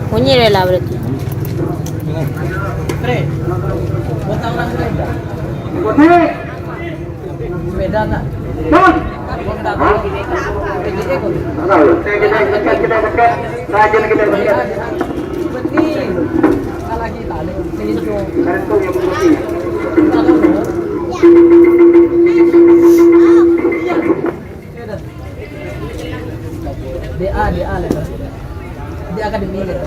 Bunyi rela berarti. Buat orang sepeda. Sepeda tak? DA lah. Dia akademi gitu.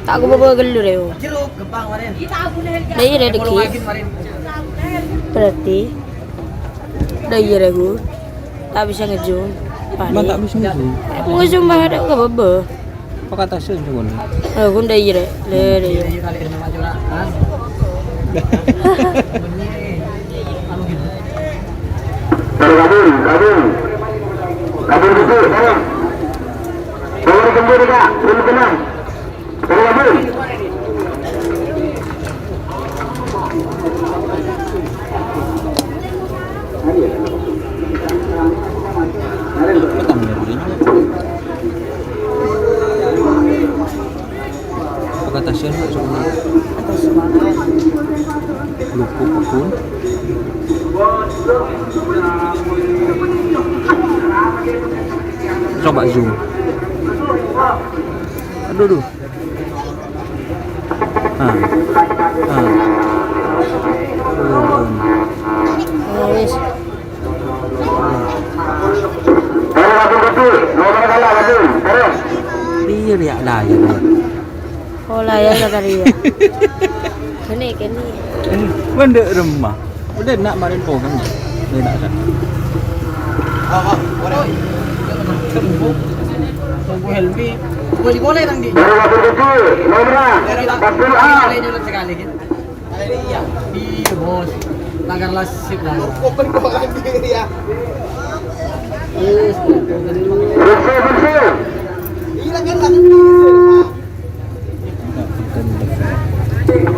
Tak aku bawa gelu deh. Jeruk gempang kemarin. Dah iya deh berarti. Dah iya deh gue. Tak bisa ngezoom. Emang tak bisa ngezoom. Aku ngezoom banget ada nggak apa-apa. Apa kata sih cuman? Aku dah iya deh. Deh iya. Kali ini maju lah. Kabur betul, sekarang. Kabur kembali kak, belum tenang. Kabur. Apa kata sih cuman? Lupuk pun. Coba zoom. Aduh. Wis. Iya ya dah ya. Oh lah ya tadi ya. Kene. Benda remah. Benda nak marin po kan. Dia nak dah. Tunggu Helmi. Boleh nang di. Sekali kan. Iya. Iya bos. Langgar lasik lah. Open kok lagi ya. Bersih.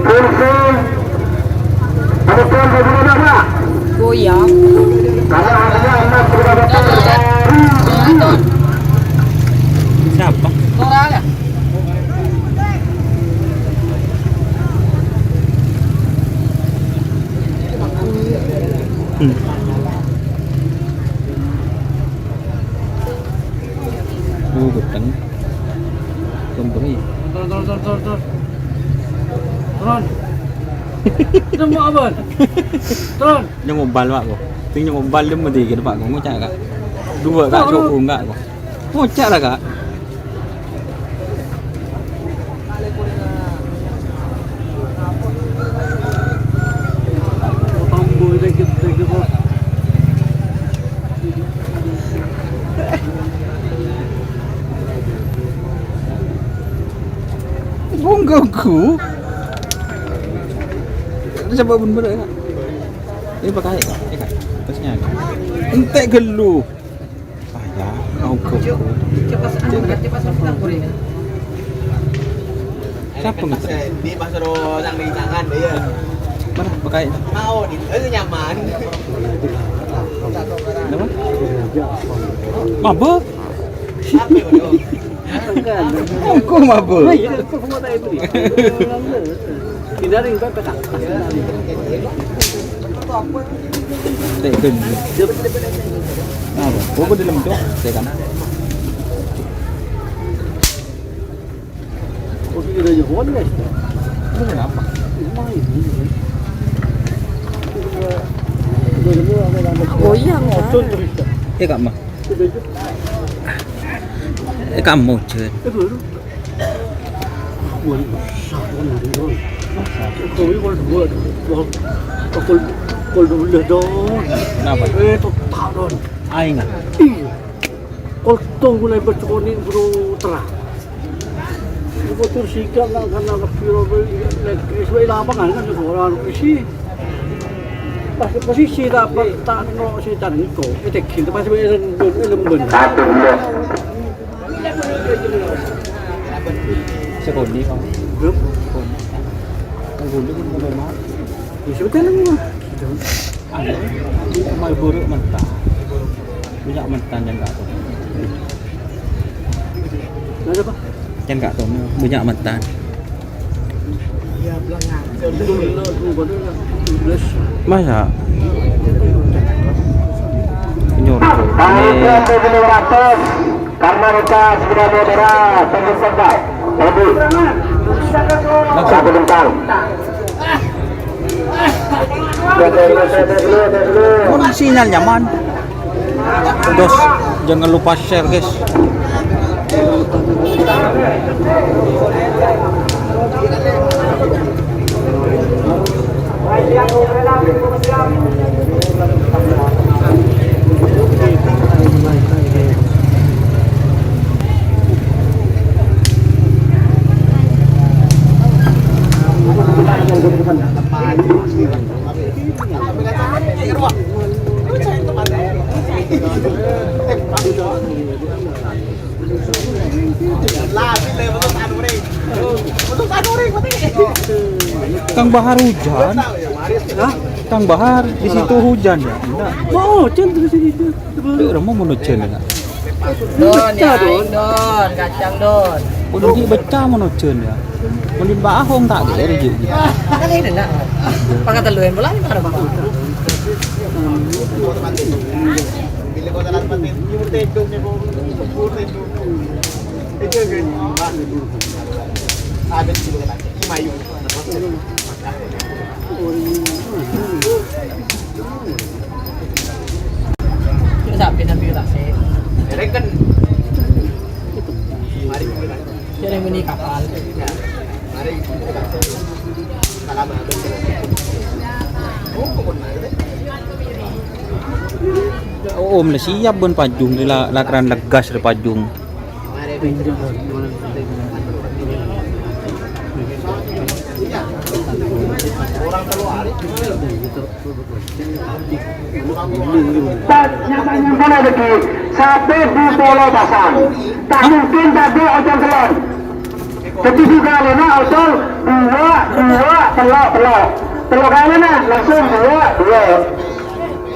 Bersih. Ada tuan bagi mana? Goyang. Karena ada emas sudah datang. Siapa? Orang ya? Betul. Kembali. Turun. Turun. Itu mau apa? Turun. Yang ngombal pak kok. Ting yang ngombal dia mesti gitu pak kok ngocak kak. Dua kak cukup enggak kok. Ngocak lah kak. Bungkuku. Ini coba bener ya. Ini pakai ya kak. Terusnya. Entek gelu. Payah. Mau ke. Cepat sebentar kuring. Siapa nggak? Di pasar yang di tangan dia. Mana pakai? Mau di itu nyaman. Nama? Mabuk. Apa itu? Kok mabuk? Dek gelu. Apa? Kok di dalam dok? Saya kan. Itu kenapa? Goyang kan. Kak mah. Kamu chơi. Kenapa? Ai nggak? Tunggu lagi bercokonin bro terah. Ibu tur sikap nak karena kepiro sesuai lapangan kan orang isi. Pasti si dapat tak no si cari ko. Itu kita pasti lembun. Satu dua. Sekodi không? Grup. Gulu pun boleh mah. Sebetulnya mah. Mai buruk mentah. Punya mentah dan enggak tahu. Ada apa? Kan enggak tahu punya mentah. Masa? Penyorot. Panitia 700 karena mereka sudah merah tembus sedap. Lebih. Satu bintang. Oh, sinyal nyaman. Dos, jangan lupa share guys. Kang Bahar hujan. Hah? Kang Bahar di situ hujan ya. Enggak. Oh, centang sini tu. Rumah mau hujan enggak? Don ya, don, kacang don. Udah di baca mau hujan ya. Mending Mbak Ahong tak ada rezeki. Kan ini nak. Pakai teluin bola ni mana bang? Bila kau dalam patin, you take dong ni bang. Itu kan. Ada sih bukan lagi. Imayu. Sabi na biyo taksi. Mereka kan. Mari kita. Yan ang muni kapal. Mari kita. Salam ada. Oh, kok mana? Oh, Om siap ben pajung di lakaran legas di pajung. Orang keluar. Nyatanya mana lagi sampai di Pulau Basang. Tak mungkin tadi ojol telur. Ketika kali na ojol dua telur kali na langsung dua.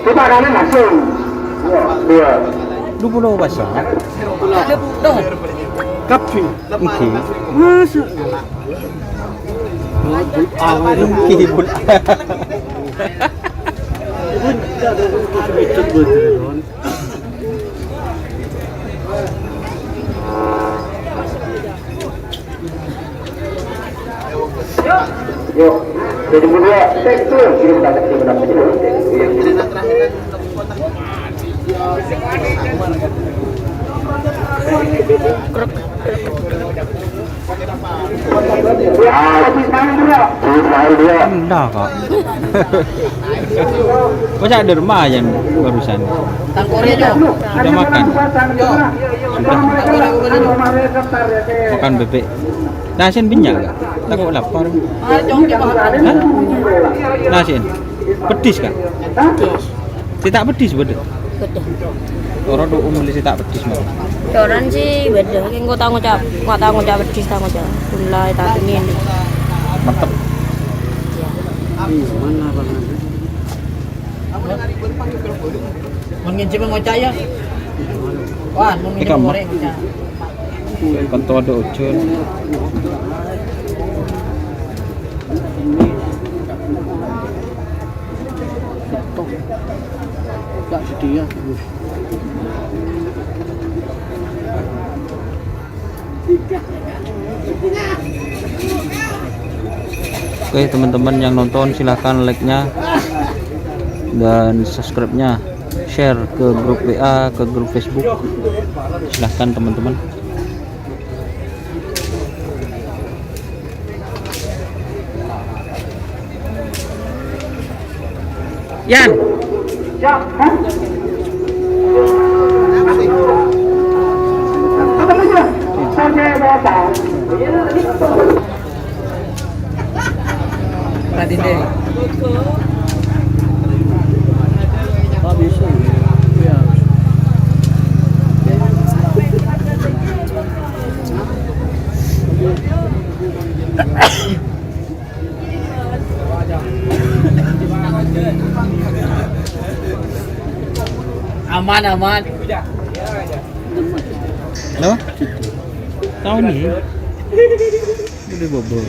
Kita kali langsung dua. Lu Pulau Basah. Kapi. Oke. Masa? Oke, bul. Yuk, jadi berdua, tekstur, kirim dapat kirim dapat dulu. Enggak kok. Masa ada rumah yang barusan? Tangkore jo. Sudah makan? Sudah. Makan bebek. Nasin binyak gak? Takut lapar. Jong ke bahan. Hah? Nasin? Pedis kak? Pedes. Tidak pedis betul. Pedes. Orang tuh umum di tak pedis mah. Orang sih beda, kayak nggak tahu ngocap pedes tahu ngocap. Mulai tak ini. Mantep. Mana bang? Menginci mengocak ya. Wah, Ini menginci kamu. goreng ngocak. Ketua ada ucul. Tak sedia. Oke teman-teman yang nonton silahkan like-nya dan subscribe-nya, share ke grup WA, ke grup Facebook, silahkan teman-teman. Yan, Radin deh. Tak bisa. Ya. Aman aman. halo? Tahu nih? Udah bobol.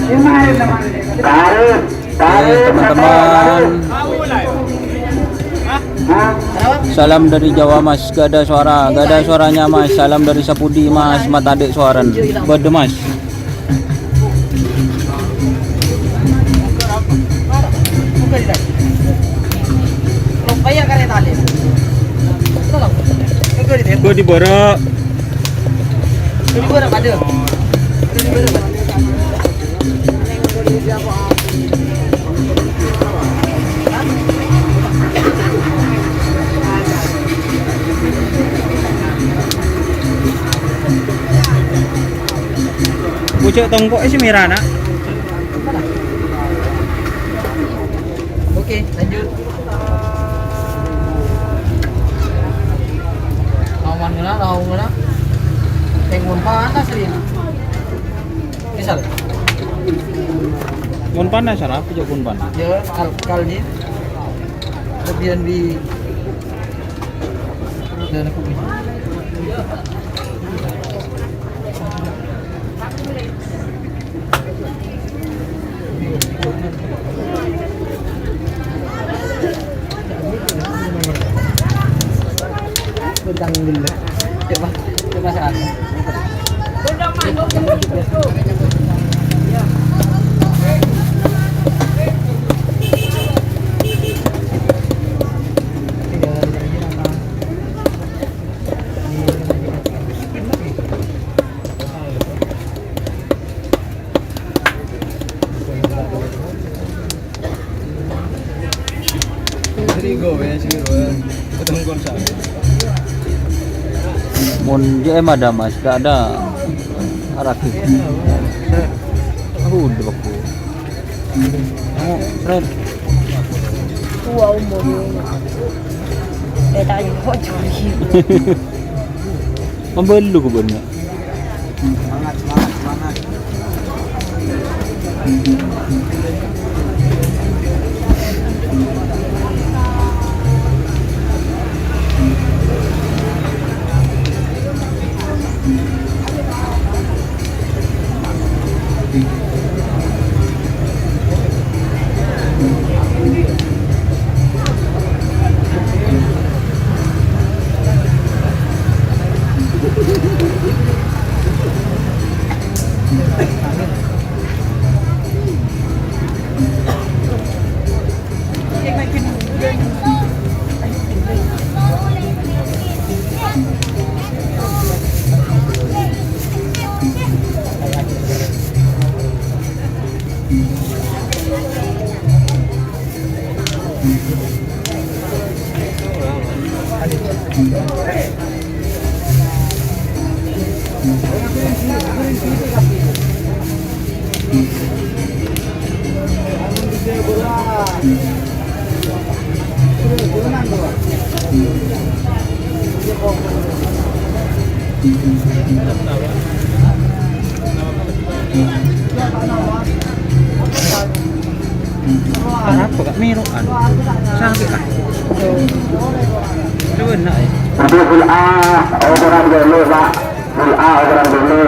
Tarik, tarik, Teman-teman, salam dari Jawa Mas, gak ada suaranya Mas. Salam dari Sapudi Mas, mata adik suaran bede Mas. Lumpaya kare tali. Tolong. Gue di Bora. Ini gua ada pada. Bucek tongkok si Mirana. Oke, lanjut. Lawan muna. Pengun panas rin. Misal. Pun panas sarap, pun pun panas. Ya, kal ni. Kemudian di dan aku bisa. Bentang dulu. Coba saat. Mun JM ada Mas, gak ada Araki. Aku udah baku. Fred. Tua umurnya. Tanya kok curi. Membelu ke bener. Kenapa gak miruan? Sakit ah. Coba nak ya. Untuk full A, orang dulu Pak. Full A orang dulu.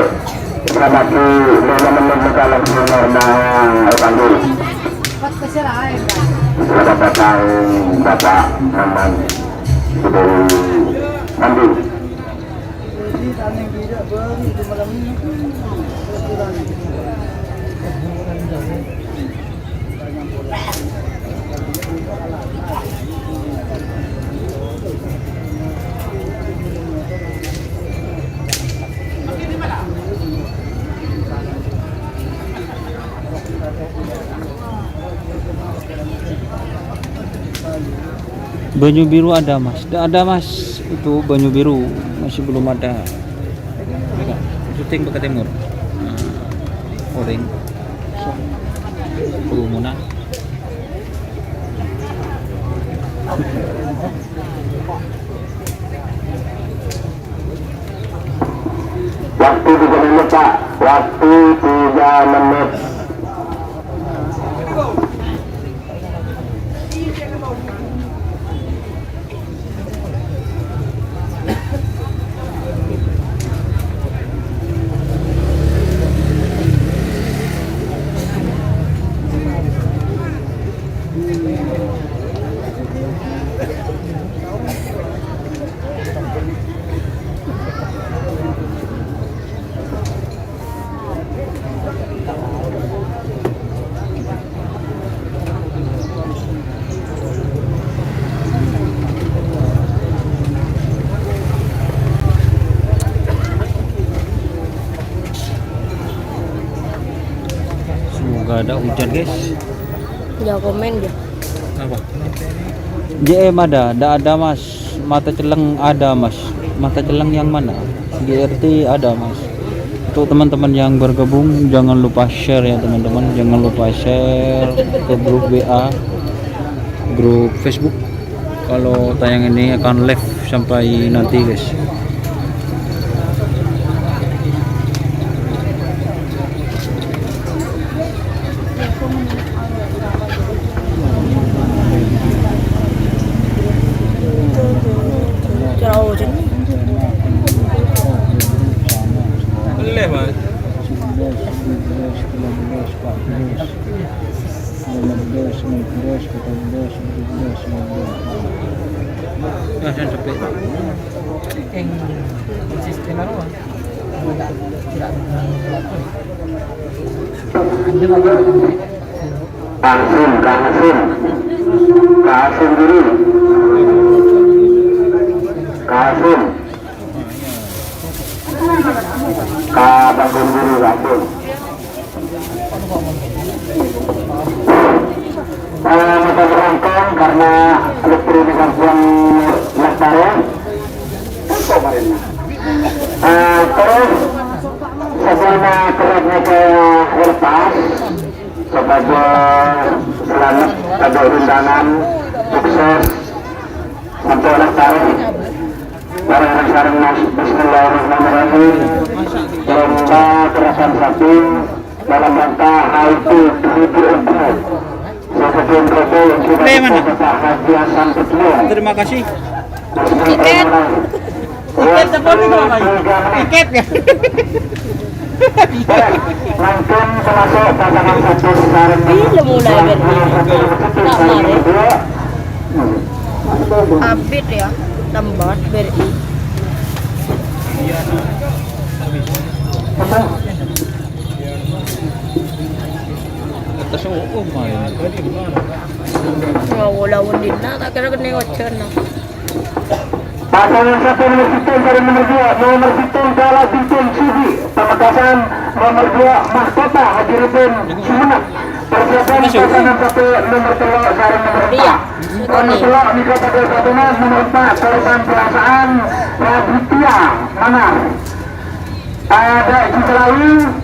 Kita bagi teman-teman dalam zona panggil. Kita datang Bapak Maman dari Bandung. Banyu biru ada Mas, tidak ada Mas. Itu banyu biru masih belum ada. Syuting ke timur. Oring. Kerumunan. Waktu 3 menit Pak. Waktu 3 menit. ada hujan guys. Jangan komen dia. Apa? JM ada mas. Mata celeng ada mas. Mata celeng yang mana? GRT ada mas. Untuk teman-teman yang bergabung jangan lupa share ya teman-teman. Jangan lupa share ke grup WA, grup Facebook. Kalau tayang ini akan live sampai nanti guys. Jauh je ni. Boleh mas. Saya capek. Yang sistem apa? Tidak Kasim dulu. Kasim. Bangun dulu Kasim. Masa berangkang karena listrik di kampung Lestari. Terus sebelumnya keratnya ke lepas sebagai selamat pada undangan sukses untuk Lestari. Barang-barang mas Bismillahirrahmanirrahim. Lomba kerasan sapi dalam rangka HIT 2004. Sebelum rokok yang sudah dibawa hadiasan kedua. Terima kasih. Tiket. Tiket telepon itu apa? Tiket ya. Langsung termasuk pasangan satu sekarang. Bila mulai BRI? Tak mari. Update ya. Lambat BRI. Atas main. Lawan Dina tak kira kena wacan lah. Pasangan satu nomor hitung dari nomor 2 nomor hitung Kala Bintung Sudi Pamekasan nomor 2 Mahkota Haji Rubin Sumenep. Persiapan pasangan satu nomor telok dari nomor 4 nomor telok Mika Padel Patungan nomor 4 korban perasaan Raditya Manar. Ada Jitelawi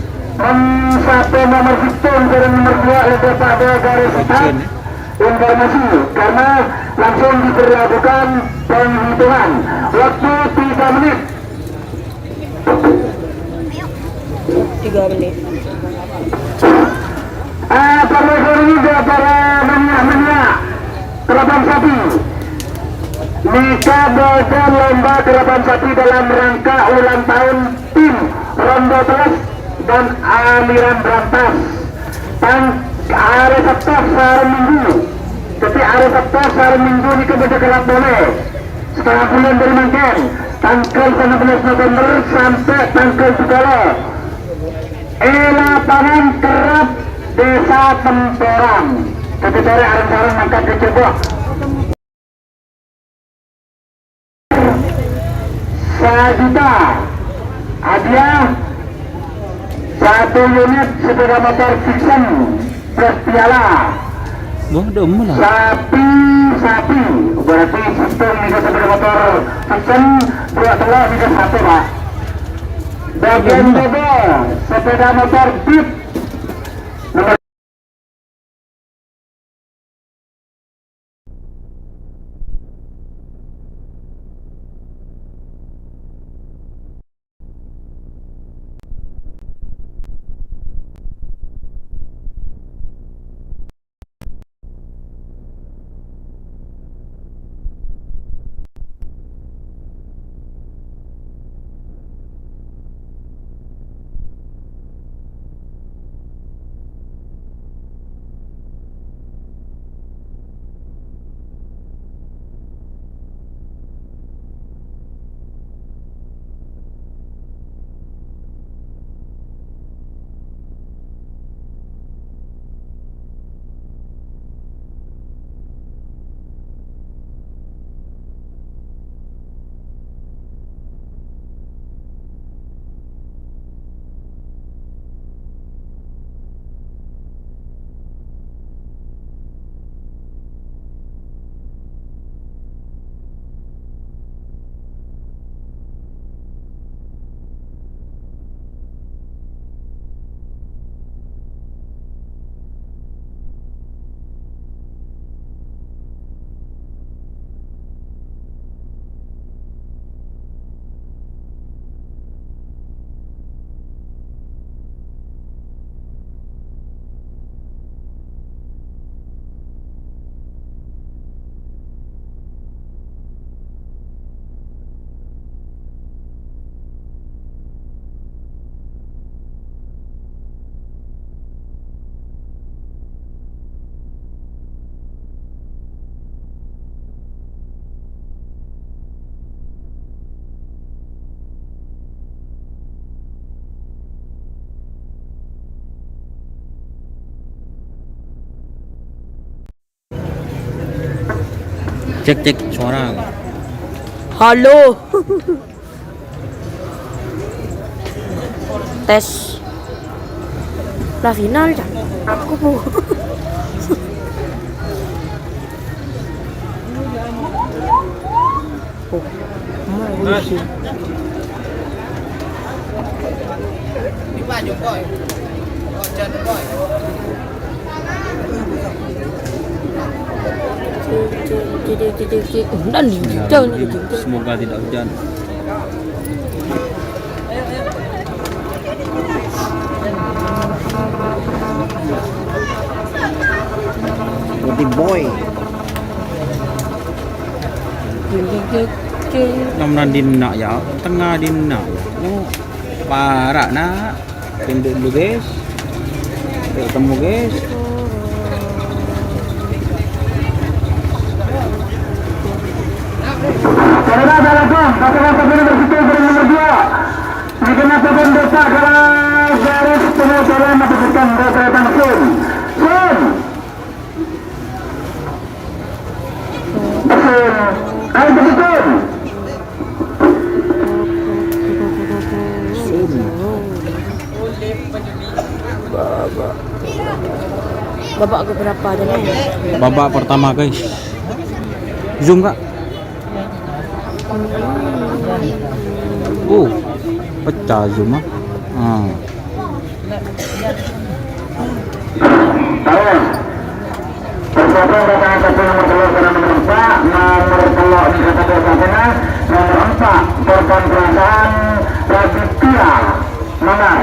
satu nomor hitung dari nomor 2 Lede Padel garis hitam. Informasi karena langsung diberlakukan penghitungan waktu 3 menit. 3 menit. Para ini juga para menyak kerapan sapi. Nika dan lomba kerapan sapi dalam rangka ulang tahun tim Rondo Plus dan Aliran Berantas. Hari Sabtu hari Minggu. Tapi hari Sabtu hari Minggu ini kemudian kelak boleh. Setengah bulan dari Mangken. Tanggal 19 November sampai tanggal 3 lapangan kerap Desa Temperan. Tapi dari arang-arang maka dicoba. 1 juta hadiah 1 unit sepeda motor Fiction plus piala. Wah, demen lah. Sapi berarti sistem Liga sepeda motor Fiction 2 telur Liga 1 pak. Bagian bebel sepeda motor Beat nomor Cek suara. Halo. Tes. Lah final ya. Aku bu. Oh, mau sih. Di maju boy. Ojan boy. Dan di Semoga tidak hujan. Putih boy. Namnan dina ya, tengah dina. Yang parah nak. Pindah dulu guys. Ketemu guys. Assalamualaikum, kata-kata bersikap nomor 2. Dikenakan dosa kalau garis penyesalan melakukan kereta mesin. Sun. Ayo betul. Babak keberapa aja nih? Babak pertama guys. Zoom kak. Pecah zoom ah. Persiapan datang ke nomor 3 nomor 4, nomor 10 di kata sana, nomor 4 korban perasaan Raditya Manar.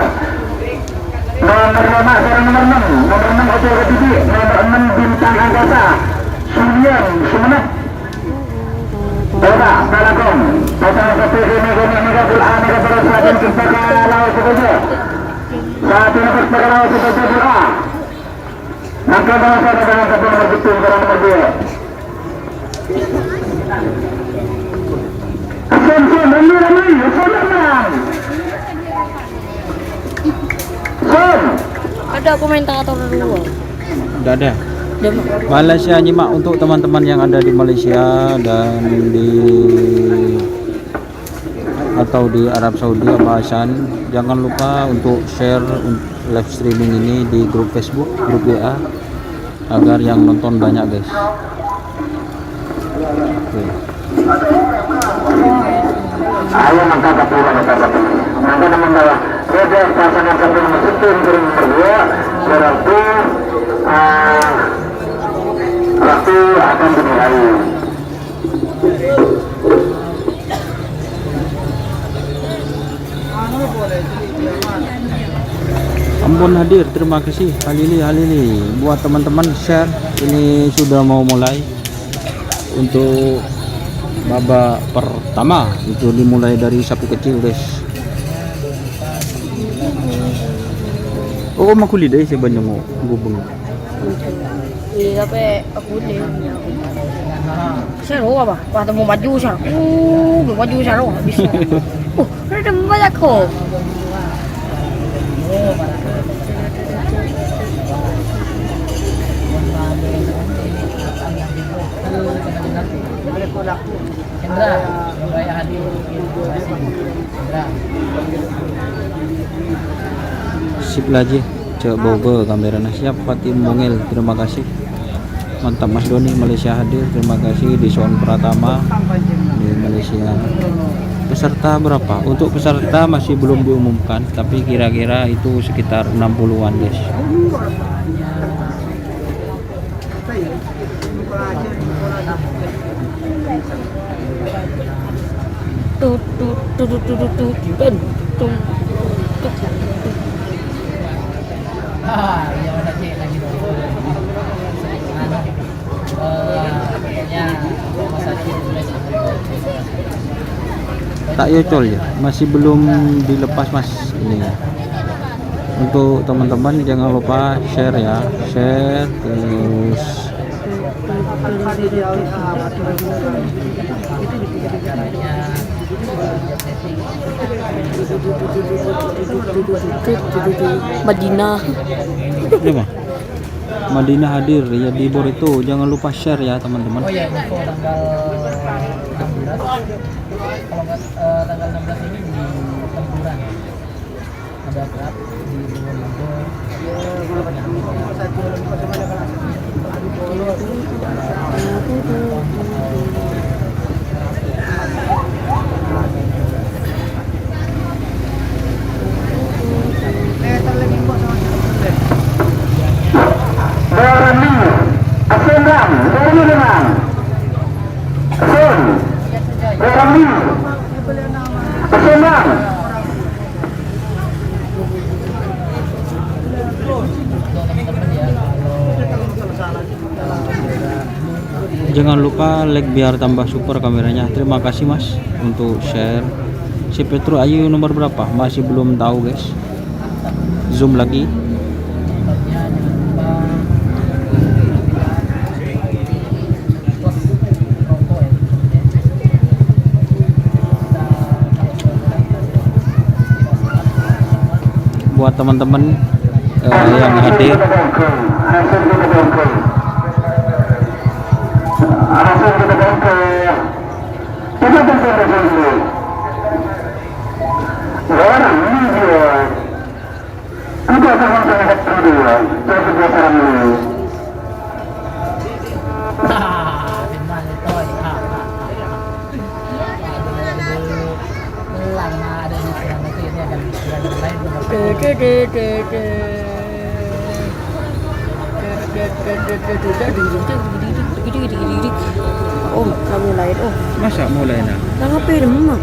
Nomor 5 sekarang nomor 6, nomor 6 Ojo Kedidi, nomor 6 Bintang Anggota, Sulian Sumenep. Bapak, Assalamualaikum. Pasal 1 ini Mega Pul A, Mega Pul Selatan, Cempaka Laut Sekoja. Saat ini Cempaka Laut Sekoja Pul A. Maka bangsa dengan satu nomor betul sekarang nomor 2. Asumsi, Rami, Assalamualaikum. Ada komentator dulu. Udah ada. Malaysia nyimak untuk teman-teman yang ada di Malaysia dan atau di Arab Saudi Abasan, jangan lupa untuk share live streaming ini di grup Facebook, grup WA agar yang nonton banyak guys. Oke. Ayo maka kepulan nanti membawa roda pasangan satu nomor 1 nomor 2 berarti waktu akan dimulai. Ambon hadir, terima kasih Halili buat teman-teman share. Ini sudah mau mulai untuk babak pertama, itu dimulai dari sapi kecil guys. Oh makuli deh si banyak mau gubeng. Iya tapi aku deh. Saya roh apa? Waktu mau maju saya. Belum maju saya roh habis. Ada banyak kok. Sip lagi, cek bobo kameranya siap. Fatim Mongel, terima kasih. Mantap Mas Doni, Malaysia hadir, terima kasih. Di Son Pratama di Malaysia. Peserta berapa? Untuk peserta masih belum diumumkan, tapi kira-kira itu sekitar 60-an guys. Tak yocol ya, masih belum dilepas mas ini. Untuk teman-teman jangan lupa share ya, share terus. Madinah. Ini mah Madinah hadir ya di Bor itu. Jangan lupa share ya teman-teman. Oh iya, info tanggal 16. Kalau nggak tanggal 16 ini di Tempuran. Ada klub di Probolinggo. Berani, asendang, berani menang. Asen, berani, asendang. Jangan lupa like biar tambah super kameranya. Terima kasih Mas untuk share. Si Petro Ayu nomor berapa? Masih belum tahu guys. Zoom lagi. Buat teman-teman yang hadir, Oh, kami lain. Oh, masa mulai nah? nang apa ya, Mama?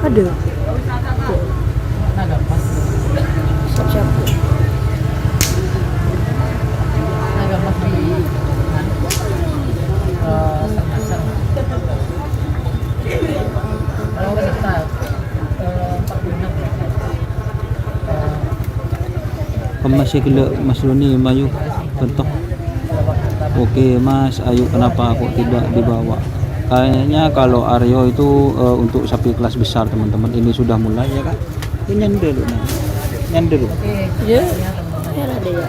Ada. Siap-siap. Nagamas di Sernasan. Kalau nggak kita 46. Masih gila Mas Roni Mayu bentuk. Oke Mas Ayu, kenapa kok tidak dibawa? Kayaknya kalau Aryo itu untuk sapi kelas besar teman-teman. Ini sudah mulai ya Kak? Ini nyender dulu nah. Nyender dulu. Ya. Ya ada ya.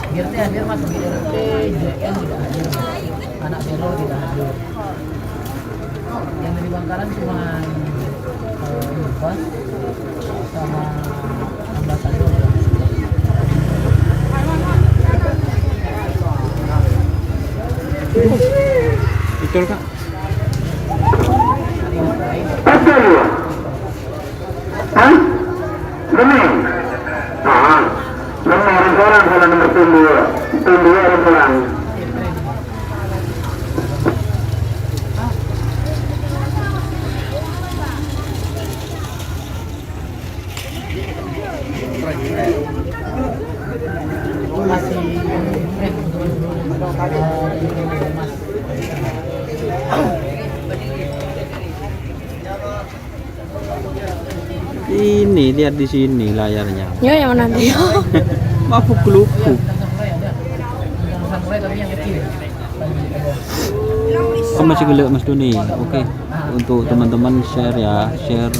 GRT hadir Mas, GRT JN tidak hadir, anak Vero tidak hadir. Yang dari Bangkalan cuma Bas sama Ambasador. Betul Kak? Betul. Hah? Demi. Ah. Nomor orang kalau nomor tunggu orang pulang. Masih Ini lihat di sini layarnya. Ya, yang mana dia? Mabuk kelupuk. Samurai tapi yang kecil. Oh masih gila Mas Doni. Oke. Untuk teman-teman share ya, share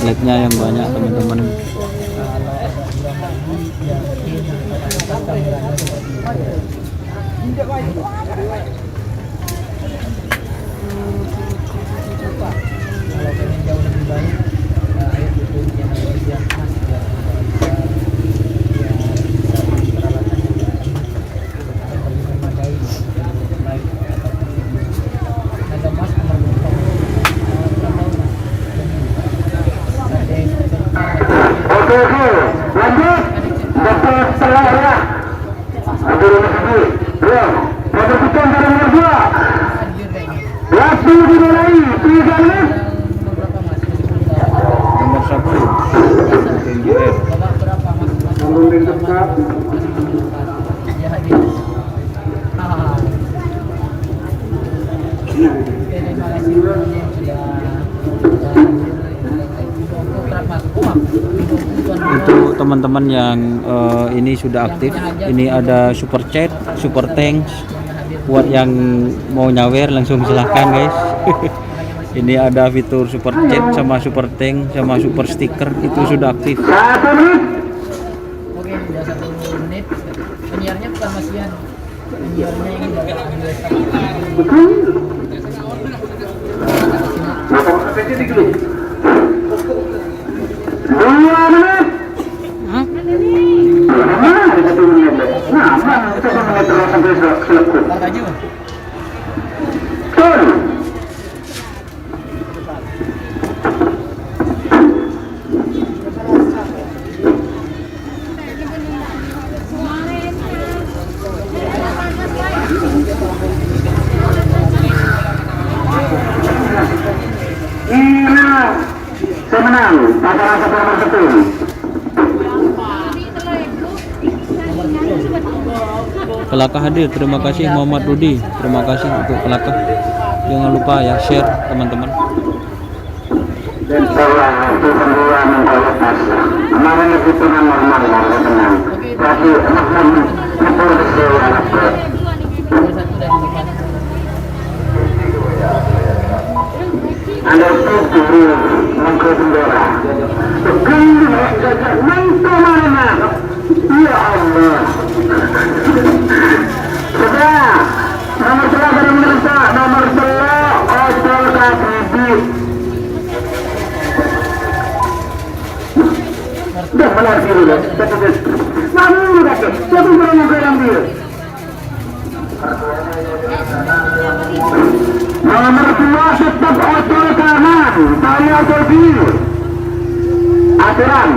like-nya yang banyak teman-teman. Oke, lanjut. Dapat setelah ya. Ada nomor 1. Ya. Nomor 3 dari nomor 2. Waktu dimulai 3 menit. Nomor 1. NGR. Turun di tempat. Terima kasih yang sudah Untuk teman-teman yang ini sudah aktif, ini ada super chat, super thanks, Buat yang mau nyawer langsung silahkan guys. Ini ada fitur super chat sama super tank sama super sticker itu sudah aktif. 1 menit. Oke, sudah 1 menit. Penyiarnya bukan Mas Ian. Penyiarnya ini Bapak Andres. Partaju. Semenang pasangan satu nomor 10. Kelakah hadir, terima kasih Muhammad Rudi, terima kasih untuk Kelakah. Jangan lupa ya share teman-teman. Dan setelah itu kedua mengkualitas kemarin hitungan normal yang tenang tapi betul sesuai ada tujuh mengko bendera mengko mana ya Allah sudah nomor 11 dari Indonesia nomor 10 Ojol Kabibi. Dah malah dulu dah. Malu dah ke. Siapa yang nak ambil? Nomor 2 tetap Ojol kanan, tali Ojol kiri. Aturan.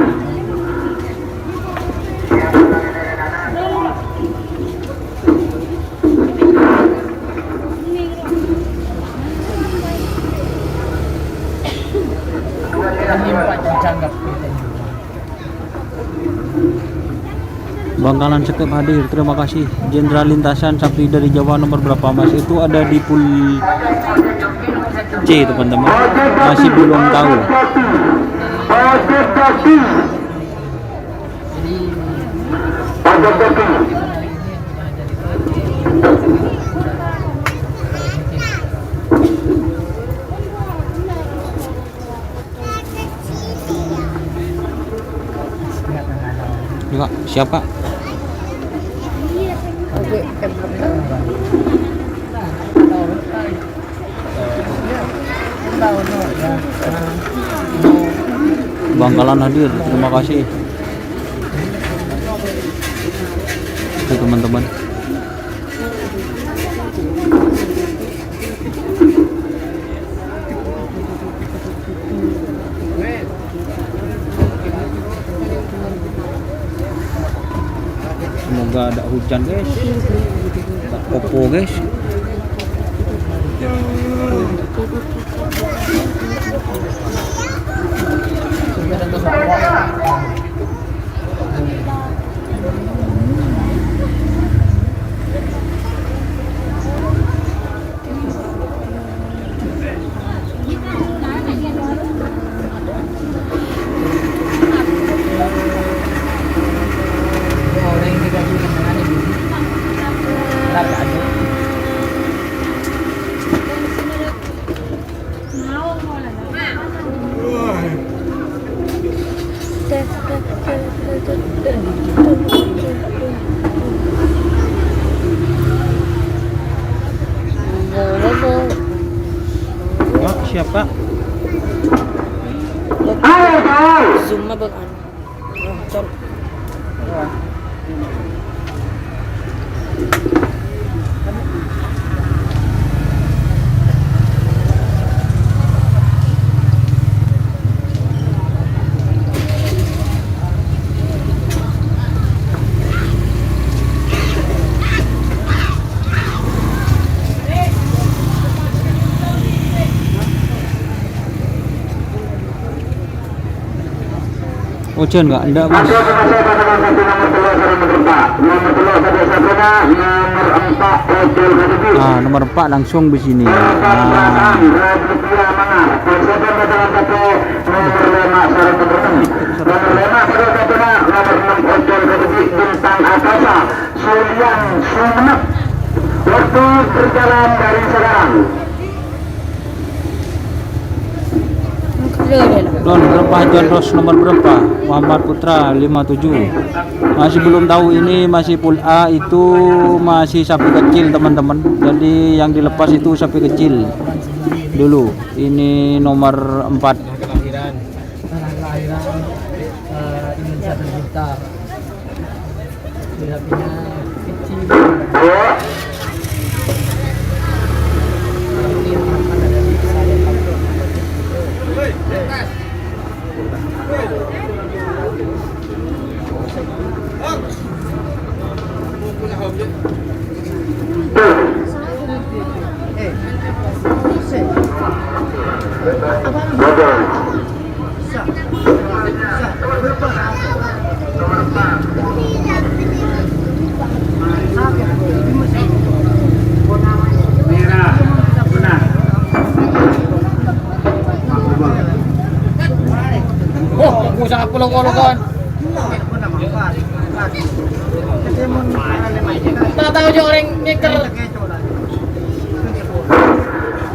Bangkalan Sekep hadir, terima kasih. Jenderal Lintasan Sapri dari Jawa nomor berapa Mas? Itu ada di pool C teman-teman. Masih belum tahu. Juga siapa? Oke, Bangkalan hadir, terima kasih. Oke teman-teman. Semoga ada hujan guys, tak popo guys. Siapa? Zoom mah bekan. Hujan nggak? Enggak Mas. Nah, nomor 4 langsung di sini. Nah. Waktu berjalan dari sekarang. Don berapa John Ross nomor berapa? Muhammad Putra 57. Masih belum tahu, ini masih pool A, itu masih sapi kecil teman-teman. Jadi yang dilepas itu sapi kecil dulu. Ini nomor 4. Kelahiran Indonesia tercipta. Sapinya kecil. Oh, aku sangat pelong-pelongan. Tak tahu je orang nyeker.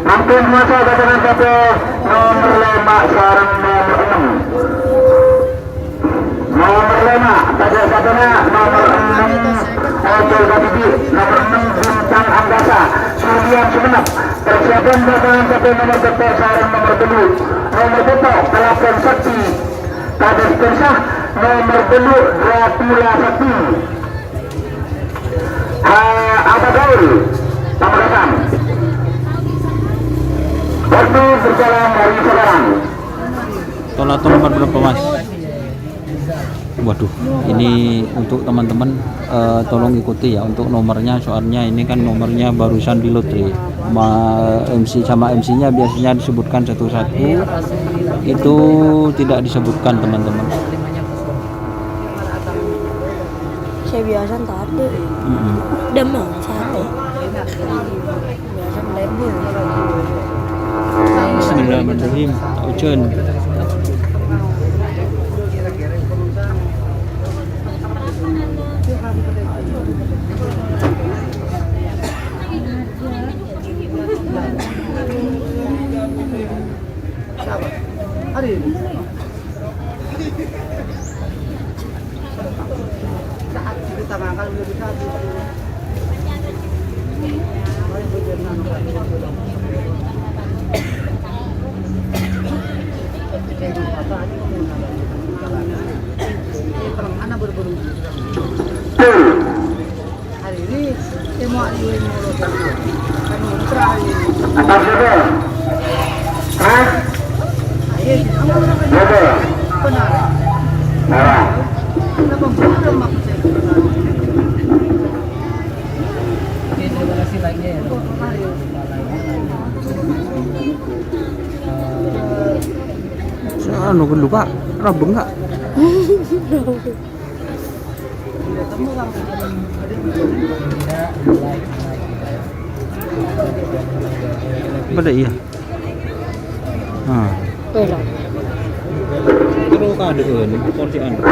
Hampir masa dengan satu nomor 5 seorang nomor 6. Nomor 5 pada satunya nomor 6 Ojol Gadigi, nomor 6 Bintang Anggasa, Sulian Sumenep. Persiapan dengan satu nomor betul seorang nomor 2. Nomor betul Pelapon Sakti. Kades Persah nomor 2 Dracula Sakti. Ada Gaul Pamekasan. Waktu berjalan dari sekarang. Tolato nomor berapa Mas? Waduh, ini untuk teman-teman tolong ikuti ya untuk nomornya, soalnya ini kan nomornya barusan di lotre. MC sama MC-nya biasanya disebutkan satu-satu, itu tidak disebutkan teman-teman. Saya biasa tadi. Demam sate. Biasa melebur. Bismillahirrahmanirrahim. Ucun. Atas juga. Hah? Juga. Nah. Oke, terima kasih like-nya ya. Anu lupa, rabeng enggak? Pada iya. Nah. Terus keadaan porsi anda.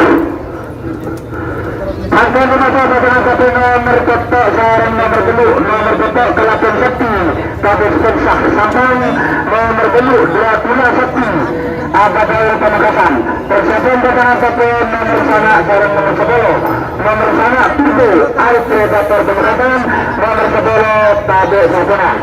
Hasil masa dengan satu nomor kotak seorang nomor 2, nomor kotak Kelapon Sakti, Kades Persah Sampang, nomor 2 Dracula Sakti, Abad Daun Pamekasan. Persiapan dengan satu nomor sana seorang nomor 10, nomor sana Turbo Air Predator Pamekasan, nomor 10 Tabe Sabana.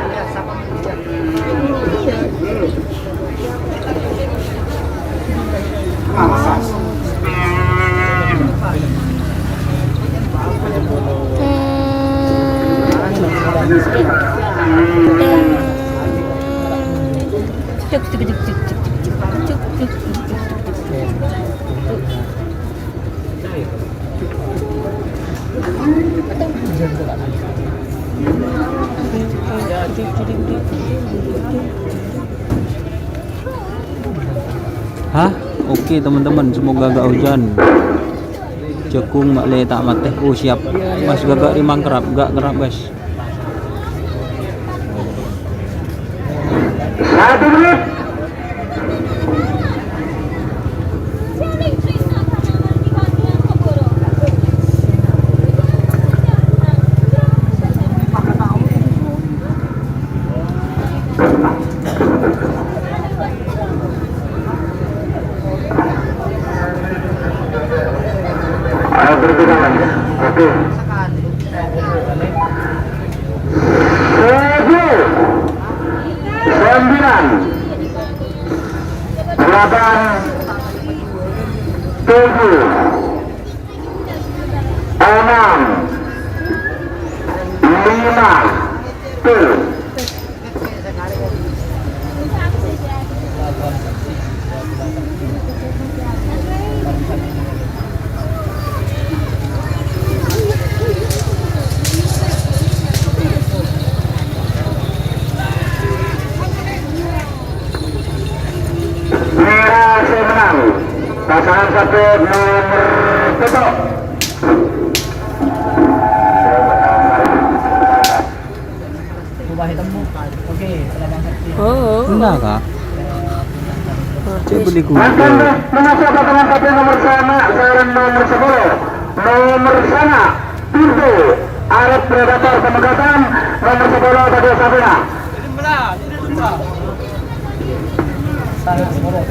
Hah? Oke teman-teman, semoga gak hujan. Cekung makle tak mateh. Oh siap. Mas gagak rimang kerap, gak kerap guys. 1 menit. berhenti kanan. Oke. 7, merah saya menang. Pasangan satu nomor tutup. Ubah hitam bukan. Oke, setelah bang Sakti. Oh. Enggak kak. Saya beli Akan Google. masuk pasangan satu nomor sana, saran nomor 10. Nomor sana, Turbo, Arab Predator Pemegatan, nomor 10 Tadeo Sabina. Sangat sepuluh.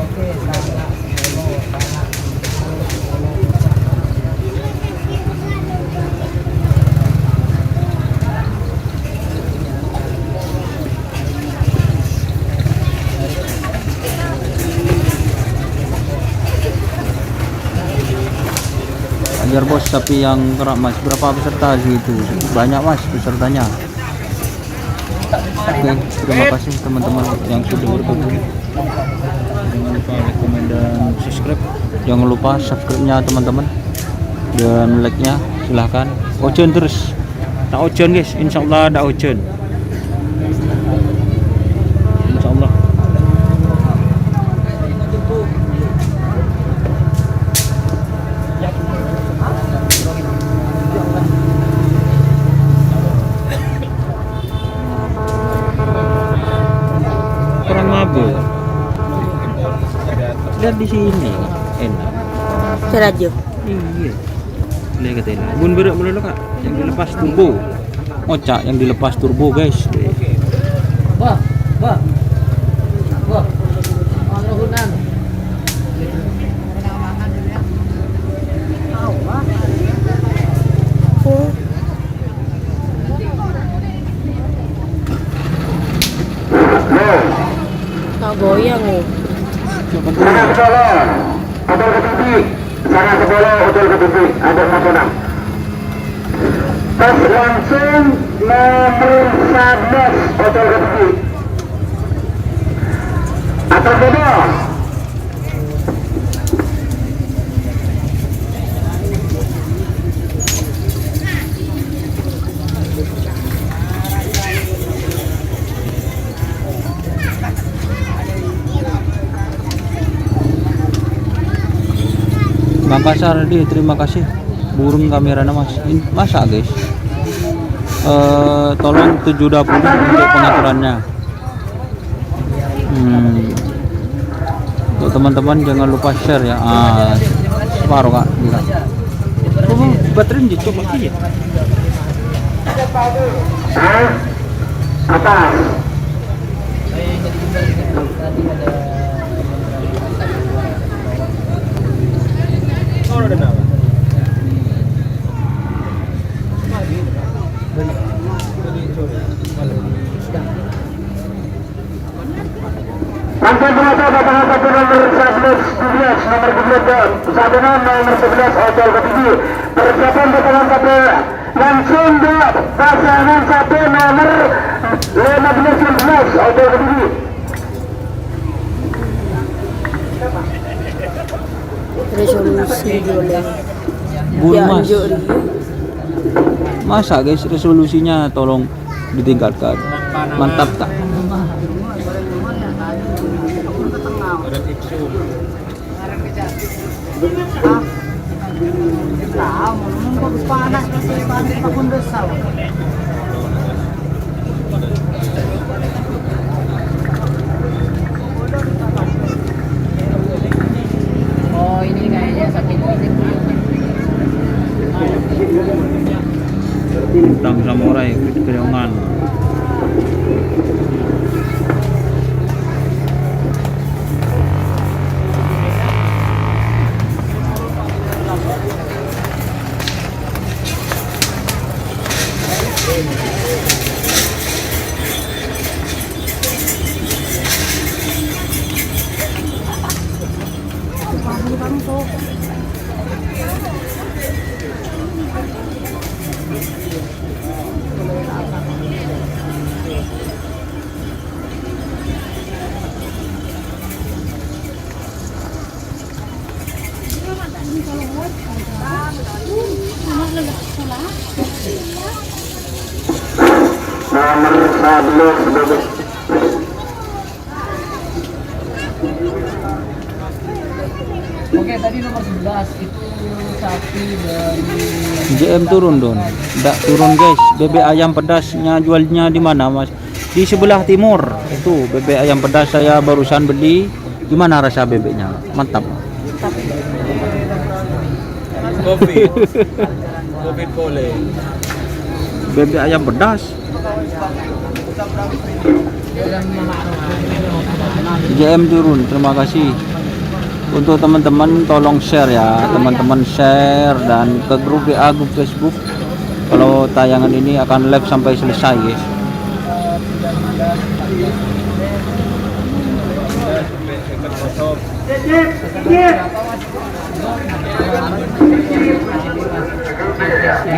Oke, sangat 10, sangat 10. Ajar bos sapi yang kerak mas, berapa peserta gitu? Banyak mas pesertanya. Oke, terima kasih teman-teman yang sudah bergabung. Jangan lupa like, komen, dan subscribe. Jangan lupa subscribe-nya teman-teman, dan like-nya silahkan. Ojen terus, tak ojen guys, insyaallah ada ojen. Insyaallah. Kurang mabuk. Lihat di sini, enak. Cerajo. Iya. Lihat katanya. Bun berak mulai kak, yang dilepas turbo. Ocak yang dilepas turbo guys. Wah, wah. Wah. Ono hunan. Oh. Tak goyang oh. Sangat 10, hotel ketujuh. Sangat 10, hotel ketujuh. Ada 46. Tes langsung nomor 11, hotel ketujuh. Atas bodoh. Makassar di, terima kasih burung kameranya mas. Masa guys, tolong 720 untuk pengaturannya. Untuk teman-teman jangan lupa share ya. Separuh kak bilang. Oh, baterai coba aja. Atas. Langsung penonton pasangan satu nomor 11, nomor 12, Sabina nomor 11, hotel ketujuh. Persiapan pasangan satu langsung ke pasangan satu nomor 15, hotel ketujuh. Resolusi boleh. Burung mas. Anjur. Masa guys, resolusinya tolong ditingkatkan. Mantap tak? Oh, ini kayaknya sapi ini. Bintang samurai kereongan. Nomor 11 Oke, tadi nomor 11 itu sapi dari JM turun Don. Nggak turun guys. Bebek ayam pedasnya jualnya di mana Mas? Di sebelah timur. Itu bebek ayam pedas saya barusan beli. Gimana rasa bebeknya? Mantap. Kopi. Kopi pole. Bebek ayam pedas. JM turun. Terima kasih. Untuk teman-teman tolong share ya, teman-teman share dan ke grup WA, grup Facebook. Kalau tayangan ini akan live sampai selesai guys.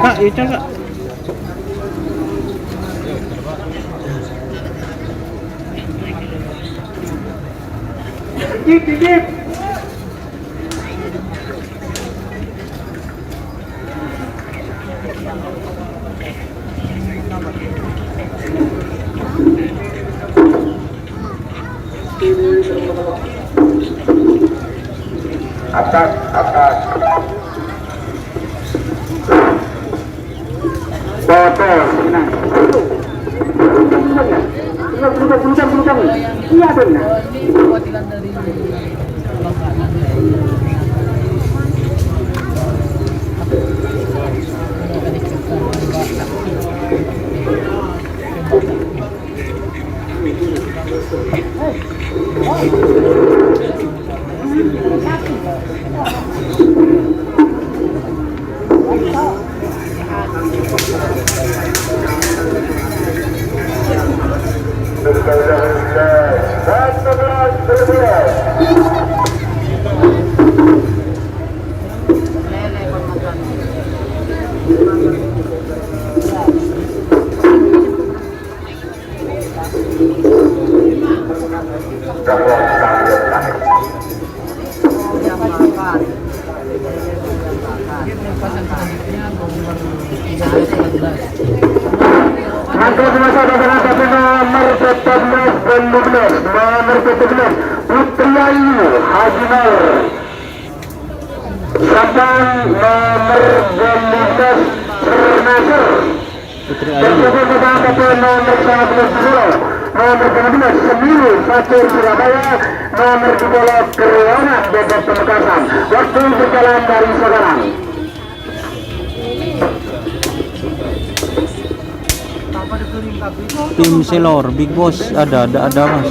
Kak, itu Kak. atas botol nah bukan iya benar ini perwakilan dari Lombok. Angka semasa dalam tapi nomor 14 dan 15 nomor 17 Putri Ayu Haji Nur sampai nomor 15 Nasir Putri dan Ayu. kemudian tapi nomor 11 nomor 12 Semiru Fatur Surabaya nomor 12 Kriana Bebek Pemekasan waktu berjalan dari sekarang. Tim Selor, Big Boss ada Mas.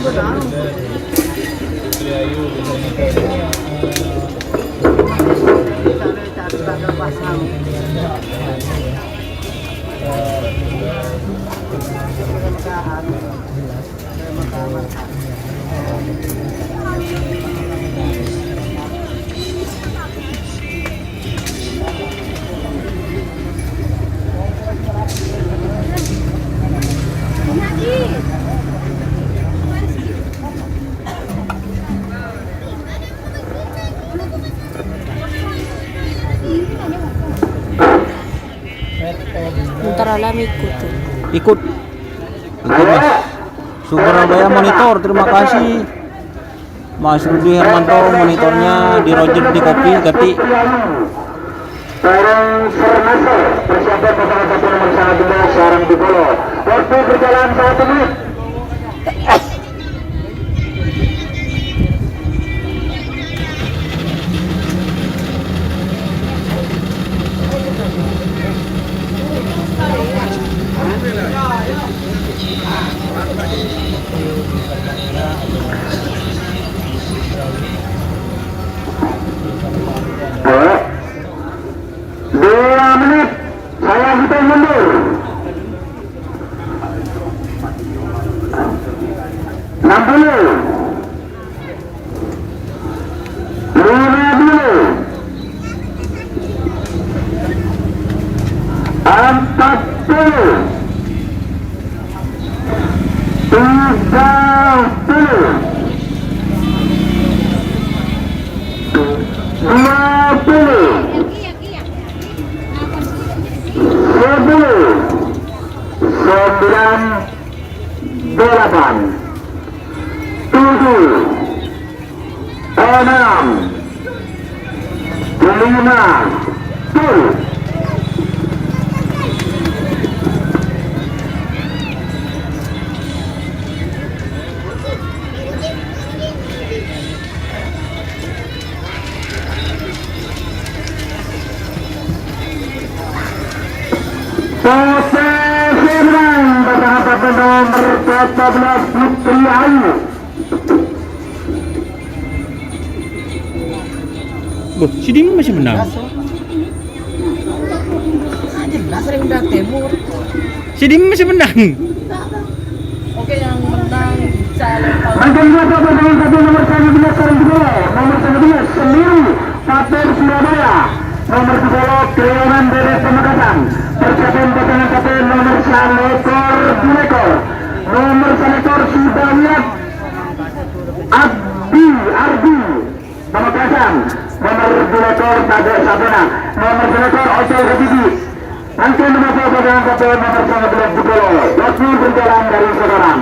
Ntar alam ikut tuh. Ikut Mas. Surabaya Monitor, terima kasih Mas Rudi Hermanto, monitornya di Roger di Kopi Gati. Seorang Sernasar persiapan pasangan satu nomor 12 seorang di Polo. Waktu berjalan 1 menit. Saya hitung mundur. Posisi menang bersahabat nomor 14 Putri Ayu. Si Dim masih menang. Sering udah timur. Si Dim masih menang. Oke, yang menang calon Mantan dua dengan satu nomor 19 sekarang juga. Nomor 19 Sendiri Pater Surabaya. Nomor 10 Kreonan dari Pemekasan. Persiapan pasangan kapten nomor 1 nomor 1 sudah lihat Ardi Pemekasan. Nomor 2 Tade Sabena. Nomor 1 Otel Ketiti. Nanti nomor 2 pasangan kapten nomor 11 Jepolo. Waktu berjalan dari sekarang.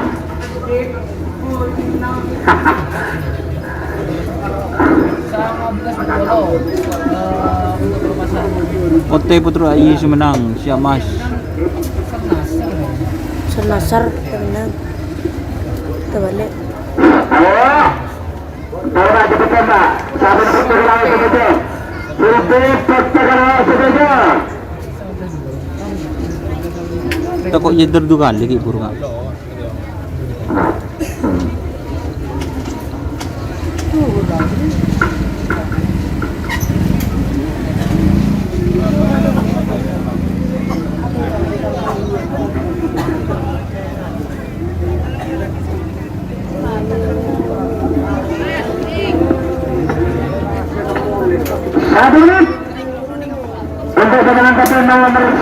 Ote Putra Ayu menang. Siap Mas. Senasar menang. Kita balik. Ayo, coba cepetan Pak. Siapa yang bergerak saja. Lebih bergerak saja. Tak kok jeder dua kali ki burung. Satu menit untuk pasangan kapten nomor 11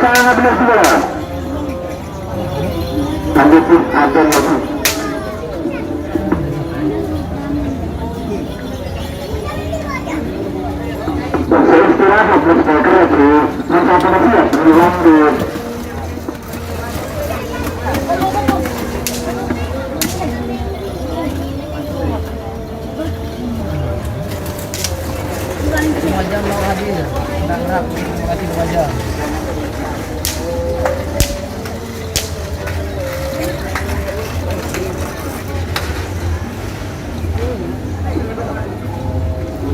Lanjut atur lagi. Istirahat plus bergerak sih. Sampai siap berlanjut. Cuma jam mau hadir. Nggak ngerap, terima kasih 2 jam.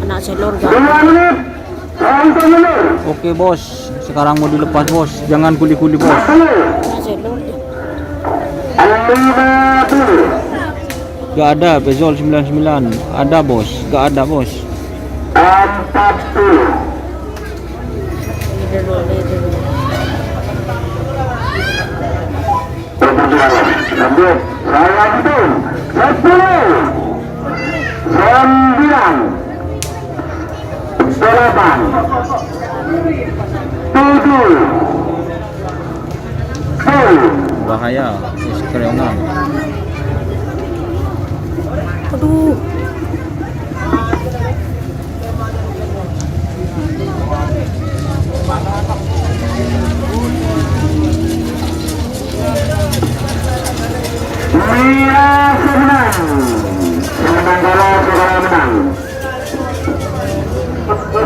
Anak selor 2 menit. Sampai mundur. Oke bos, sekarang mau dilepas bos. Jangan kuli-kuli bos. 10. anak selor 50. Gak ada Bezol 99. Ada bos. Gak ada bos. 40. Lanjut, saya hitung 10 9 8 7 Bahaya. Kereongan. aduh Mia menang. Menang bola segala menang. Oke.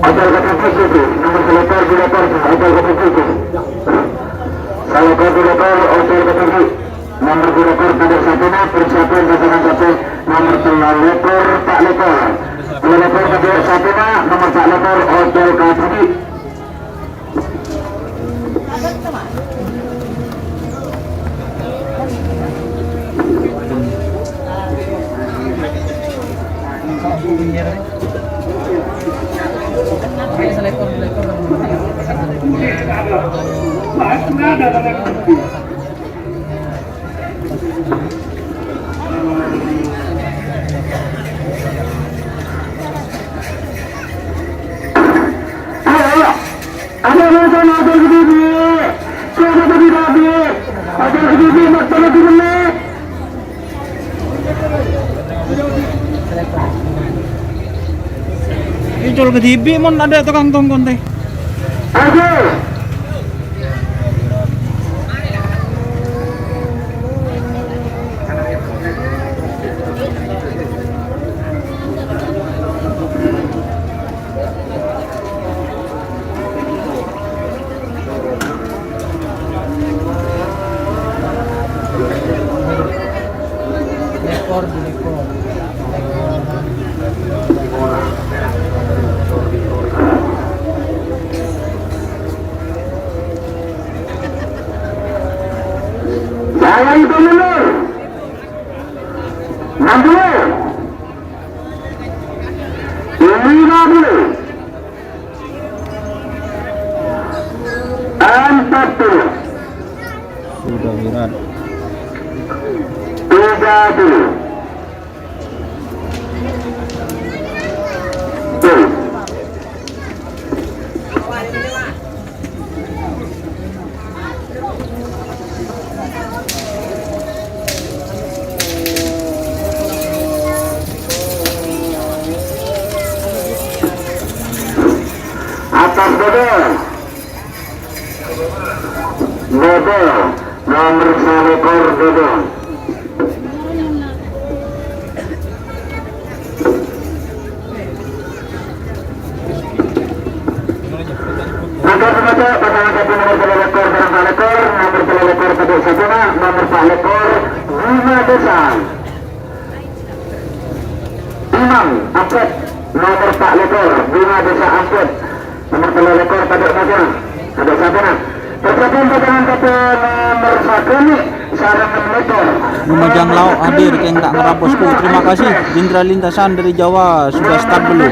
Hotel Keputusan nomor selektor Hotel Keputusan. Kalau Hotel Keputusan nomor direktur pada Sabena persiapan pasangan kapten nomor 3 lekor Pak Lekor. 2 lekor pada Sabena nomor 4 lekor Hotel Keputusan. Persiapan hotel kediri. Sudah tadi tadi. Hotel kediri masalah di menit. Icul ke TV mon ada tukang tongkon teh. Oke. Lekor di lekor. Saya itu mundur. 60. 50. 40. Sudah Wiran. 30. Tuh. Atas Dodol. Dodol. Nomor 1 ekor Dodol. Maka pasangan satu nomor 3 ekor dan 4 ekor, nomor 3 ekor pada satu nomor 4 ekor 5 desa. Imam Ampet nomor 4 ekor 5 desa Ampet, nomor 3 ekor pada satu ada satu. Persiapan pasangan satu nomor 1 ini sarang 6 ekor. Lumajang Lau hadir yang tak ngeraposku. Terima kasih. Jenderal Lintasan dari Jawa sudah start belum?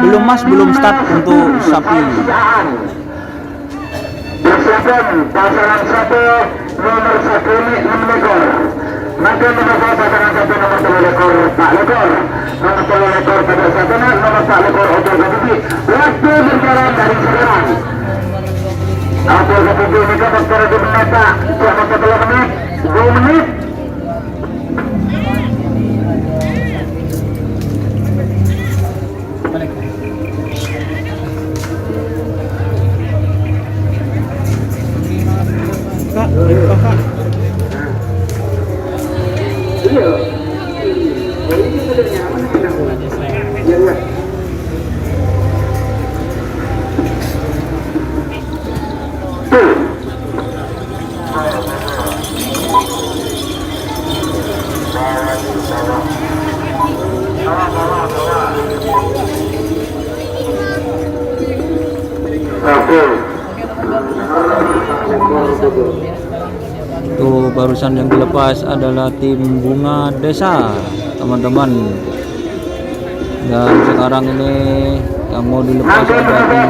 Belum Mas, belum start untuk sapi. Persiapan pasangan satu nomor 1 ini 6 ekor. Maka nomor pasangan satu nomor 3 ekor 4 ekor. Nomor 3 ekor pada satu nomor 4 ekor hotel kediri. Waktu berjalan dari sekarang. Hotel kediri ini kan secara di menit Pak. Selama 10 menit, 2 menit. Kak, kakak. Iya. Ini sudah nyaman enak. Iya, iya. Tuh. Oke. Tuh barusan yang dilepas adalah tim Bunga Desa, teman-teman. Dan sekarang ini yang mau dilepas ada tim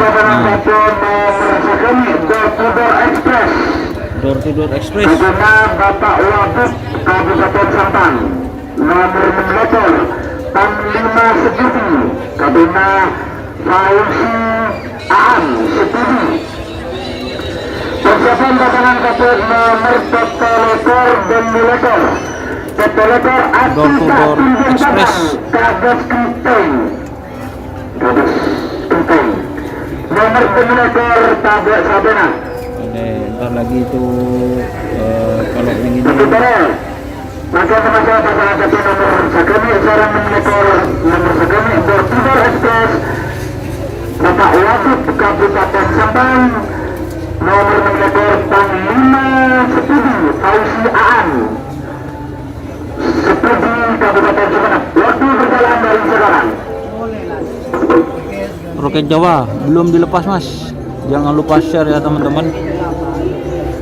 Door to Door Express. Bapak Wabub Kabupaten Sampang, nomor 6 ekor Panglima Sejuti, Kabina Fauzi Aan Setuju. Persiapan pasangan satu nomor 4 ekor dan 2 ekor. 4 ekor Door to Door Express. Kagas Kenteng. Kagas Kenteng. Nomor 9 ekor Tabak Sabena. Ini ntar lagi itu kalau yang ini Maka sama-sama pasangan satu nomor Sakami sarang 6 ekor nomor Sakami Door to Door Express Bapak Wabub Kabupaten Sampang, nomor 6 ekor Panglima Setuju Fauzi Aan Setuju Kabupaten Sampang. Waktu berjalan dari sekarang. Roket Jawa belum dilepas Mas. Jangan lupa share ya teman-teman.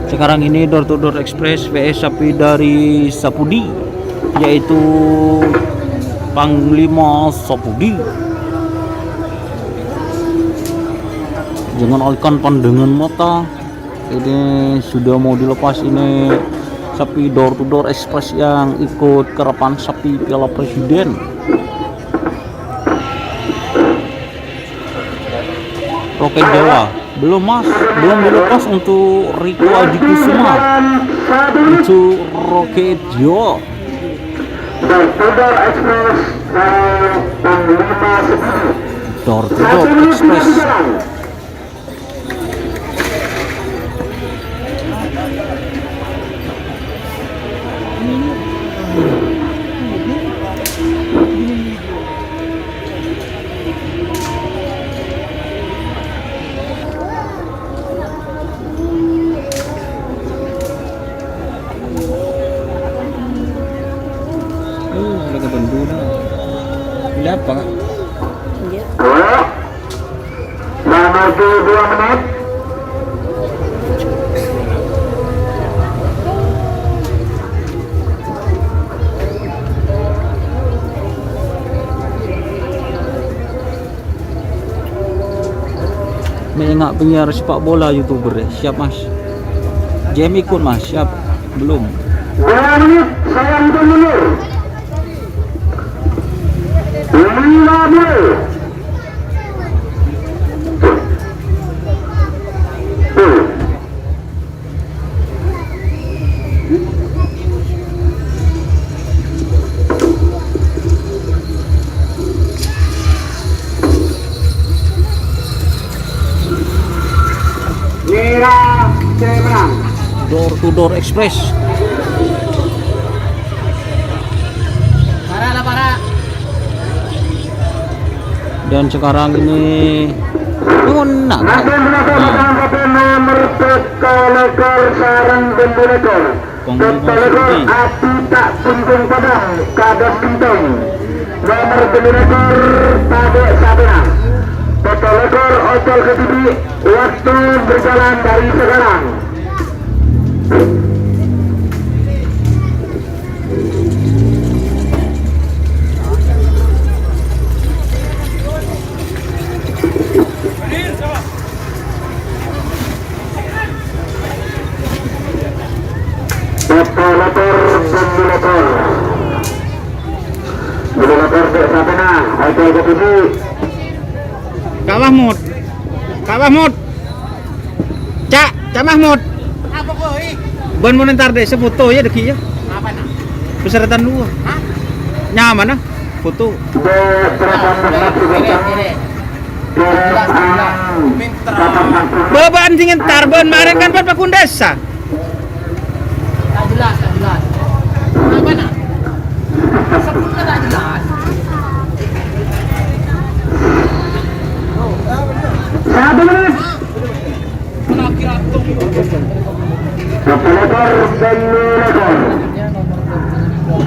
Sekarang ini Door to Door Express VS sapi dari Sapudi, yaitu Panglima Sapudi. Jangan alihkan pandangan mata. Ini sudah mau dilepas ini sapi Door to Door Express yang ikut karapan sapi Piala Presiden. Roket Jawa. Belum mas, belum dilepas untuk Riko Aji Kusuma. Untuk Roket Jawa. Dan Tudor Express Panglima 10. Door to Door Express. Laga Bandura. Ini apa kak? Menuju 2 menit. Menengok penyiar sepak bola YouTuber ya. Siap mas? JM ikut mas? Siap? Belum? 2 menit saya hitung dulu. 50. Mira Cemenang. Door to Door Express. Dan sekarang ini mengenang Nomor Pekolekor Sarang Bendulekor. Pekolekor api tak kunjung padam kadas kentong. Nomor Bendulekor Tade Sabena. Pekolekor Ocol Ketibi. Waktu berjalan dari sekarang. Pekolekor Bendulekor. Bendulekor Dek Sabena. Ocol Ketibi. Kak Mahmud. Kak Mahmud. Cak Mahmud. Apa koi? Ban mau ntar deh sefoto ya deki ya. Apa nak? Persyaratan dua. Hah? Nyaman ah foto. Bapak anjing entar ban kemarin kan Pak Kundesa. Tak jelas, tak jelas. Apa nak? Sebutnya tak jelas. Satu menit. Pekolekor Bendulekor.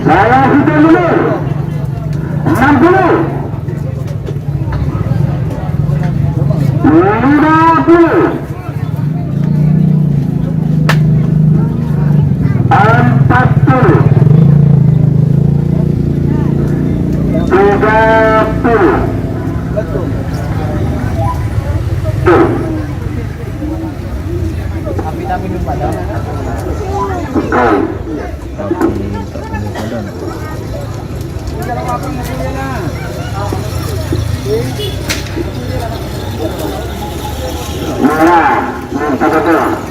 Saya hitung dulu. 60. 50. 40. 30. Tapi lupa dah.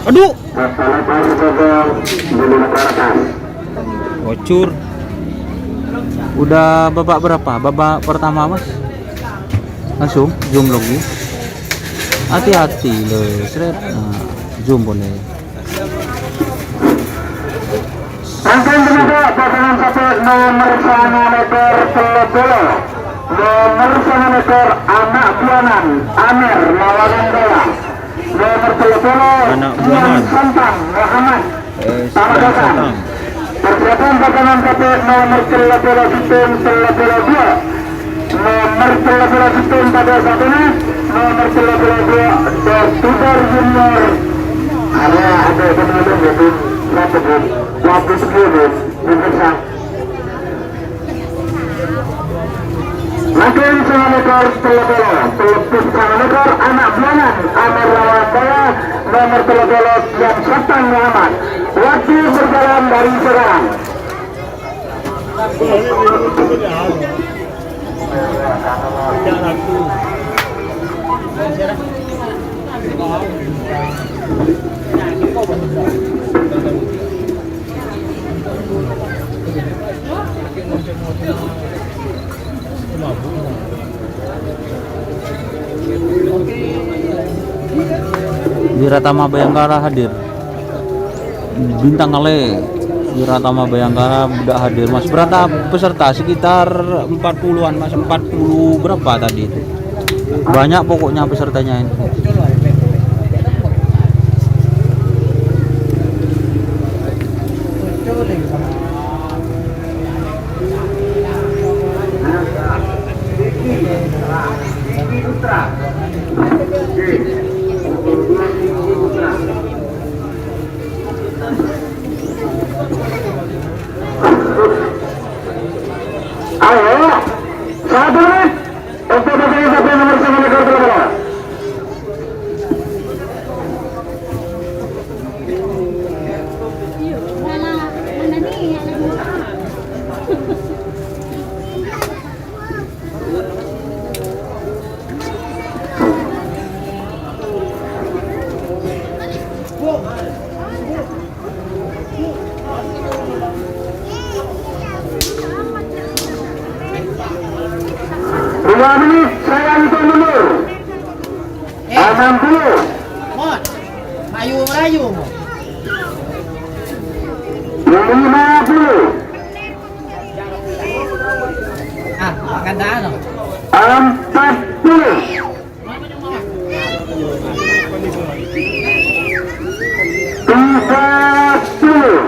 Aduh. Bocor. Udah babak berapa? Babak pertama mas? Langsung zoom lagi. Hati-hati loh, seret. Nah, zoom boleh. Angkat menembak pasangan satu nomor 9 ekor Telebolo. Nomor 9 ekor Anak Buanan Amir lawan bola. Nomor Telebolo Anak Buanan Santang Muhammad. Santang. Persiapan pasangan satu nomor Telebolo Sistem Telebolo 2. Nomor Telebolo Sistem pada satunya. Nomor Telebolo 2 Tudor Junior. Ada kemudian yaitu waktu sebelum dipersang. Makin 9 ekor Telebolo, terlebih 9 ekor Anak Buanan Amir lawan bola. Nomor Telebolo yang Santang Muhammad. Waktu berjalan dari sekarang. Wiratama Bayangkara hadir. Bintang Ale Wiratama Bayangkara udah hadir Mas. Berapa peserta? Sekitar 40-an Mas. 40 berapa tadi itu? Banyak pokoknya pesertanya ini. Ayo, 1 menit untuk pasangan satu nomor 9 ekor bola. Dua menit saya hitung mundur. 60. Mon, ayu merayu mo. 50. Ah, maganda ano? 40. 30. 20.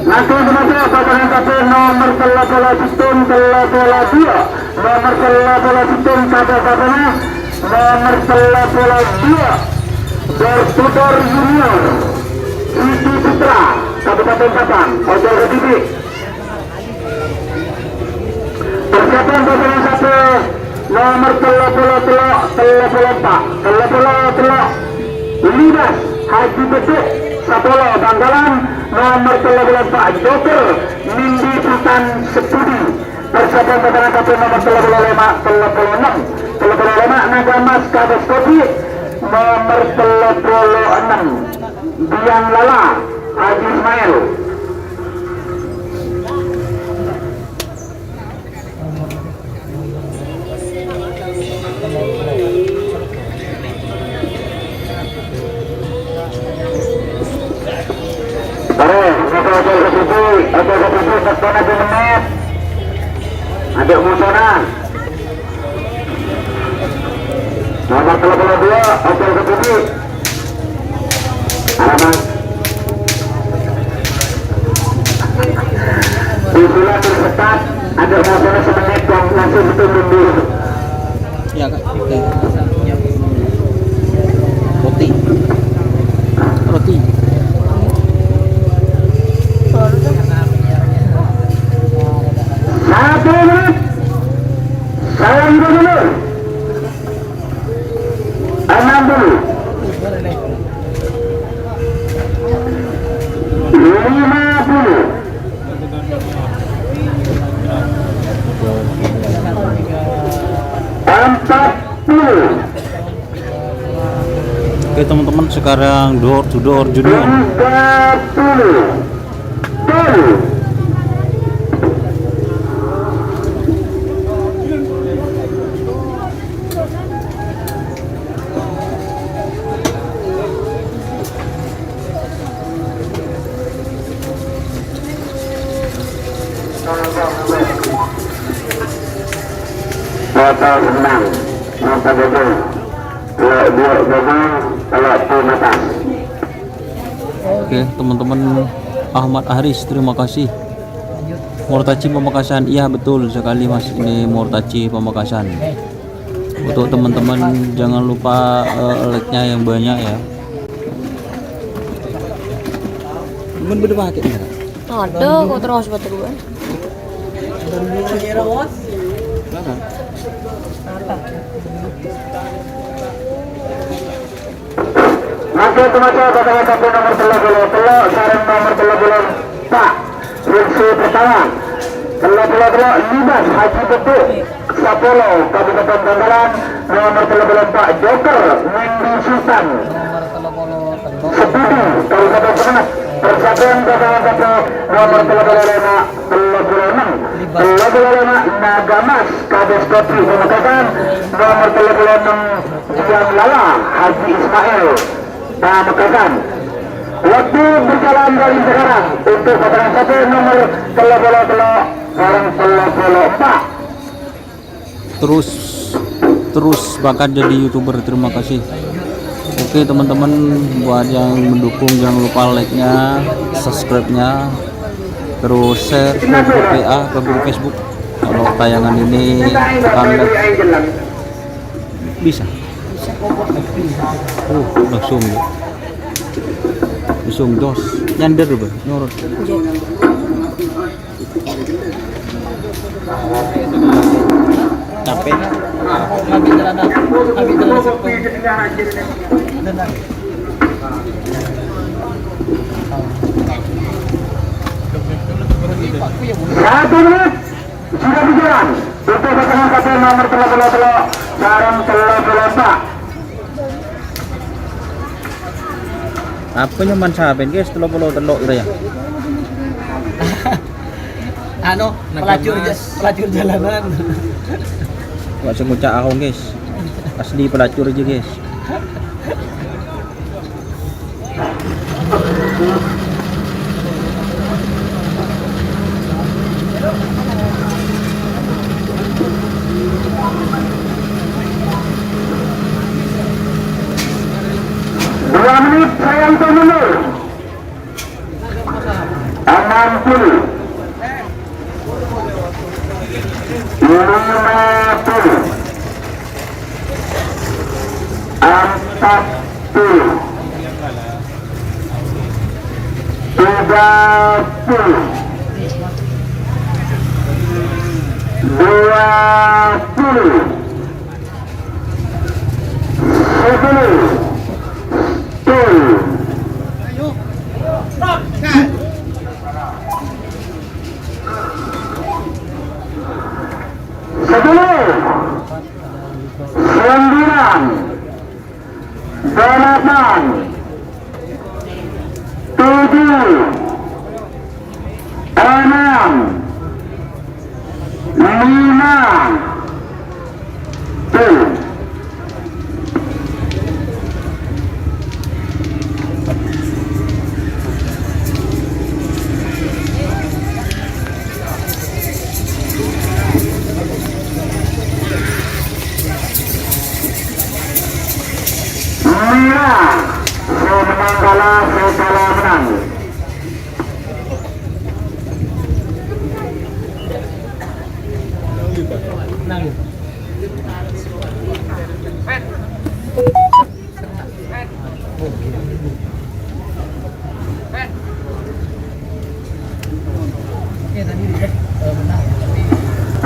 Nanti sebentar pasangan satu nomor telah sistem telah 2, nomor telah sistem satu-satunya, nomor telah 2 Bertutor Junior Siti Putra Kabupaten Batang Ojol Kediri. Persiapan pasangan satu nomor telah 15 Haji Beduk Sapolo Bangkalan, nomor 14 Joker Nindi Sultan Sepudi. Persiapan pasangan satu nomor 36 Nagamas Kabes Kopi, nomor 36 Bian Lala Haji Ismail. Adik Musona nomor 32 Ojol Kediri harapan disulat tersekat Adik Musona semenit yang langsung betul mundur. Ya Kak. Oke. Roti. Roti. Satu menit saya hitung dulu. 60. 50. Oke teman-teman, sekarang door to door junior. 30. Total menang. Mata gabung. Kalau dua gabung, kalau tim atas. Oke teman-teman, Ahmad Haris, terima kasih. Mortaci Pamekasan, iya betul sekali mas, ini Mortaci Pamekasan. Untuk teman-teman jangan lupa like-nya yang banyak ya. Temen beda pakai nggak? Ada kok terus batuan. Maka teman-teman pasangan satu nomor 30 sarang nomor 30 Pak Rinsi pertama 30 Libas Haji Betuk Sapolo Kabupaten Tanggalan nomor 30 Pak Joker Mendi Sultan Seputu Kabupaten Semangat Persatuan pasangan satu nomor 36 Nagamas Kades Kopi Pamekasan nomor 36 Yang Lala Haji Ismail Pamekasan. Waktu berjalan dari sekarang untuk pasangan satu nomor 30 orang 34. Terus bahkan jadi YouTuber, terima kasih. Oke teman-teman, buat yang mendukung jangan lupa like-nya, subscribe-nya, terus share ke grup WA, ke grup Facebook. Kalau tayangan ini tekan bisa. Langsung jos nyander be nyorot. Capek Satu menit sudah berjalan untuk pasangan satu nomor 30 sarang 34. Apa nyaman saben guys, telok itu ya. Ano, pelacur jalanan. Wak sengucak ahong guys. Asli pelacur aja guys. Menit sayang mundur 60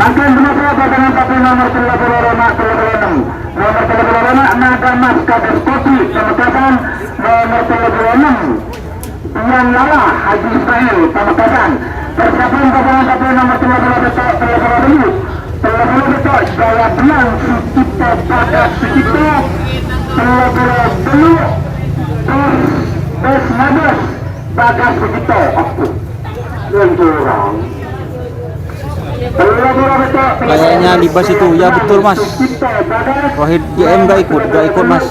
Akan bermasalah pasangan satu nomor 36 nomor 36 Nagamas Kades Kopi Pamekasan nomor 36 Yang Lala Haji Ismail Pamekasan. Persatuan pasangan satu nomor 30 betok 30 betok Jaya Belang Sucipto Bagas Sucipto 30 Beluk Terus Nabes Bagas Sucipto. Aku Lenturang Kayaknya Libas itu, ya betul mas. Wahid JM gak ikut mas.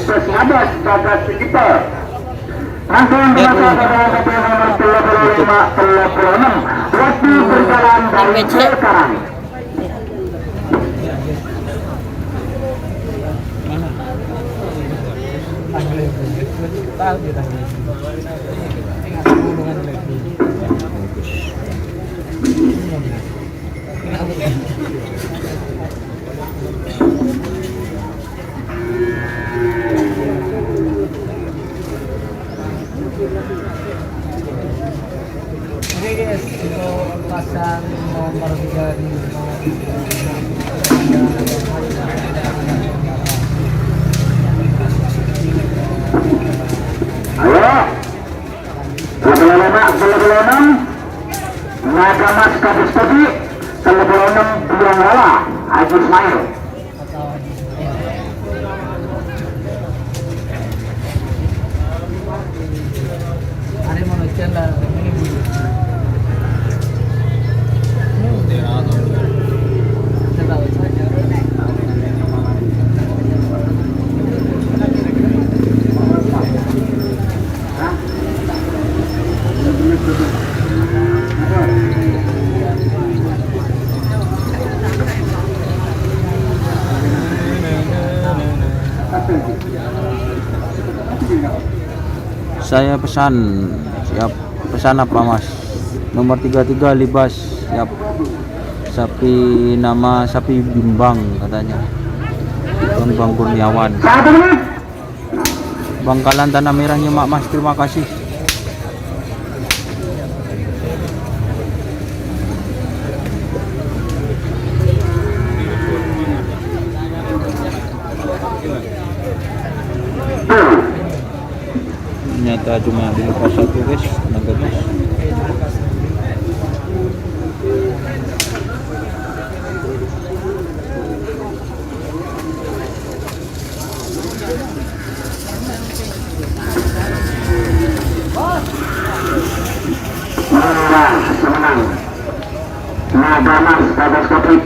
Waktu berjalan dari becek. sekarang. Tahu kita. Oke guys, untuk pasang nomor 3 di Ayo. 35, 36. Naga Mas Kadis Putih. 36 Biang Lala. Haji Ismail. ada mau channel ini. Saya pesan, siap. Pesan apa mas? Nomor 33 Libas, siap. Sapi, nama sapi bimbang katanya. Bang Bang Kurniawan. 1 menit. Bangkalan Tanah Merahnya Mak Mas, terima kasih. Ternyata cuma dilepas satu guys, tenaga mas. Semenang. Naga Mas Kadis Putih.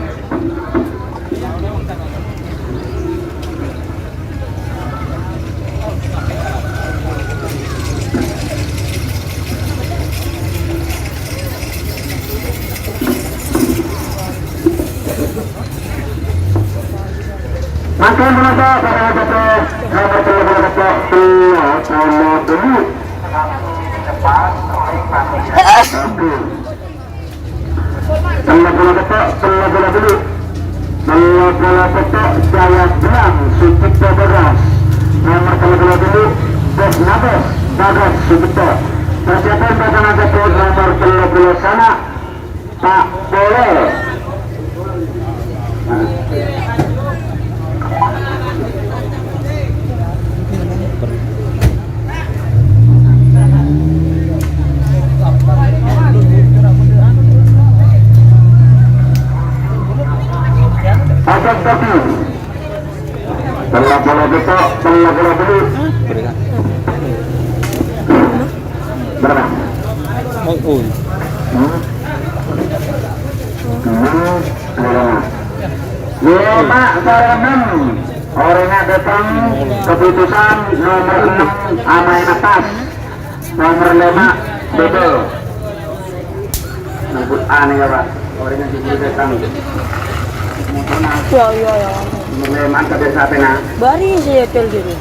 Makin menutup pada jatuh nomor 34 dulu. Bola dulu. Bola petok Jaya Bilang Sucipto Bagas. Nomor bola dulu Bos Nabes Bagas Sucipto. Persiapan pasangan jatuh nomor bola sana tak boleh. Otak kaki. Bola betok, bola dulu. Berapa? Oh. Lima Saranam. Orangnya datang keputusan nomor 6 Amai Atas. Nomor 5 betul. Nabut aneh ya Pak. Orangnya datang. Ya. Nomor 5 ke desa tengah. Bari saya tel gitu.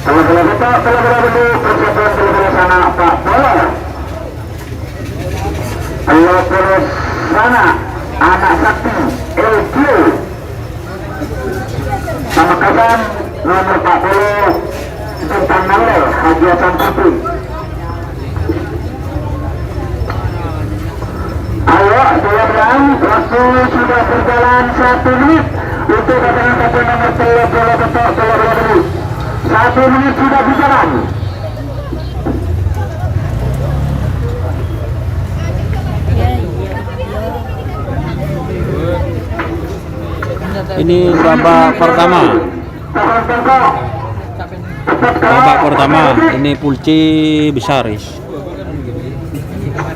Kalau betul, persiapan bola sana Pak bola. Kalau bola sana anak sakti LQ. Sama kasan nomor 40 Sultan Nalel Haji Hasan Putri. Ayo, saya bilang waktu sudah berjalan 1 menit untuk pasangan satu nomor 10 bola betok bola dulu. 1 menit sudah berjalan. Ini babak pertama. Babak pertama. Ini pulci besar guys.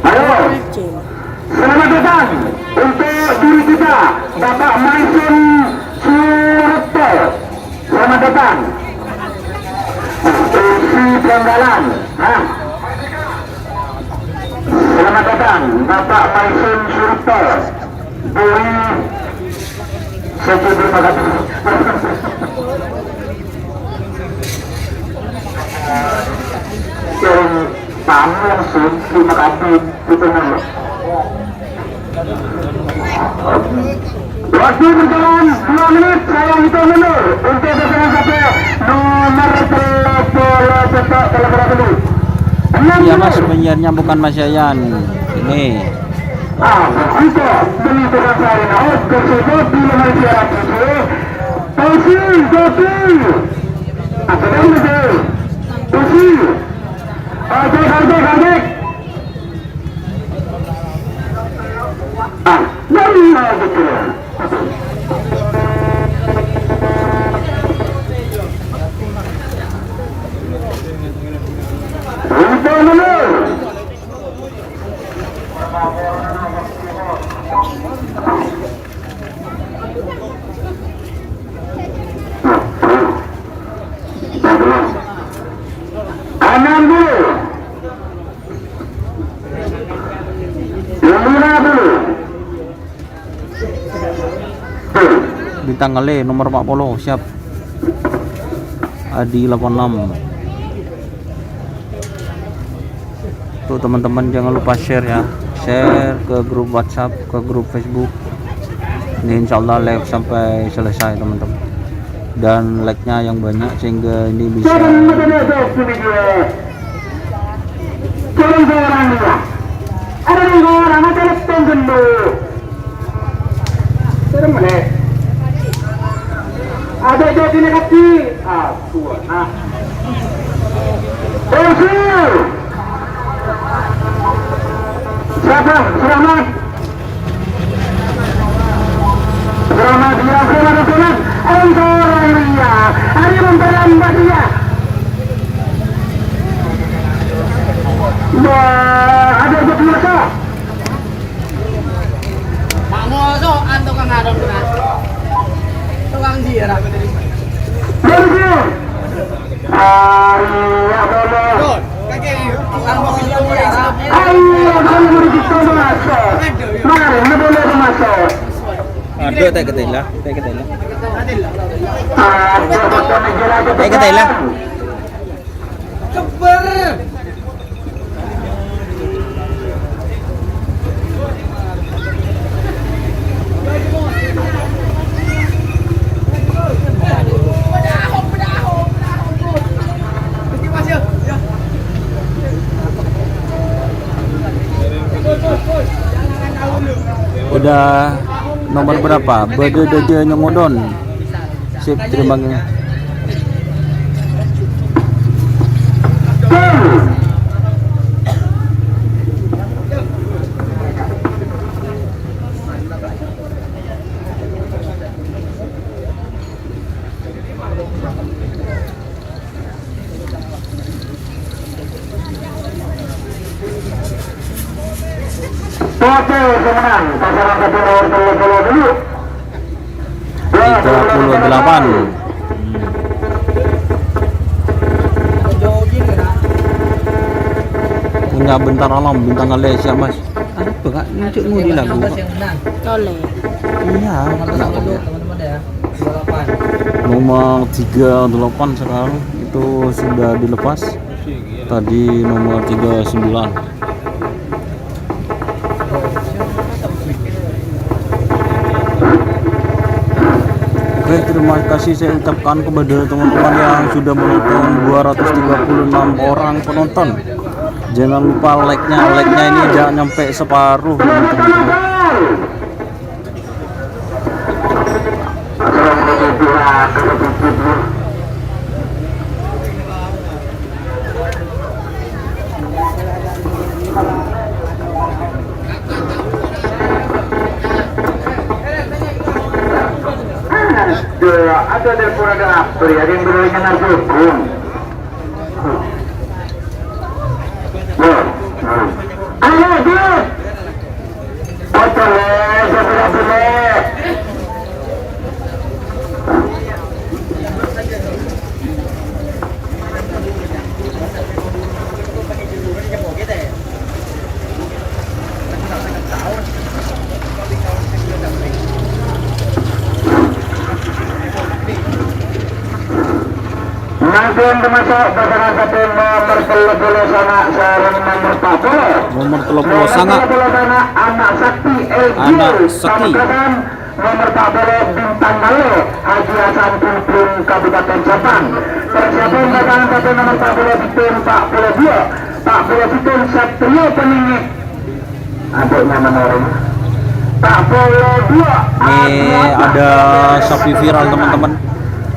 Ayo, selamat datang untuk diri kita, Bapak Maisun Surto. Selamat datang. Usi Penggalan. Oke, terima kasih. Yang tamu langsung, terima kasih. Itu nama. Waktu berjalan 2 menit, saya hitung mundur untuk pasangan satu nomor 30 cetak telepon dulu. Iya mas, penyiarnya bukan Mas Yayan. Ini Jika beli terasa naik tersebut di Malaysia Rakyat Tausi, Asadam betul Tausi Kajek Dari betul Untuk menur Kanan dulu 50 bintang kali nomor 40 siap. Adi 86. Tuh teman-teman jangan lupa share ya. Share ke grup WhatsApp, ke grup Facebook. Ini insyaallah live sampai selesai teman-teman. Dan like-nya yang banyak sehingga ini bisa ada jadi negatif. Siapa? Selamat. Selamat dia, selamat. Orang dia, hari memperlambat dia. Ada jadi masa. Mak ngoso antuk kang ngadon tenan. Tukang jira. Berhenti. Ya boleh. Don, kakek tukang mobil jira. Ayo, kamu begitu masuk. Mari, boleh masuk. Aduh, teh ketela. Keber. Udah nomor berapa? Bede nyomodon. Sip, terima kasih. Oke, kemenang. Pasangan satu nomor 30 dulu. 38. Punya bentar alam bintang kali siap mas. Apa kak? Nunjuk di lagu. Toleh. Iya. Teman-teman ya. 28. Nomor 38 sekarang itu sudah dilepas. Tadi nomor 39. Oke, terima kasih saya ucapkan kepada teman-teman yang sudah menonton 236 orang penonton. Jangan lupa like-nya ini jangan nyampe separuh teman-teman. Ada telepon ada apa ya yang berlaku narkoba. Ayo dia. Boleh. Makin termasuk pasangan satu nomor 30 sana sarang nomor 40. Nomor 30 sangat anak sakti Anak Sakti. Pamekasan nomor 40 Bintang Malo Haji Hasan Kumplung Kabupaten Sabang. Persiapan pasangan satu nomor 40 Situn 40 Situn Satrio Peningit adiknya menorong 42. Ini ada sapi viral teman-teman.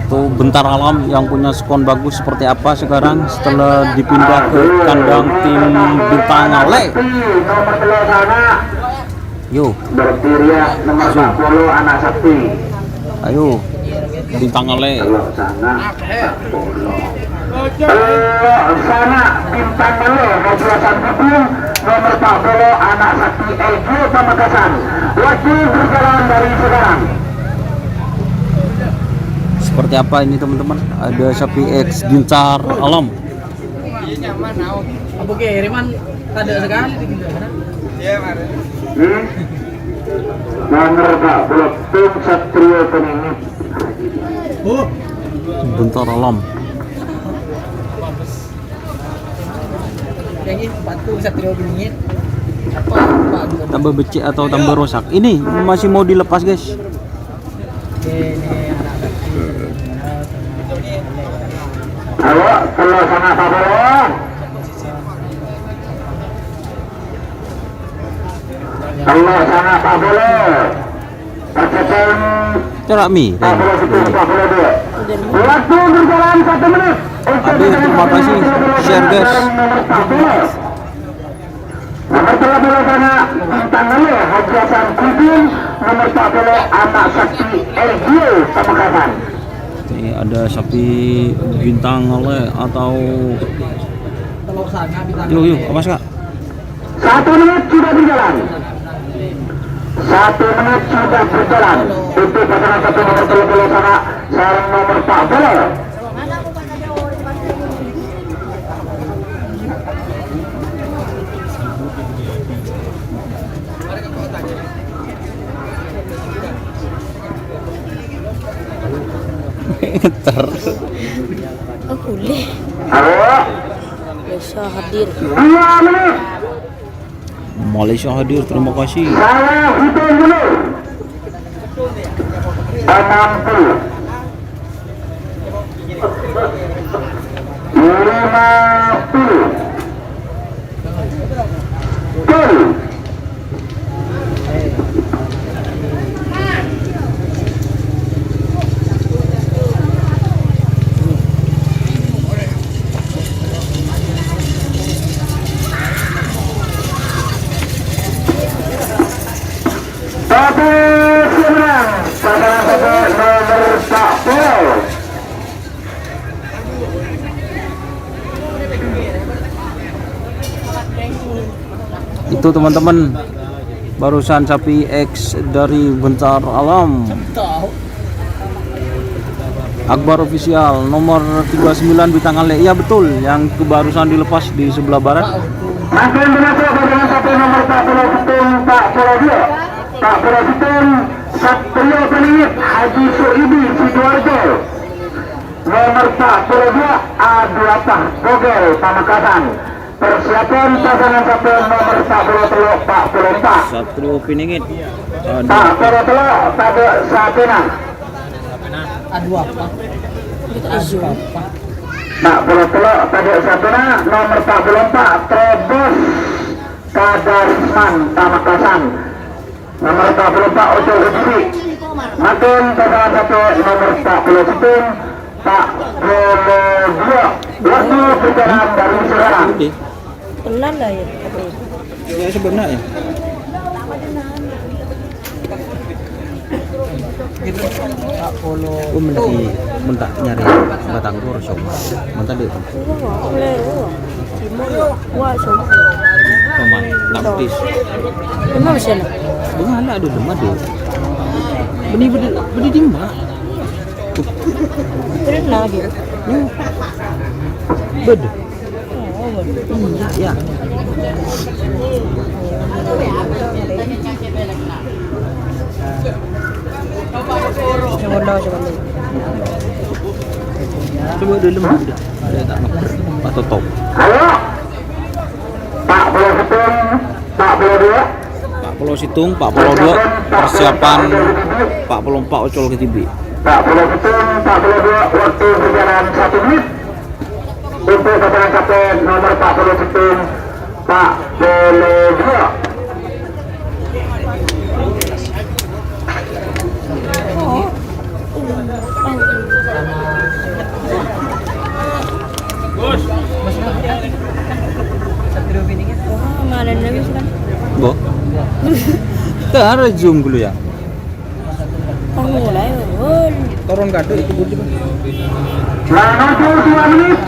Tuh Bentar Alam yang punya skon bagus seperti apa sekarang setelah dipindah ke kandang tim Bintang Ale. Nomor 10 sana Yuk, bertiria nomor 40 anak sakti. ayo Bintang Ale. Kalau sana 40. Sana Bintang Ale Haji Hasan Kumplung nomor 40 anak sakti LG Pamekasan. Waktu berjalan dari sekarang. Seperti apa ini teman-teman? Ada sapi X Bentar Alam. Abu kiriman ada sekali di gitu. Nomor 40 tim Satrio Peningit. Bentar Alam. Yang ini 40 Satrio Peningit. Tambah becek atau tambah rusak? Ini masih mau dilepas guys. Halo, kalau sana 40. Allah sana 40. Percepatan Cerak mi. 40 waktu berjalan 1 menit. Aduh, terima kasih. Share guys. Nomor 30 sana Bintang Ale Haji Hasan Kumplung nomor 40 anak sakti LGO Pamekasan. Ini ada sapi Bintang Ale atau Telur sana bintang. yuk apa kak? 1 menit sudah berjalan. 1 menit sudah berjalan. Untuk pasangan satu nomor 30 sana sarang nomor 40. Ntar. Oh boleh. Halo, Bisa hadir. 2 menit. Malaysia hadir, terima kasih. Saya hitung dulu. 60. 50. Betul. Satu sembilan, pasangan satu nomor 40. Itu teman-teman barusan sapi X dari Bentar Alam. Akbar Official nomor 39 Bintang Ale. Iya betul, yang barusan dilepas di sebelah barat. Makin berhasil pasangan satu nomor 40 Situn 42. 40 Situn Satrio Peningit Haji Suibi Sidoarjo. Nomor 42 A28 Bogel Pamekasan. Persiapan pasangan satu nomor 44. Satrio Peningit. Tak perlu pada Sapena. Aduh apa? Kita isu. Tak perlu pada Sapena nomor 44 Trebos Kadarman Pamekasan. Nomor 44 Ucul Hudsi. Makin pasangan satu nomor 40 Situn 42. Waktu berjalan dari sekarang. Pelan lah ya. Ya sebenarnya. Oh mentak nyari batang kurso. Mentak deh. Boleh. Wah, so. Paman, taktis. Memang bisa lah. Dengan ada demam deh. Beni dimba. Pernah dia. Bed. Iya. Coba. Coba dulu lemah. Dia tak nak. Pak tutup. Ayo. Pak Pulau Situng, Pak Pulau 2. Pak Pulau Situng, Pak Pulau 2 persiapan Pak Pulau 4 Ocol ke Tibi. Pak Pulau Situng, Pak Pulau 2 waktu berjalan 1 menit. Untuk pasangan kapten nomor Pak Pulau Situng, Pak Pulau 2. Nggak ada habis kan? Bo. Kita harus zoom dulu ya. Mulai betul. Turun kado itu budi. Menuju 2 menit.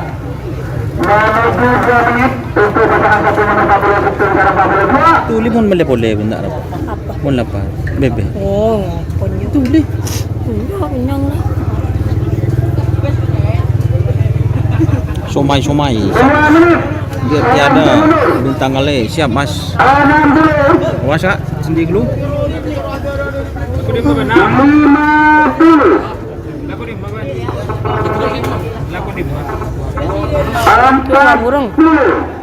Menuju 2 menit untuk pasangan kapten nomor Pak Pulau Situng dan Pak Pulau 2. Tuli pun boleh bentar apa? Apa? Pun lapar. Bebe. Oh, ngapain Tuli. Enggak, kenyang lah. Somai. 2 menit. Biar tiada bintang ale. Siap Mas. 60. Awas Kak, sendiri dulu. 50. Kurang, burung. 62.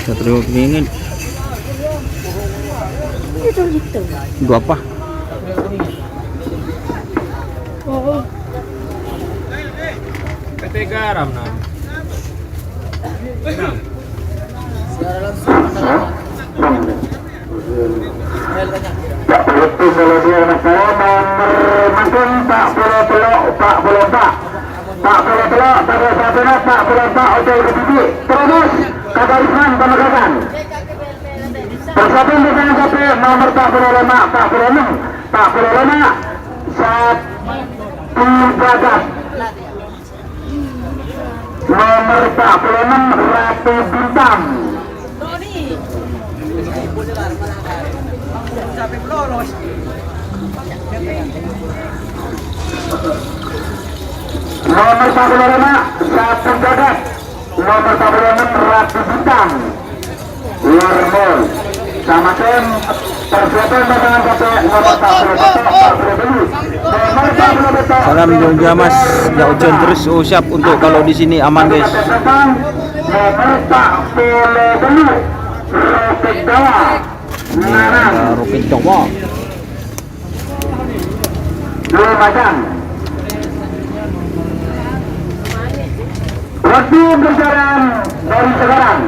Satrio pingin. Itu gitu. Dua apa? Oh, PT Garam nam. Itu kalau dia anak saya nomor makin Pak Pulau Telok, Pak Pulau 4. Pak Pulau Telok, pada saat ini Pak Pulau 4 hotel ke titik. Terus Kabarisman Pemekasan. Persatuan pasangan kapten nomor Pak Pulau 5, Pak Pulau 6, Pak Pulau 5. Satu bagas. Nomor Pak Pulau 6 Ratu Bintang. Nomor 45 satu bagas. Nomor 46 Ratu Bintang. Warmol sama tim persiapan pasangan kapten nomor 41 nomor 42. Salam Jogja Mas. Ya hujan terus. Oh siap untuk kalau di sini aman guys. Nomor 42 Roket Jawa. Narang Roket Jawa. Lumajang. Waktu berjalan dari sekarang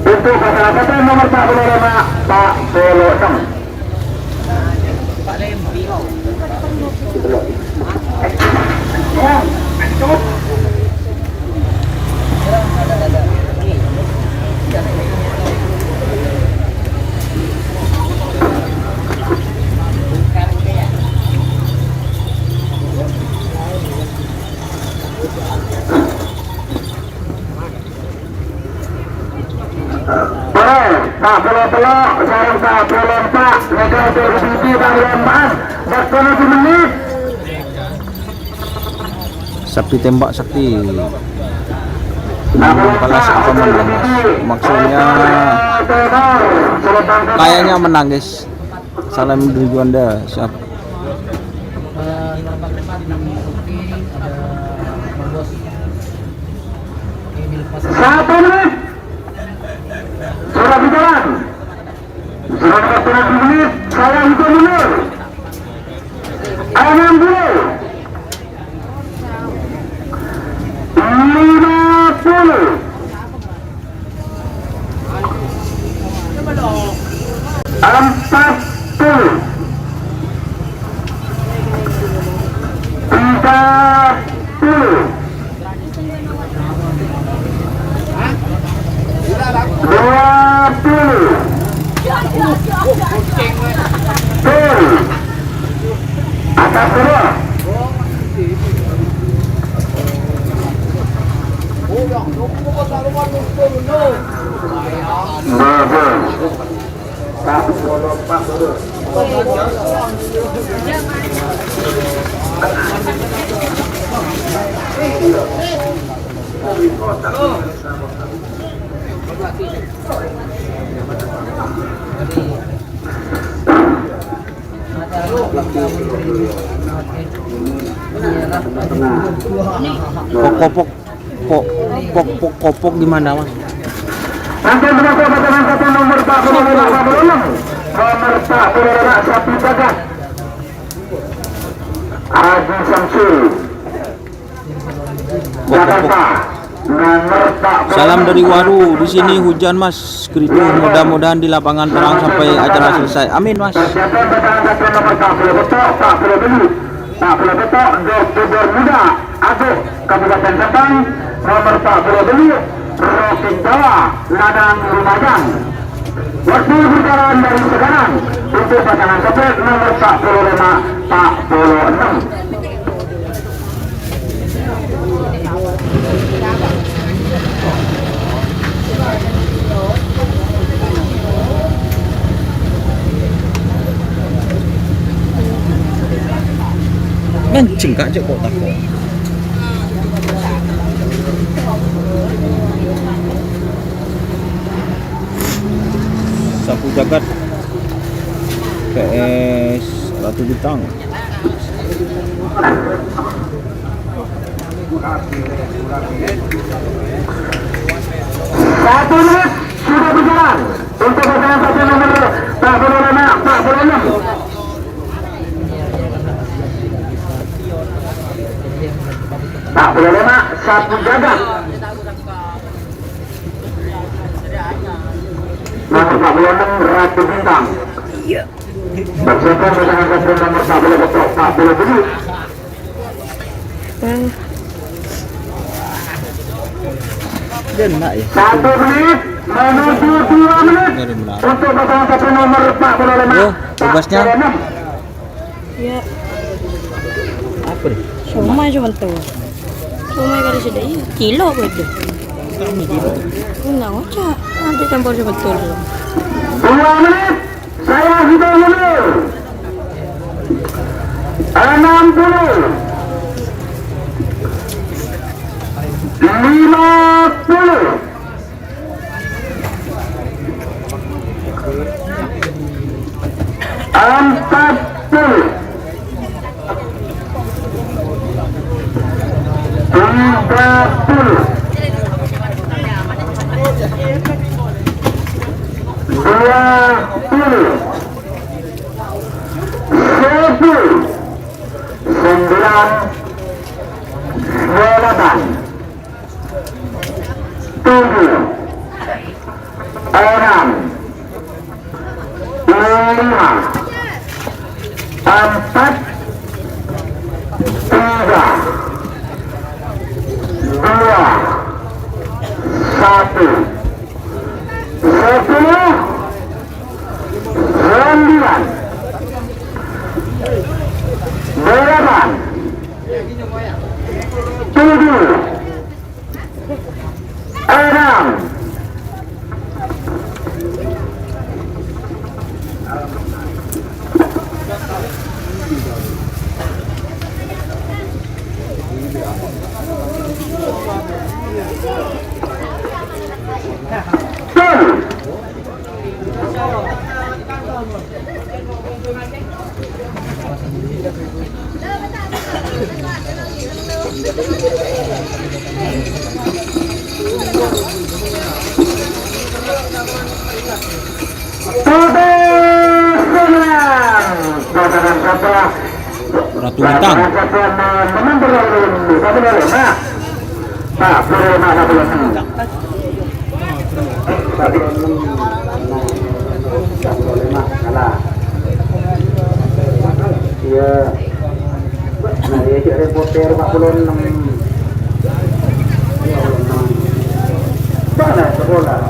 untuk pasangan kapten nomor 45 Pak Pelosem. Pak Pelok, sarang Pak Pelompak, legal terhenti Pak Lompaan, waktu 7 menit. Sakti tembak sakti. Balas apa menang? Maksudnya kayaknya menang guys. Salam dari Juanda. Siap. Satu menit. Sudah berjalan. Sudah berjalan 7 menit. Saya hitung mundur. 60. 50. 40. 30. 20. Atas semua. Pak Polo Pak Polo. Kopok gimana mas? Nanti berapa pasangan satu nomor 45 nomor 45 sapi jagat Haji Samsul Jakarta nomor 45. Salam dari Waru. Di sini hujan mas, keriting. Mudah-mudahan di lapangan terang sampai acara selesai. Amin mas. Persiapan pasangan satu nomor 40 betok 40 beli 40 betok Dor Muda Aguk Kabupaten Sabang nomor 40 beli Rokin Jawa Ladang Lumajang. Waktu berjalan dari sekarang untuk pasangan sepet nomor 45 46. Mancing kak cek kok takut. Sapu jagat PS Ratu Bintang. Satu menit sudah berjalan untuk pasangan satu nomor 46. Tak boleh lama, sapu jagat. Nomor 46 Ratu Bintang. Persiapan pasangan satu nomor 40 betok 40 dulu. Dia nak ya. 1 menit menuju 2 menit Dari benar. untuk pasangan satu nomor 45. Yo, bebasnya. 46. Ya, Apa nih? somai cuma tuh. Somai kali sudah iya, kilo apa itu? Enggak ngocak, nanti campur sebetul. 2 menit saya sudah mundur 60 50 40 30 Ratu Bintang. Iya. Nah, dia cek reporter 46. Mana sekolah?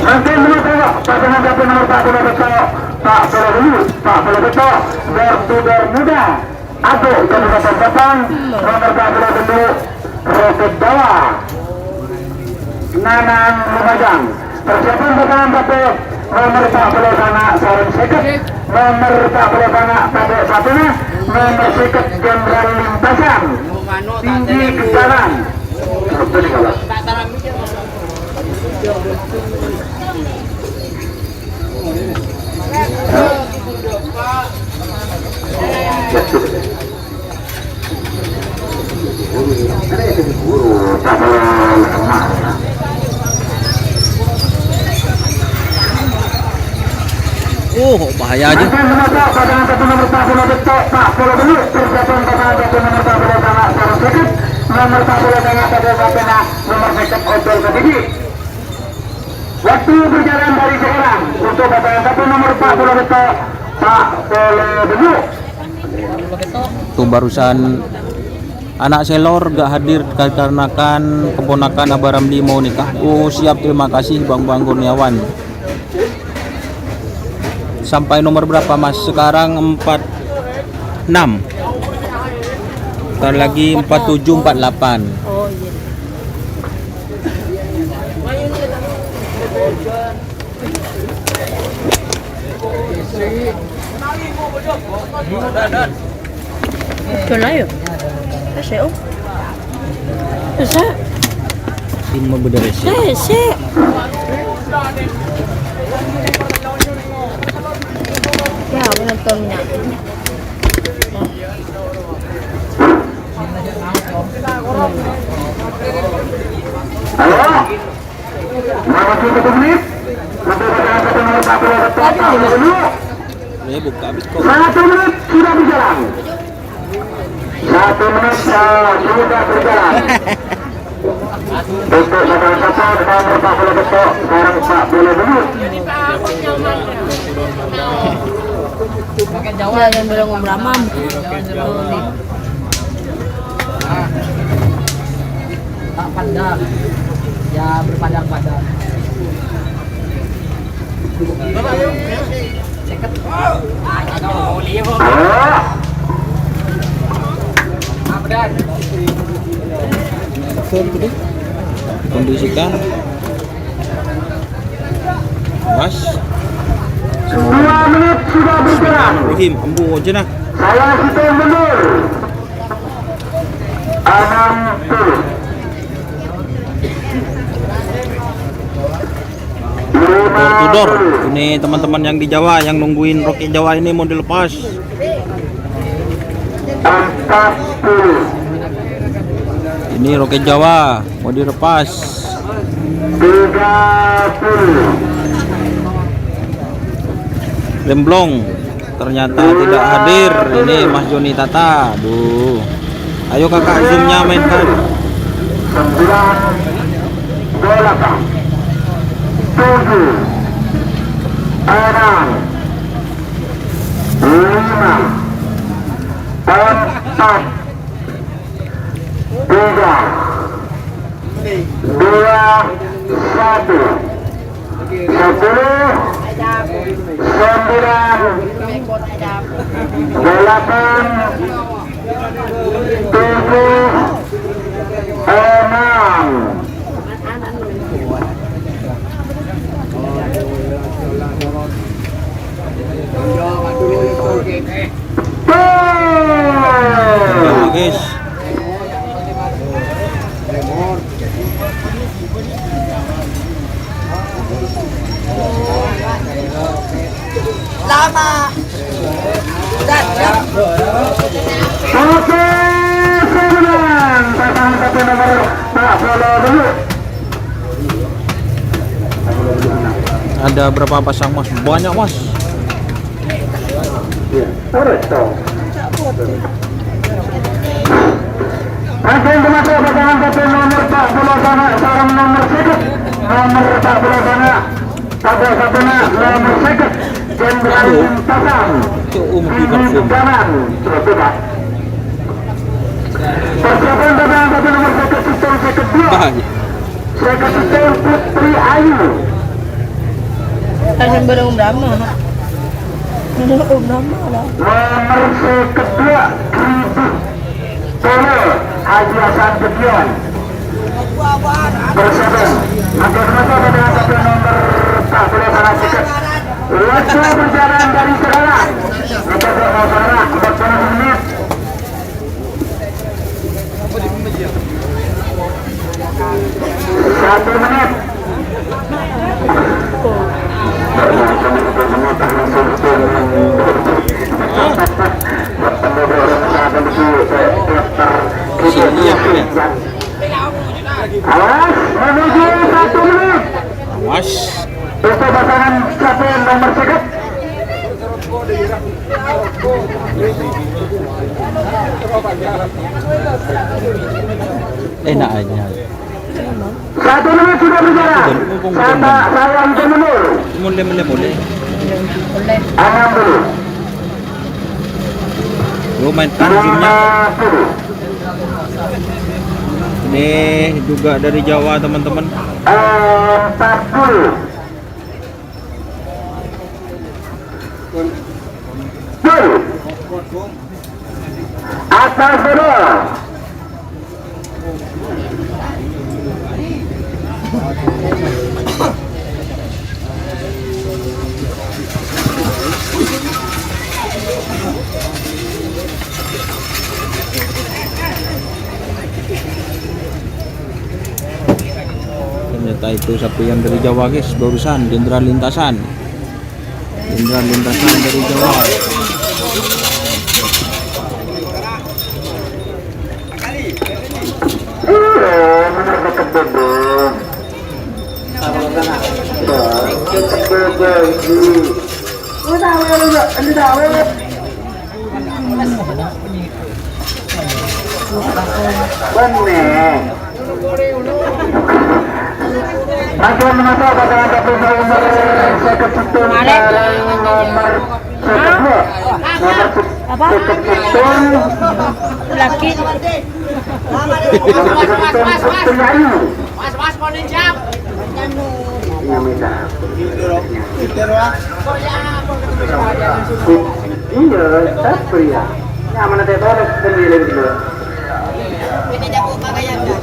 Nanti dulu tengok pasangan satu nomor 40 betok, Pak Polo dulu, Pak Polo betok, Bermuda, Aguk Kabupaten Sabang, nomor 40 dulu, Roket Jawa, Nanang Lumajang. Persiapan pasangan satu nomor 40 sana Sarung Seket, nomor 40 sana pada satunya, nomor Seket Jenderal Limpasan, tinggi kejaran. Betul kalau. Oh, bahaya aja. Pasangan satu nomor 40 betok 40 dulu. Persiapan pasangan satu nomor 40 sangat Sarung Seket, nomor 40 sangat pada satunya, nomor Seket Odol Kediri. Waktu berjalan dari sekarang untuk pasangan satu nomor 40 betok 40 dulu. Tuh barusan anak selor gak hadir dikarenakan keponakan Abah Ramli mau nikah. Oh siap, terima kasih Bang Kurniawan. Sampai nomor berapa Mas? Sekarang 46. Ntar lagi 47, 48. Oh iya. Kena yuk. Saya. Saya. Ini mau beres ya. Saya. Ya, penontonnya. Halo. Masih 1 menit. Untuk pasangan satu nomor 40 betok 40 dulu. Buka habis kok. 1 menit sudah berjalan. 1 menit sudah berjalan. Untuk pasangan satu nomor 40 betok sekarang 40 dulu. Ya, yang bilang ngomong Tak pandang. Ya berpandang-pandang. Kondisikan. Mas. 2 menit sudah berjalan. Rohim, embu aja nah. Saya hitung mundur. 60. 50. Tudor. Ini teman-teman yang di Jawa yang nungguin Rocky Jawa ini mau dilepas. 40. Ini Rocky Jawa mau dilepas. 30. Lemblong ternyata tidak hadir. Ini Mas Joni Tata. Aduh. Ayo kakak zoomnya mainkan. 9, 8, 7, 6, 5, 4, 3, 2, 1. 10, 9, 8, 7, 6, 5, 4, 3, 2, 1. Guys. lama. Dan Oke, kemudian pasangan satu nomor 40 dulu. Ada berapa pasang Mas? Banyak Mas. Resto. Langsung masuk pasangan satu nomor 40 sana sarung nomor 1. Nomor 40 sana pada satunya nomor 1. Jenderal Limpasan. Tinggi kanan. Coba. Persiapan pasangan satu nomor 1 sistem Seket 2. Bahaya. Seket sistem Putri Ayu. kan belum drama. Belum drama lah. Nomor kedua Kribu Tolo Haji Hasan Bedion. Persiapan. Maka kenapa pada satu nomor berjalan dari sekarang. Kita saudara 40 menit. Satu menit. Awas, menuju 1 menit. Awas. Untuk pasangan capaian nomor sekat. Enak aja. 1 menit sudah berjalan. Saya untuk mundur. Mulai. 60. Lu main tanjungnya. Ini juga dari Jawa teman-teman. 40. Atas dulu. Ternyata itu sapi yang dari Jawa guys, barusan Jenderal Lintasan dari Jawa. Akan menata pasangan capres nomor sekepitung nomor sekepitung Laki. penyanyi. Iya, tapi ya. Nyaman nanti tahu pemilih dulu.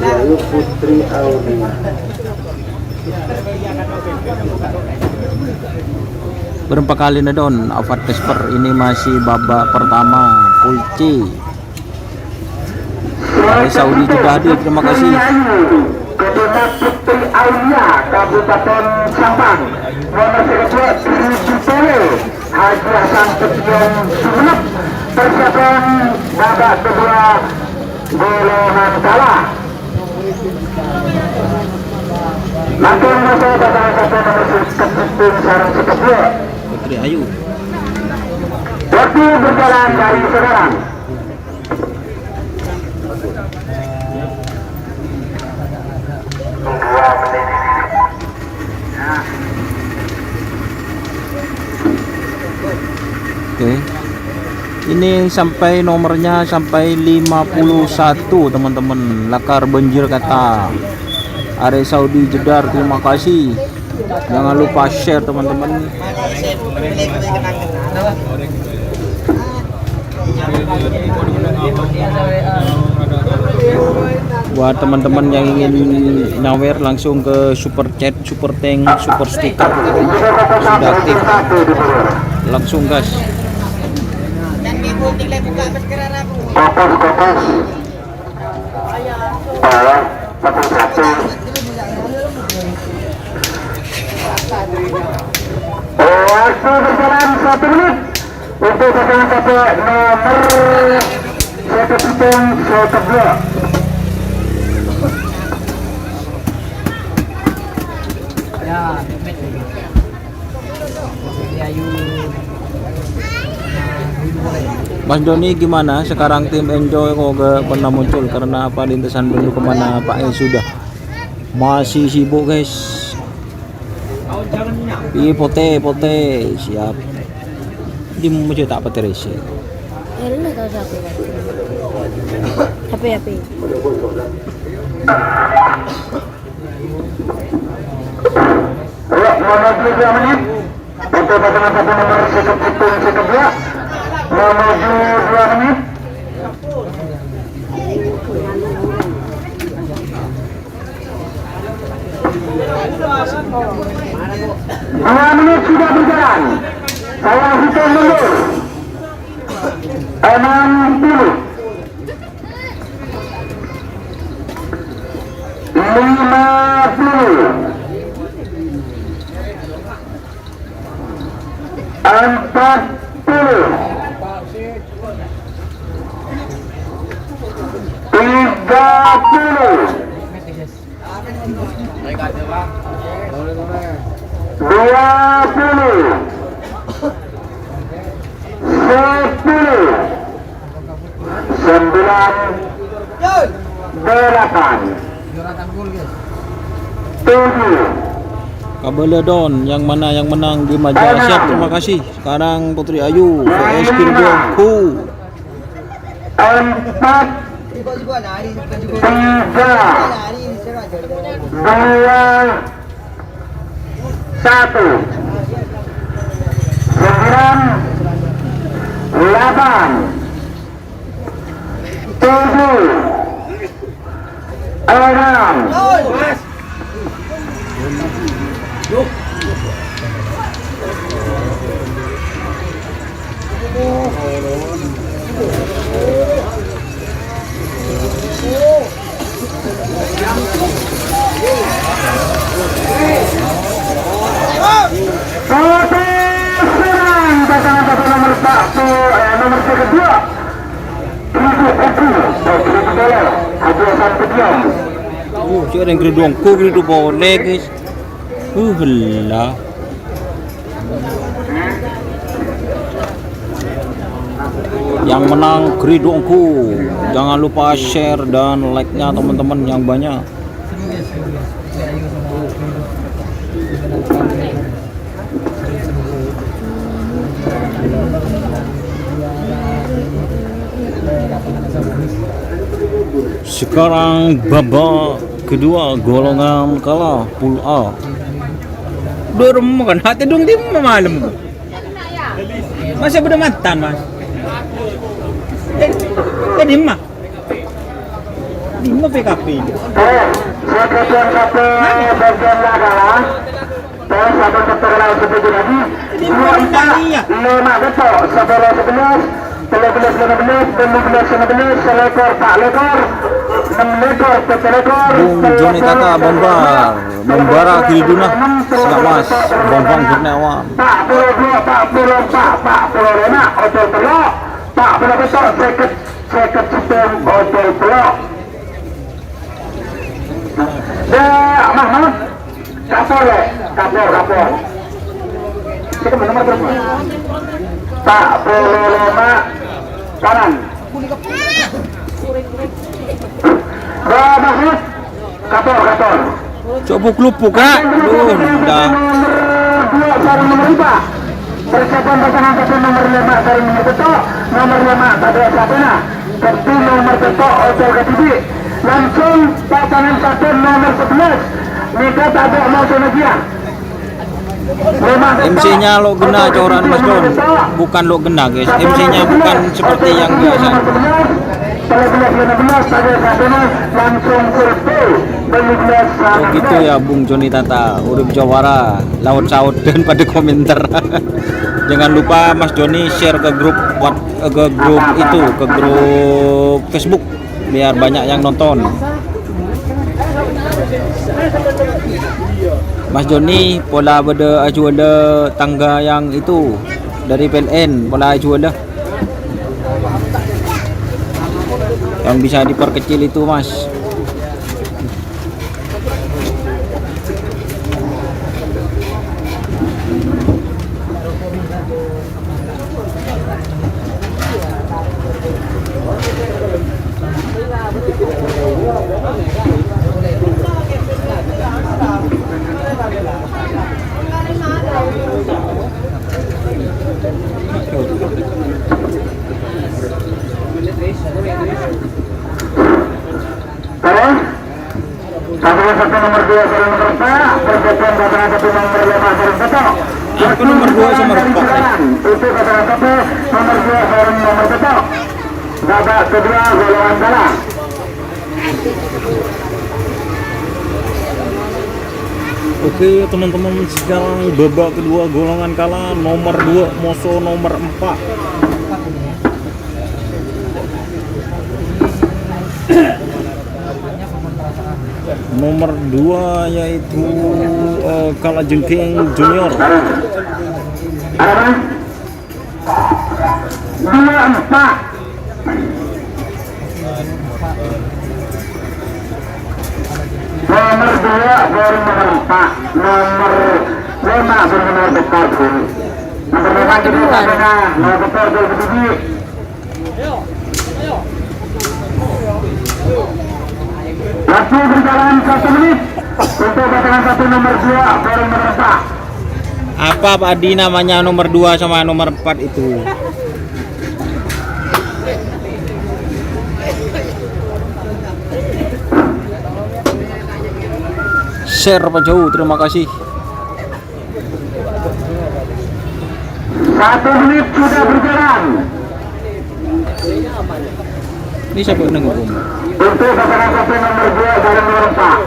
Ayu Putri Audi. Berapa kali na don Avat Casper, ini masih babak pertama Pulci. Dari Saudi juga hadir, terima kasih. Kedua Putri Aulia Kabupaten Sampang. Nomor kedua Diri Haji Hasan Petion Sumenep. Persiapan babak kedua golongan kalah. Makin masa pasangan satu nomor sekepitung sarang sekepitung. Putri Ayu. Waktu berjalan dari sekarang. Oke. Ini sampai nomornya sampai 51 teman-teman. Lakar banjir kata Are Saudi Jedar, terima kasih. Jangan lupa share teman-teman. Buat teman-teman yang ingin nyawer langsung ke super chat, super tank, super sticker sudah aktif. Langsung gas. Waktu berjalan 1 menit untuk pasangan satu nomor sekepitung sekepitung. Ya, Ayu. Mas Doni gimana sekarang tim Enjoy kok gak pernah muncul karena apa, lintasan dulu kemana Pak sudah masih sibuk guys. Iya pote siap di mau tak apa terus ya. Ini tahu siapa? Apa? Menuju 2 menit untuk pasangan satu nomor sekepitung sekepitung. Menuju 2 menit. 2 menit sudah berjalan. Saya hitung mundur. 60. 50. 40. 30. 20. 10. 9. 8. 7. Kabeledon yang mana yang menang di Maja. Siap, terima kasih. Sekarang Putri Ayu vs Kirjongku. 4. Siapa yang Kirjongku gitu boleh guys. Lah. Yang menang Kirjongku. Jangan lupa share dan like-nya teman-teman yang banyak. Sekarang babak kedua golongan kalah pool A. Dorong kan hati dong di malam. Masih pada mantan mas. Di mana? Di mana PKP? Sekretariat KPU bagian adalah terus ada keterangan seperti tadi. 5 detok 11 13 15 15 selekor 4 lekor 6 lekor 7 lekor. Bung Joni Tata Bombar membara Kiliduna Siap mas Bombang Kurniawan 45 hotel telok 40 detok seket sistem hotel telok. Mahmud kapor. Kita nomor berapa? 45 kanan. Mahmud kapor. coba kelupuk kak aduh dah Nomor 2 sarung nomor 5. Persiapan pasangan satu nomor 5 sarung nomor betok. Nomor 5 pada Sapena. Satu nomor betok hotel KTB. Langsung pasangan satu nomor 11 Mika Tabok Motonegia. MC-nya lo gena coran mas Don bukan lo gena guys MC-nya bukan seperti yang biasa oh gitu ya Bung Joni Tata urip Jawara laut saut dan pada komentar jangan lupa Mas Joni share ke grup ke grup Facebook biar banyak yang nonton. Mas Joni pola beda ajuala tangga yang itu dari PLN pola ajuala yang bisa diperkecil itu mas. Nomor 2 sarung nomor 4 persiapan pasangan satu nomor 5 sarung betok. Aku nomor 2 sama repak Itu pasangan satu nomor 2 sarung nomor betok. Babak kedua golongan kalah. Oke teman-teman, sekarang babak kedua golongan kalah nomor 2 Moso nomor 4. Nomor 2 yaitu Kalajengking Junior. 24. Nomor 2 baru nomor 4, nomor 5 baru nomor besar. Nomor 5 jadi sana, nomor besar baru berdiri. Waktu berjalan 1 menit untuk pasangan 1 nomor 2 baru nomor 4. Apa Pak Adi namanya nomor 2 sama nomor 4 itu? Share Pak Jauh, terima kasih. 1 menit sudah berjalan Ini siapa yang nanggung? untuk pasangan 1 nomor 2 baru nomor 4.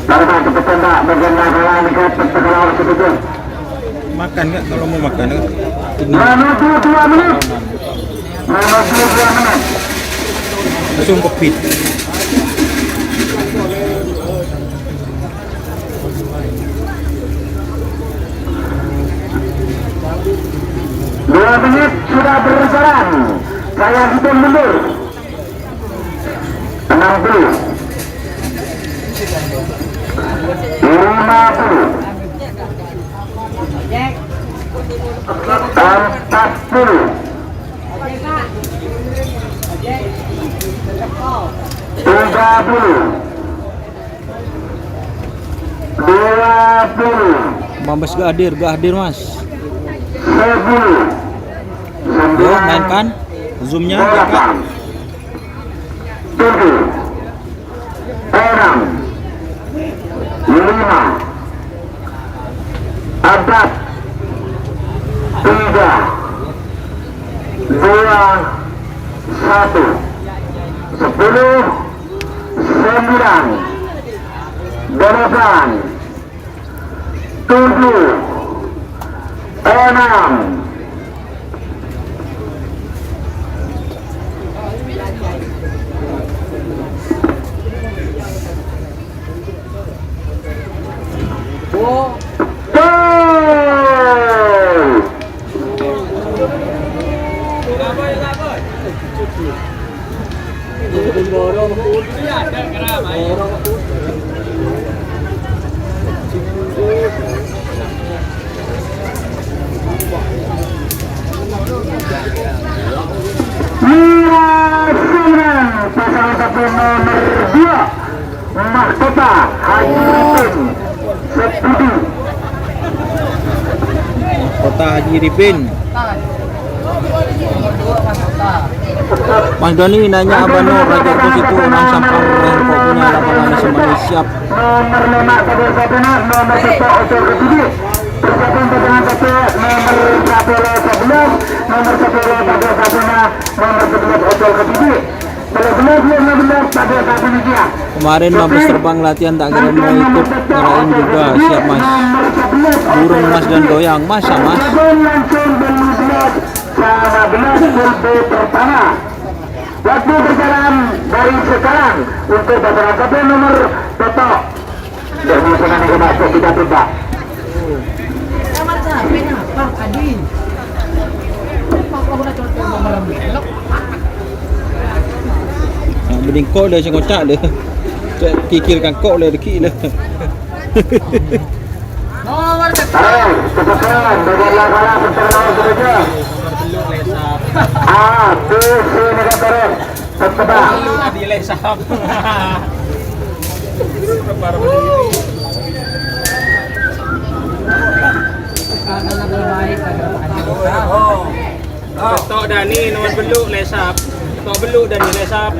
Karena cepetan tak bagian lawan dekat pertengah setuju. Makan nggak kalau mau makan? Ini Menuju 2 menit. Menuju 2 menit. langsung kepit. Dua menit sudah berjalan. Saya hitung mundur. 60. 50. 40. 30. 20. Mambas gak hadir Mas. 10. Yo, mainkan zoomnya kakak. 7. 6. 5. 4. 3. 2. 1. 10. 9. 8. 7. 6. Pasangan 1 nomor 2 Mahkota Haji Ripin Sepudi. Kota Haji Ripin. Mas Doni nanya Abang Nur Raja Bus itu orang sampang yang kok punya lapangan semuanya siap. Nomor 5 kader Sabina, nomor 1 Otor Ketudi. Persiapan pasangan 1 nomor 11, nomor 10 kader Sabina, nomor 11 Otor Ketudi. 15 kader Sabina. Kemarin Mabes terbang latihan tak kira mau ikut ngerain juga, siap Mas. Burung Mas dan goyang, masa Mas? Langsung 15 sama 11 pertama. Waktu berjalan dari sekarang untuk pasangan 1 nomor Toto. Dan pasangan yang masuk tidak. Mending kok dia macam kocak dia. Cek kikirkan kok dia deki dia. Ayo, kebetulan bagian lapangan pertama saja. Tuh ini terus tetap. Tadi lesap. Tok Dani nomor beluk lesap. Tok beluk Dani lesap.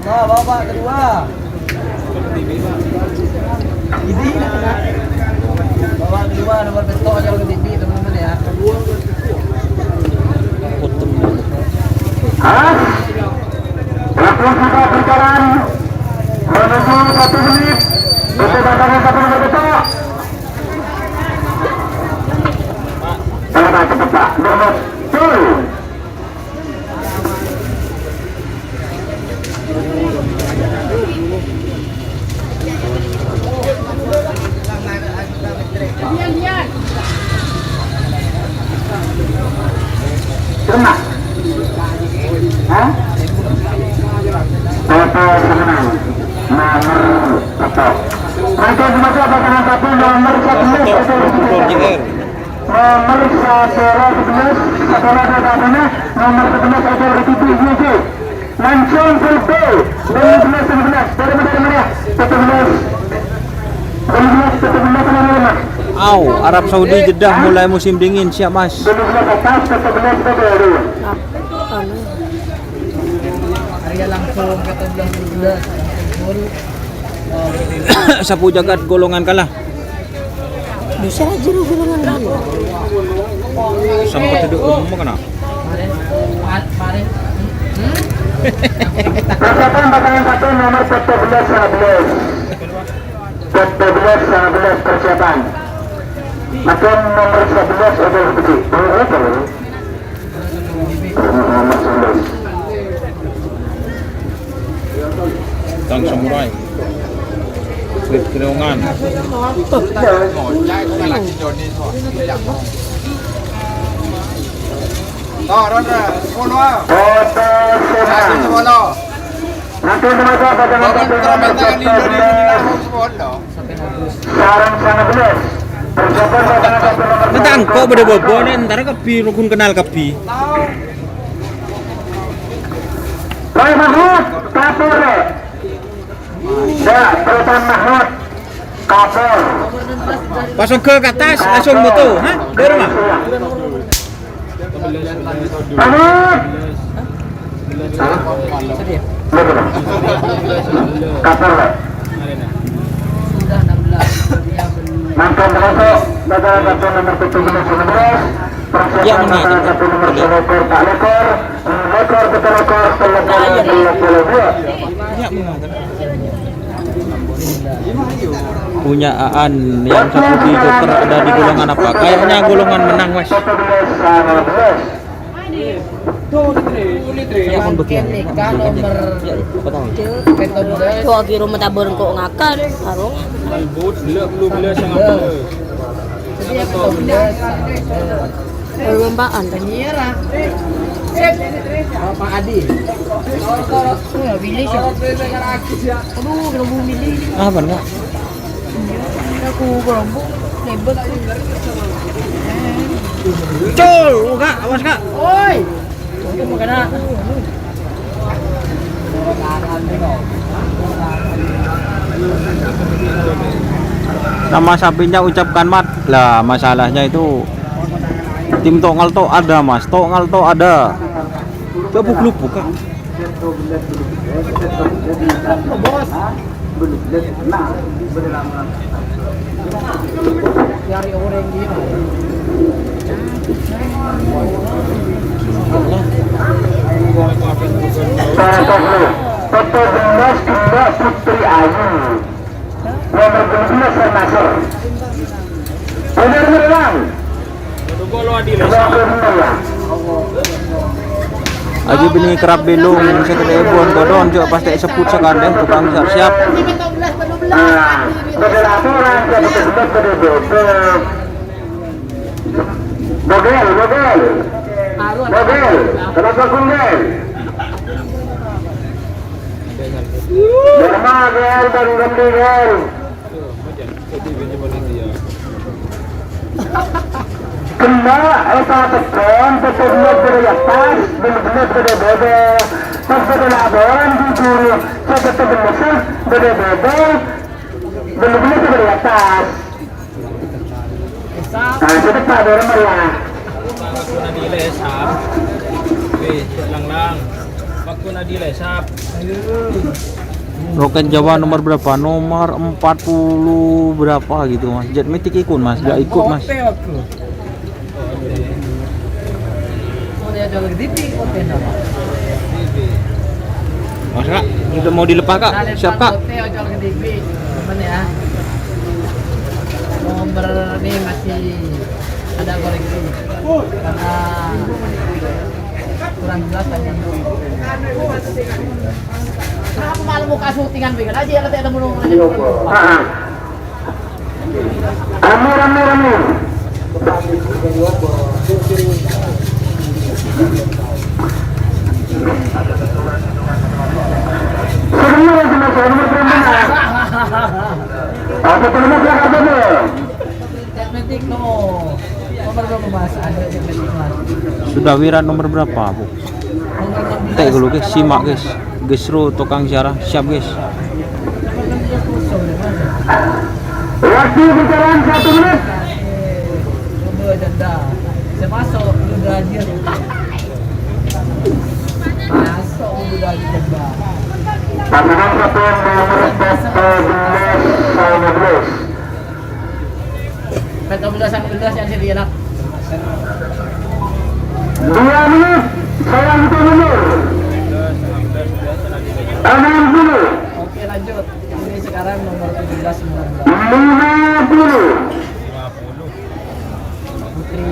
Bapak kedua. Ini bapak kedua nomor betok aja udah TV teman-teman ya. Potong 1 menit. Untuk datangnya 1 nomor betul. Cepat cepat Pak. Nomor 10. Terima. Hah? Toto Semenang nomor 1. Maka dimasuk pasangan 1 nomor 11 nomor 11 setelah datanya nomor 11 atau retipi UJ langsung selesai 12-11 dari mana 17 Arab Saudi Jeddah mulai musim dingin, siap Mas. 12 atas 17 baru. Arya langsung kata 11 gol. Sapu jagat golongan kalah. Bisa aja lu golongan lalu. Sampai duduk umum kena. Persiapan pasangan 1 nomor 14-11 persiapan. Maka nomor 11 adalah kecil. Nomor 11. Tang samurai. Slip kerungan. Foto Semenang. Nanti teman-teman pasangan 1 nomor 14 Sarang 19. Persiapan pasangan 1 nomor 14. Tentang kok beda bobo nih, ntar kepi rukun kenal kepi. Roy Mahmud, Kapur. Ya, Sultan Mahmud, Kapur. Pasang ke atas langsung moto, hah? Dorong ah. Mahmud. Kapur. Mantan termasuk pasangan 1 nomor 17-19. Ya, Persiapan mana? pasangan 1 nomor 1 lekor tak lekor. Lekor ke lekor, lekor. Ya, punya Aan yang satu di dokter ada di golongan apa? Kayaknya golongan menang Mas. 17-19. Saya pun begitu. Tuh kira mata berengkok ngakan, harung. Perlombaan penyiaran. Pak Adi. Ya pilih siapa? Aduh, kelompok milih. Apa enggak? Aku kelompok lebet. Col, Kak, awas Kak. Oi. Itu mau kena. Nama sapinya ucapkan mat. Lah, masalahnya itu tim Tongal to ada Mas, Tongal to ada. Lubuk-lubuk Kak. Cari orang gitu. Foto 11 Dinda Putri Ayu. Nomor 12 Nasr. Benar berulang. Aji bini kerap belung sekedai buan godon juga pasti sebut sekandeh tukang siap-siap. Berlaporan ke 12 berdebel. Bogel. Kenapa kundel? Dermagal dan gendigal. Kena eta tekan tetep dari atas, bener-bener beda-beda. Pas pada laporan jujur, saya tetep bener beda-beda. Bener-bener dari atas. Nah, itu Pak Dorong ya. Waktu Nadile Sap. Lang-lang. Waktu Nadile Sap. Roket Jawa nomor berapa? Nomor 40 berapa gitu Mas. Jet Mythic ikut Mas, gak ikut Mas. Dia jual di TV konten apa? Mas Kak, Udah mau dilepas kak? Siap kak? Ojol ke TV, teman ya. Nomor ini masih ada koreksi karena kurang jelas tanya. Kenapa malu muka syutingan bikin aja ya ada menunggu aja. Amir. Cosmetik no. Nomor berapa mas? Ada cosmetik mas. Sudah Wira nomor berapa bu? Teh dulu guys, simak guys. Gesro tukang syarah siap guys. Waktu berjalan 1 menit. Coba janda. Saya masuk udah hadir. Masuk udah hadir janda. Pasangan satu nomor 14 Peta 11 yang sini enak. 2 menit. Saya itu nomor 60. Oke lanjut. Ini sekarang nomor 17 19. 50. Putri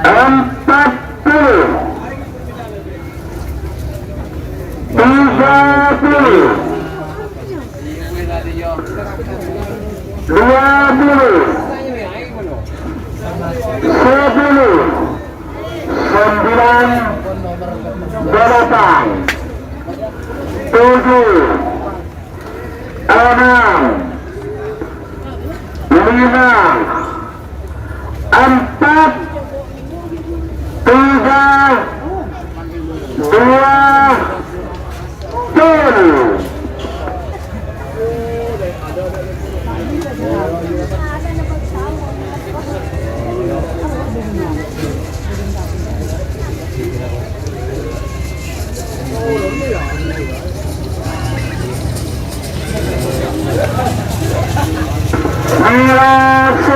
Ayu. 40. 30. 20.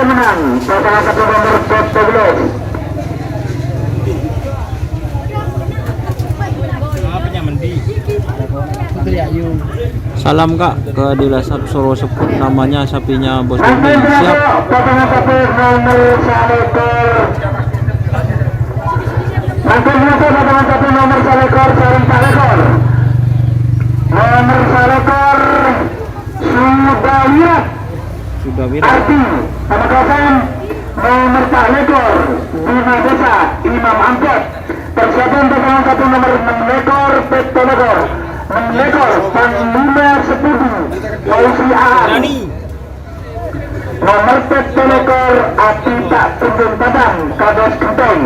menang. Pasangan satu nomor 14. Putri Ayu. Salam kak ke Dilasap Soro Seput, namanya sapinya Bos Bobi. Siap. Siap. Pasangan satu nomor 1 Nanti berikut pasangan satu nomor 1 sarung Pak Lekor. Nomor 1 sudah lihat. Sudah Wira. Arti Pamekasan nomor Pak Lekor 5 desa Imam Angkot. Persiapan pasangan satu nomor 6 Lekor Pekto Lekor 6 Lekor Panglima Sepudu Fauzi Aan. Nomor Pekto Lekor Ati Tak Tunjung Padang Kades Genteng.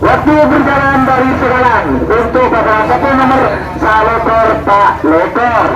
Waktu berjalan dari sekarang untuk pasangan satu nomor Salekor Pak Lekor.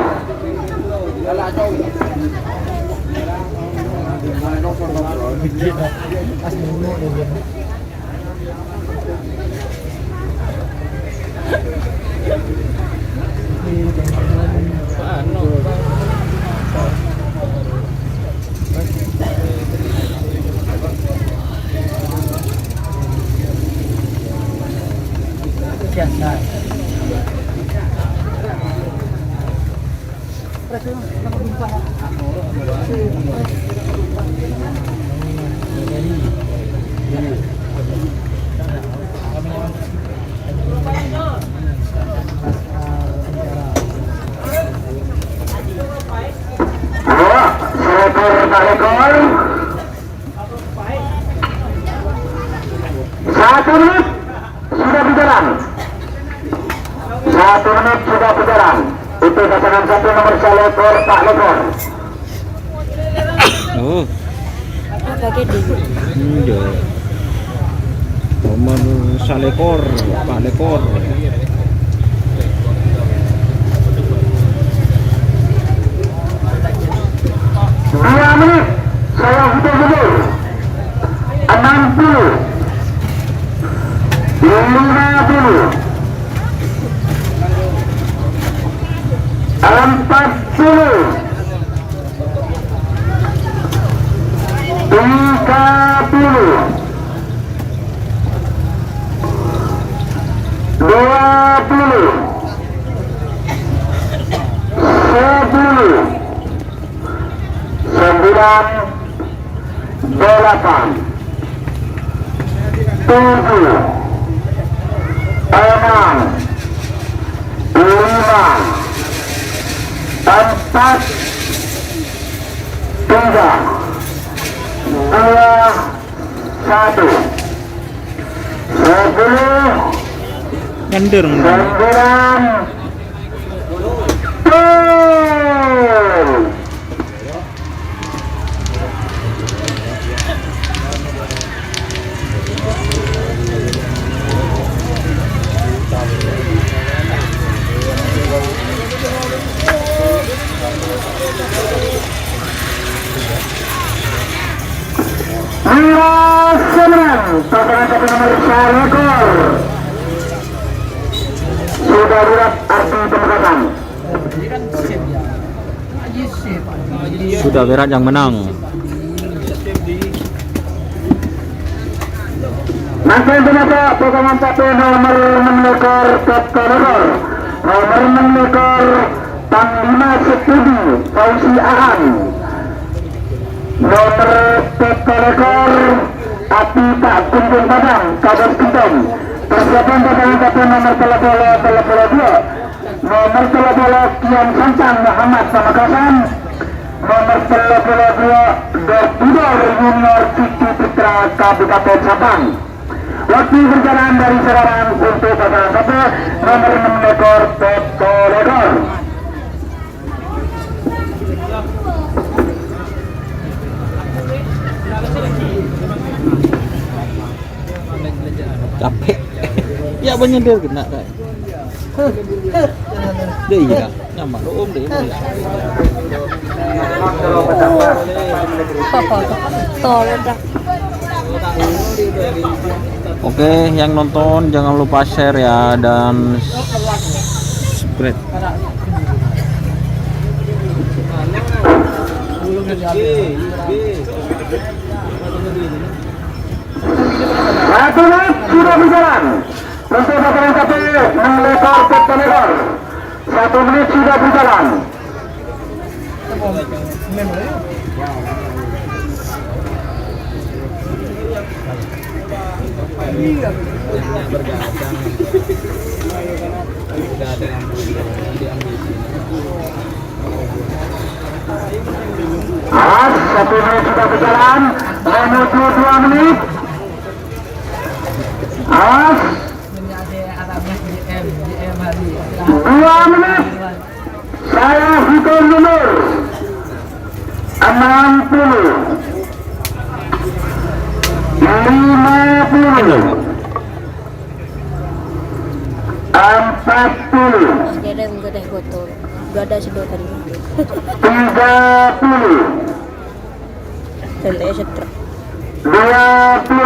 Salekor Pak Lekor 1 menit sudah berjalan. 1 menit sudah berjalan. Itu pasangan satu nomor Salekor Pak Lekor. Oh. Pakai di. Iya. Nomor Salekor Pak Lekor. 2 menit saya hitung mundur. 60. 50. 40. 30. 20. 8 7 6 5 4 3 2 1 10 Nyandir. 9 10. Pasangan satu nomor Syarikor sudah bulat arti pemekatan. Sudah Berat yang menang. Nanti penata pasangan satu nomor 6 ekor Kaptenor, nomor 6 ekor Panglima Setudi Fauzi Aan, nomor 4 ekor Api Tak Kunjung Padang Kabar Kinton. Persiapan pasangan satu nomor telepon 2, nomor telepon Kian Santan Muhammad Pamekasan, nomor telepon 2 Dortudor Junior Kiki Putra Kabupaten Sabang. Waktu berjalan dari sekarang untuk pasangan satu nomor 6 ekor Toto Legor. Capek. Ya banyak kena kan. Dia iya. Nyaman om deh. Oke, yang nonton jangan lupa share ya dan subscribe. Satu menit sudah berjalan untuk pasangan satu melekor Kaptenor. 1 menit sudah berjalan. Awas, 1 menit sudah berjalan menuju 2 menit. Awas, 2 menit. Saya hitung mundur 60 50 40 Jadi enggak ada foto. Gak ada sedot tadi. 30 Tentang setruk. 20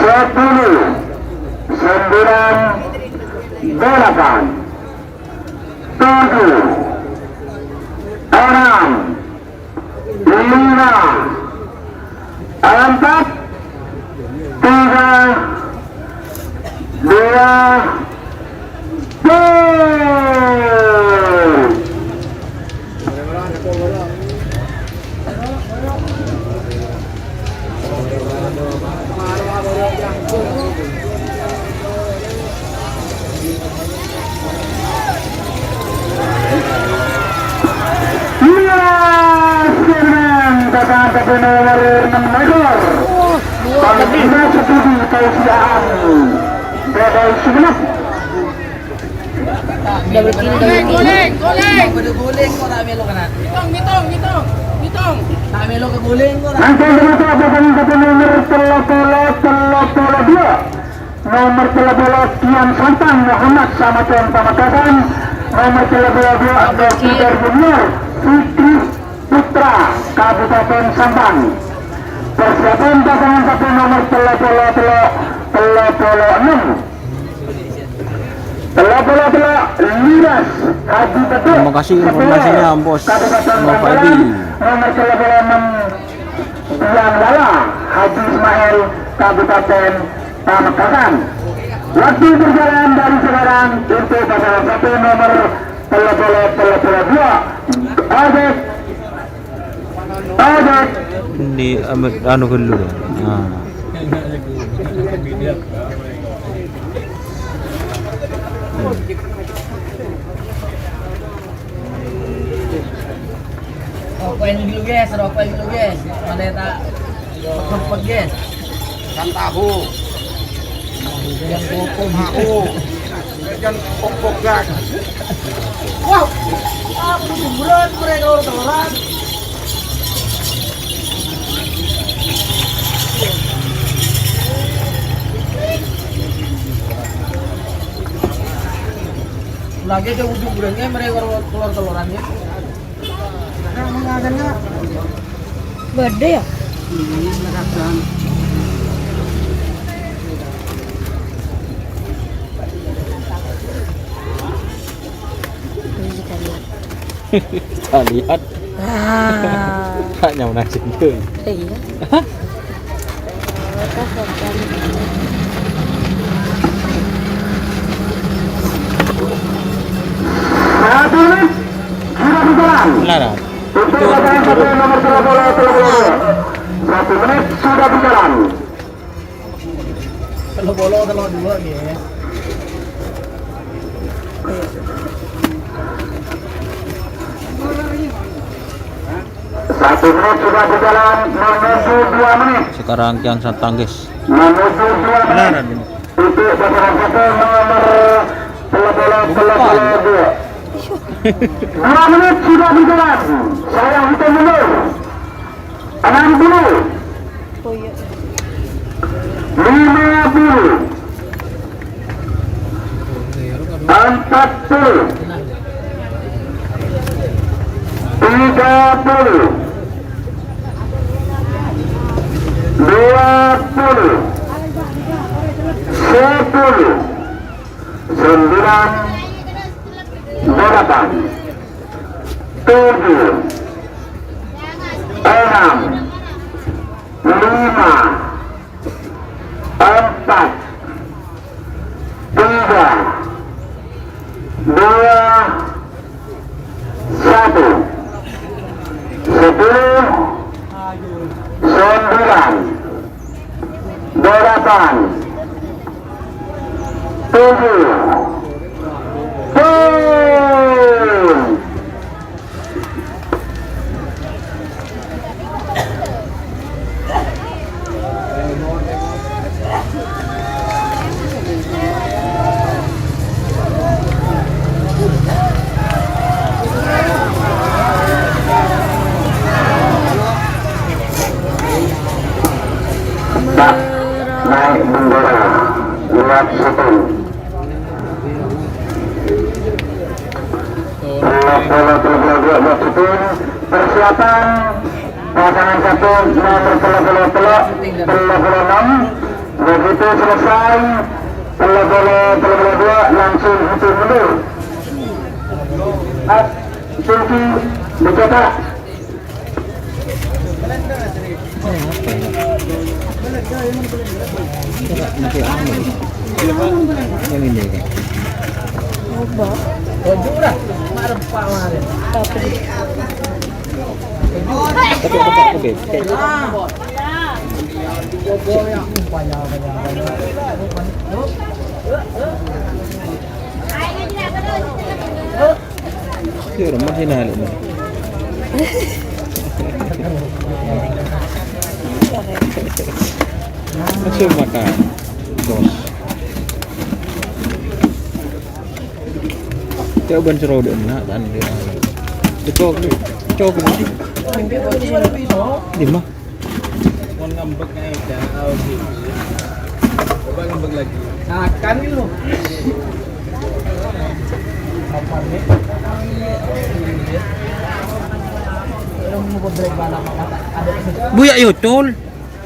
10 9 8 7 6 5 4 3 2 Tapi nomor 6 ekor Panglima Setudi Fauzi Aan Bedai Sumenep. Double kill. Guling kok tak melo kanan. Ngitong. Tak melo ke guling kok. Nanti penata pasangan satu nomor telepon 2, nomor telepon Kian Santan Muhammad Samatuan Pamekasan, nomor telepon 2 Abdul Kider Junior Fikri Putra Kabupaten Sampang. Persiapan pasangan satu nomor telepon 6 Liras Haji Betul. Terima kasih informasinya Bos Novaldi. Nomor telepon 6 Yang Lala Haji Ismail Kabupaten Pamekasan. Waktu berjalan dari sekarang untuk pasangan satu nomor telepon 2 Adek Ojek. Di anu dulu. Nah. Rokokin dulu guys, rokokin dulu guys. Mana tak kempet guys. Kan tahu. Yang kokoh Tahu. Kan pokok gak. Wow. Bulan mereka orang. Lagi ke ujung bulannya mereka keluar telorannya. Gede ya? Kita lihat. Hanya menasib tuh. Iya. Satu menit sudah berjalan. Lara. Untuk pasangan satu nomor 1 menit sudah berjalan. Kalau bolo kalau dua guys. Satu menit sudah berjalan menuju 2 menit. Sekarang yang Santanggis. Menuju 2 Benaran menit. ini. Untuk pasangan satu nomor 2. 2 menit sudah berjalan. Saya hitung mundur. 60. Oh iya. 50. 40. 30. 20. 10. 9. 8. 7. 6. 5. 4. 3. 2. 1. 10. 9. 8. 7. Naik bendera buat setting. Persiapan pasangan satu nomor 36. Begitu selesai 32 langsung hitung mundur. Kunci dicetak. Yang ini kan. Coba. Ojo dah. Marah pak kemarin. Tapi Tapi. Sure, masih nalo mo. Masih makan. Bos. Kaya ban sero din na tan dia. Ito ni. Di ba? Mau ngambek aja. Coba ngambek lagi. Akan lu. Apa nih? Orang mau break bala kata ada Buya yutol.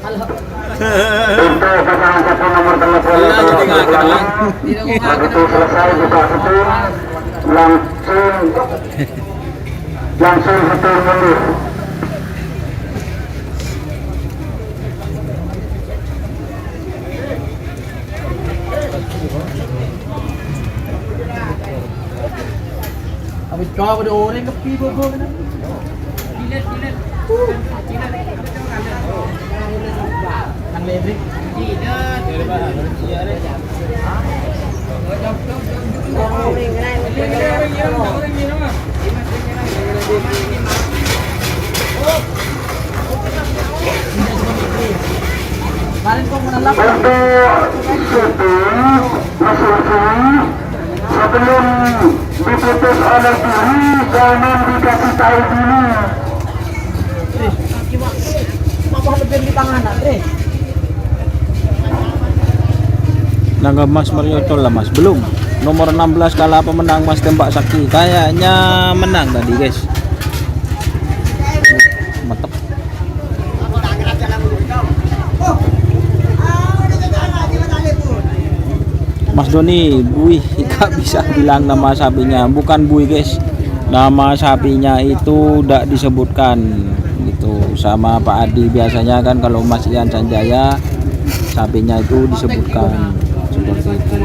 Untuk pasangan satu nomor 36. Begitu selesai buka hitung langsung hitung mundur. Abis kau berdoa ni kepi bobo kan? Dilet. sebelum diputus oleh diri jangan dikasih tahu dulu. Nanggap Mas Mario Cola Mas belum. Nomor 16 kalah pemenang Mas tembak Saki. Kayaknya menang tadi guys. Mantap. Mas Doni, Bui, gak bisa bilang nama sapinya, bukan Bui guys. Nama sapinya itu tidak disebutkan gitu sama Pak Adi. Biasanya kan kalau Mas Ian Sanjaya sapinya itu disebutkan seperti itu.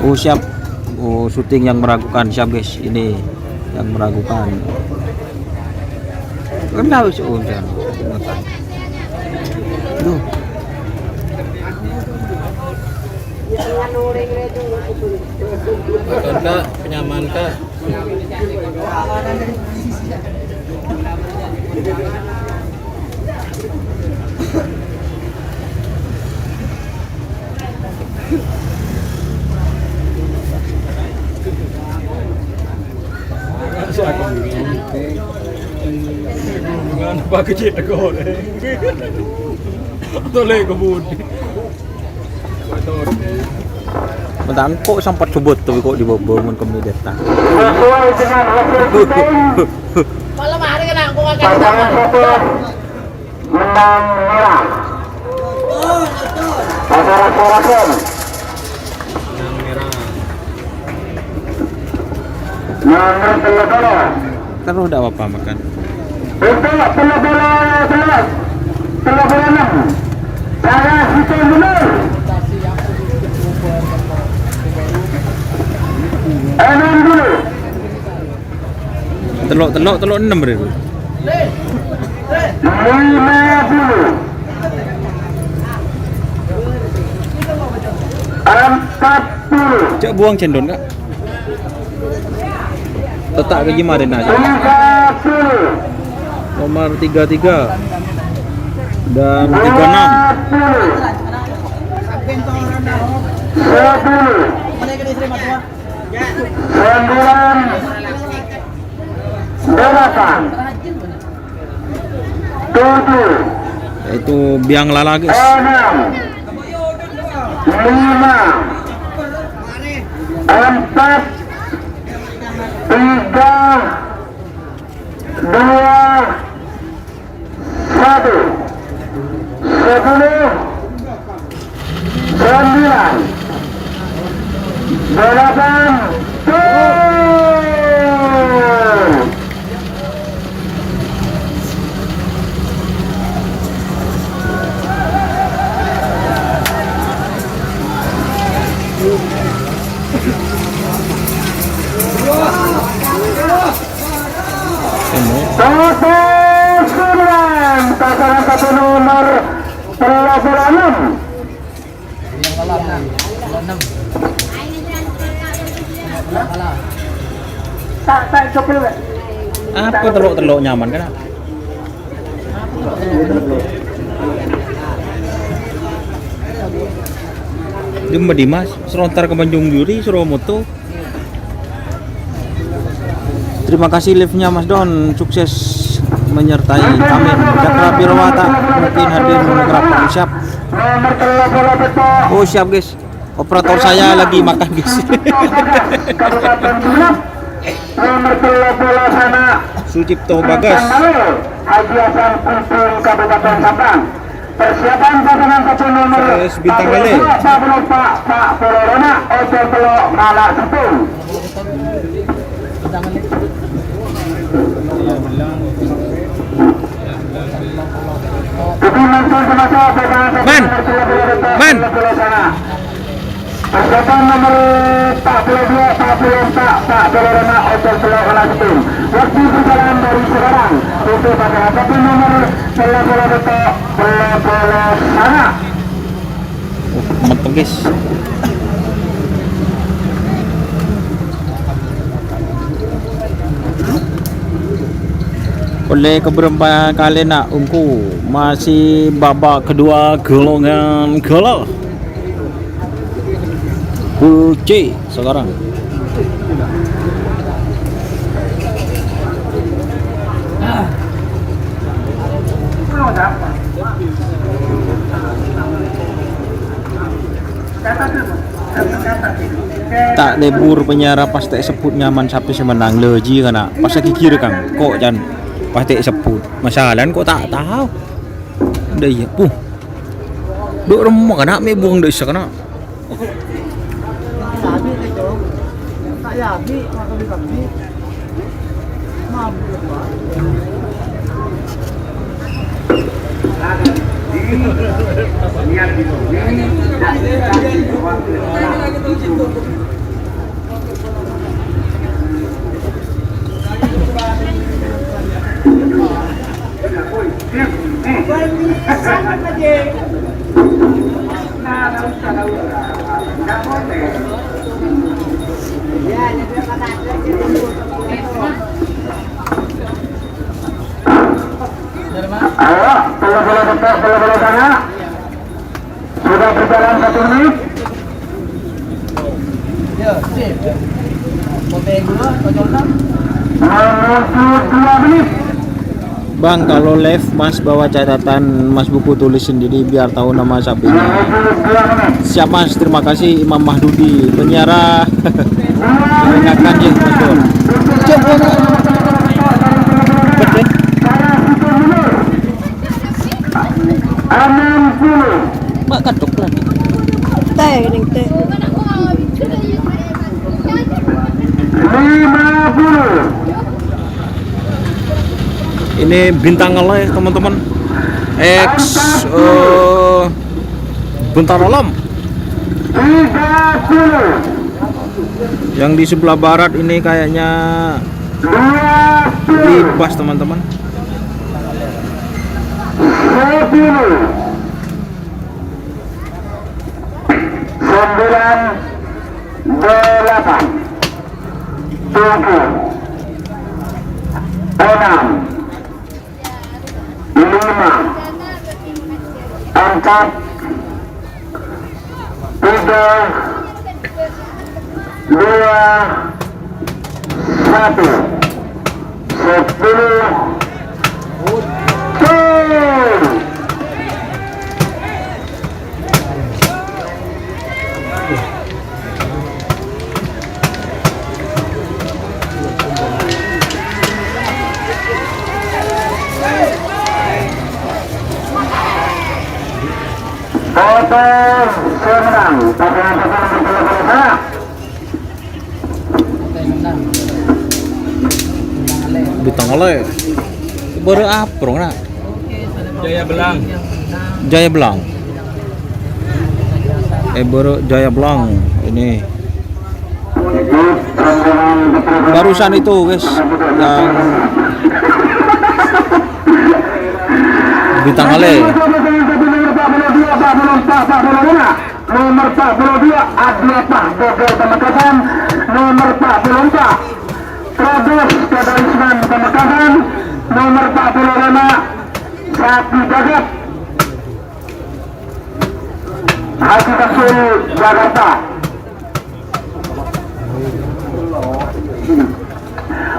Oh siap, oh syuting yang meragukan siap guys, ini yang meragukan. Kenapa sih jangan? Duh. Kak, penyaman kak. Dengan pakai cetak kau deh. Toleh kebun. Mentang kok sempat sebut tapi kok dibangun ke Medeta. Sesuai dengan hasil syuting, Malam hari kena aku akan pasangan satu menang merah. Pasangan Sorasen nomor 13. Terus udah apa makan? Untuk bola 6 cara syuting benar. 6 dulu. Telok 6 bro. 5 dulu. 4 dulu. Cak buang cendon kak. Tetak ke gimana aja. 3 dulu. Nomor 33 dan 36. 4 dulu. 7 Itu biang lala guys. 6 5 4 3 2 1 10 9 8 pasangan satu nomor 36. Tak coba. Apa telok nyaman kan? Jumpa Dimas, serontar ke Banjung Juri, Suromoto. Terima kasih live-nya Mas Don, sukses menyertai kami. Cakra Pirwata mungkin hadir menerapkan siap. Oh siap guys, operator saya lagi makan guys. Nomor 13 sana Sucipto Bagas. Haji Hasan Kumpul Kabupaten Sabang. Persiapan pasangan satu nomor Terus bintang kali. Pak Polorona Ojo Telok Malak Sepung. tangan nih. Man. Man. Persiapan nomor 42, 44, Pak Dolorana Hotel Selawala Tim. Waktu perjalanan dari sekarang untuk pada nomor 42, sana. Mantap guys. Oleh keberapa kali nak ungku masih babak kedua golongan gala Pool C sekarang. Tak lebur penyara pas tak sebut nyaman sampai semenang leji kana pas lagi kira kang kok jan pas tak sebut masalah kok tak tahu dah ya puh duk remuk kana me buang dah sakana Ayo, bola-bola dekat, bola-bola sana. Sudah berjalan 1 menit. Ya, sip. Kopi dulu, kocok 22 menit. Bang, kalau live Mas bawa catatan Mas buku tulis sendiri biar tahu nama sapinya. 22 menit. Siap Mas, terima kasih Imam Mahdudi penyiara. Ingatkan ya Mas Bor. Betul. 60. Mak katuk lah. Teh gini teh. 50. Ini bintang Allah ya teman-teman. Bentar alam. 30. Yang di sebelah barat ini kayaknya 20. libas teman-teman. 10. 8. 7. 6. 5. 4. 3. 2. 1. 10. Potong semenang, pasangan-pasangan berbola-bola sana. Bintang Allah. Baru apa nak? Jaya Belang. Jaya Belang. Baru Jaya Belang ini. Barusan itu guys yang bintang Ale. Nomor 42 Adlapa Bogor Pamekasan. Nomor 44 Trabus Kadarisman Pamekasan. Nomor 45 Sapi Jagat Haji Kasul Jakarta.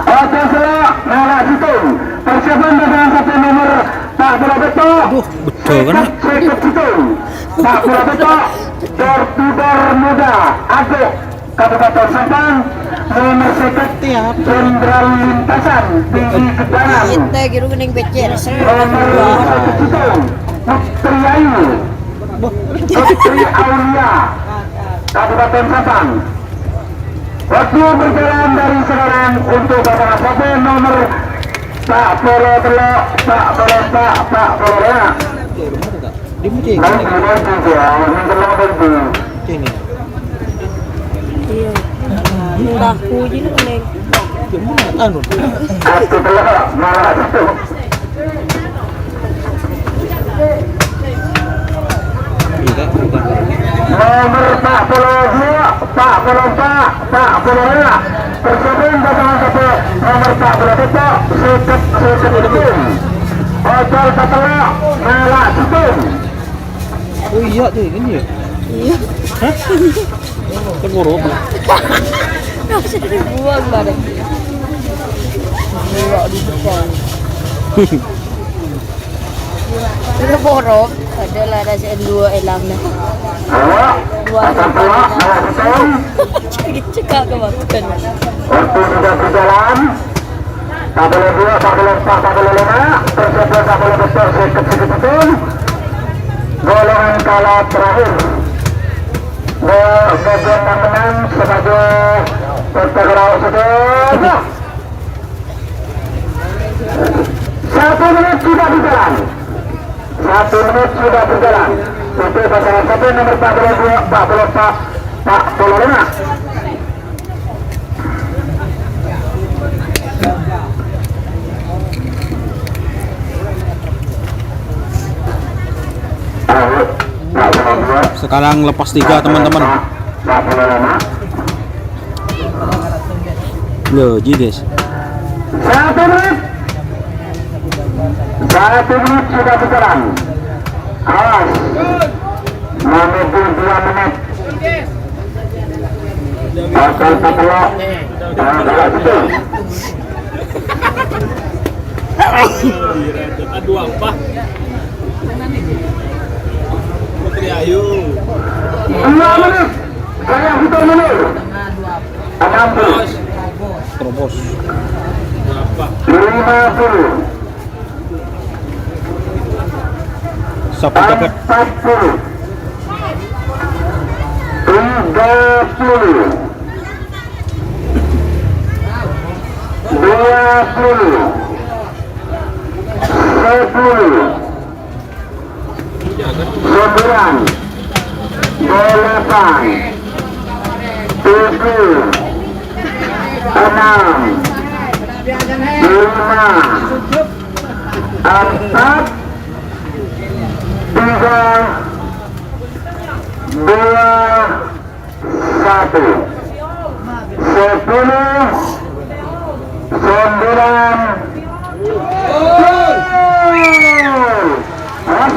Oke, selak Nala Situng. Persiapan pasangan satu nomor Pak Bola Beto. Betul kan? Sekep Situng. Pak Bola Beto. Door Muda Agok Kabupaten Sabang. Nomor sekep Jenderal Lintasan Tinggi Kedanan. Teh gitu gini becer. Nomor sekep Situng Putri Ayu. Putri Aulia Kabupaten Sabang. Waktu berjalan dari sekarang untuk pasangan satu nomor Pak Polo Telok, Pak Polo ya. Di mucing. Dan kemudian juga yang terlalu penting. Ini. Iya. Murahku jadi neng. Anu. Satu Telok, malah satu. Iya, Nomor Pak Polo 2, Pak Polo ya. Persiapan pasangan satu nomor Pak Polo Telok, seket itu. Ojol Telok, malah satu. Oh iya tuh, ini ya. Iya. Hah? Teguruk. Masih dibuang bareng. Buang di depan. Itu borok. Adalah rasa dua elang dah. Dua elang. Cekak kemakan. Waktu sudah berjalan. Tak boleh 2, tak boleh 4, tak boleh 5. Persiapan tak boleh besar seket itu. Golongan kalah terakhir. Bagian yang menang sebagai pertengah saudara. 1 menit sudah berjalan. 1 menit sudah berjalan. Untuk pasangan satu nomor 42, Pak Polo 5. Sekarang lepas 3 teman-teman. Loh, jides. 1 menit. 1 menit sudah berjalan. Awas. Menuju 2 menit. Pasal Telok. Betul. Aduh apa? Putri Ayu. 2 menit. Saya hitung menit. 60. Terobos. Berapa? 50. Sapu jaket. 40. 30. 20. 10. 9. 8. 7. 6. 5. 4. 3. 2. 1. 10. 9.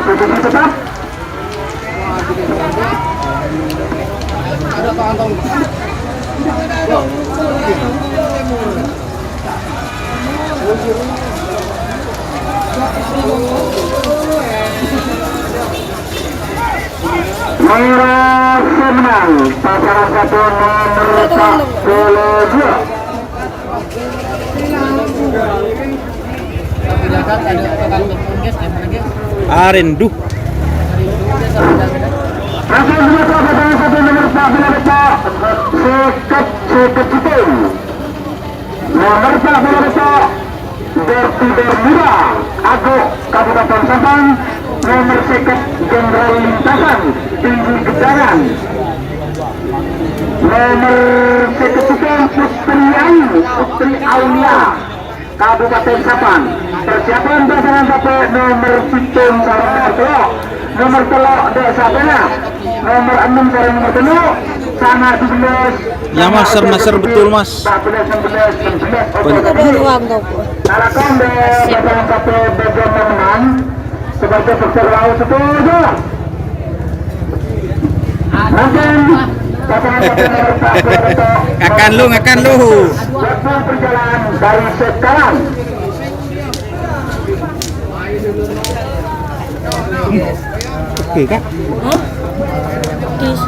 Posisi tetap. Merah menang pasangan satu nomor 42. Arenduh. Hasil dua pasangan satu nomor 42 seket Citung. Nomor 42 Berti Bermuda Ago Kabupaten Sabang. Nomor seket Jenderal Lintasan Tinggi Gedangan. Nomor seket Citung Putri Aulia Kabupaten Sabang. Persiapan pasangan satu nomor Citung sarang nomor Telok. Nomor Telok Desa Bena. Nomor 6 sarang nomor Telok. Sana 17. Ya mas, ser betul mas. 19. Ada ruang tuh. Alakom de pasangan satu bagian menang sebagai peserta laut setuju. Mungkin pasangan satu nomor 42 Ngakan lu. waktu berjalan dari sekarang. Oke kak. Kis.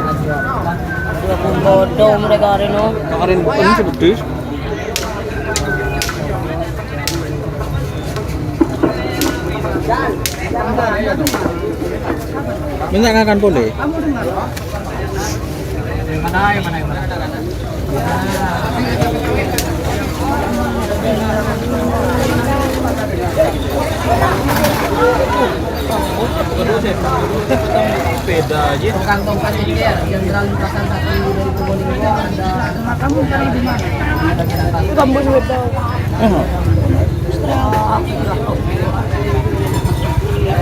Bodoh mereka hari no. Kemarin ini sebetulnya. Minyak ngakan boleh. Mana? Beda aja. Tongkat ini ya, jenderal lintasan satu dari Probolinggo ada Kamu cari di mana? ada Kamu sudah tahu.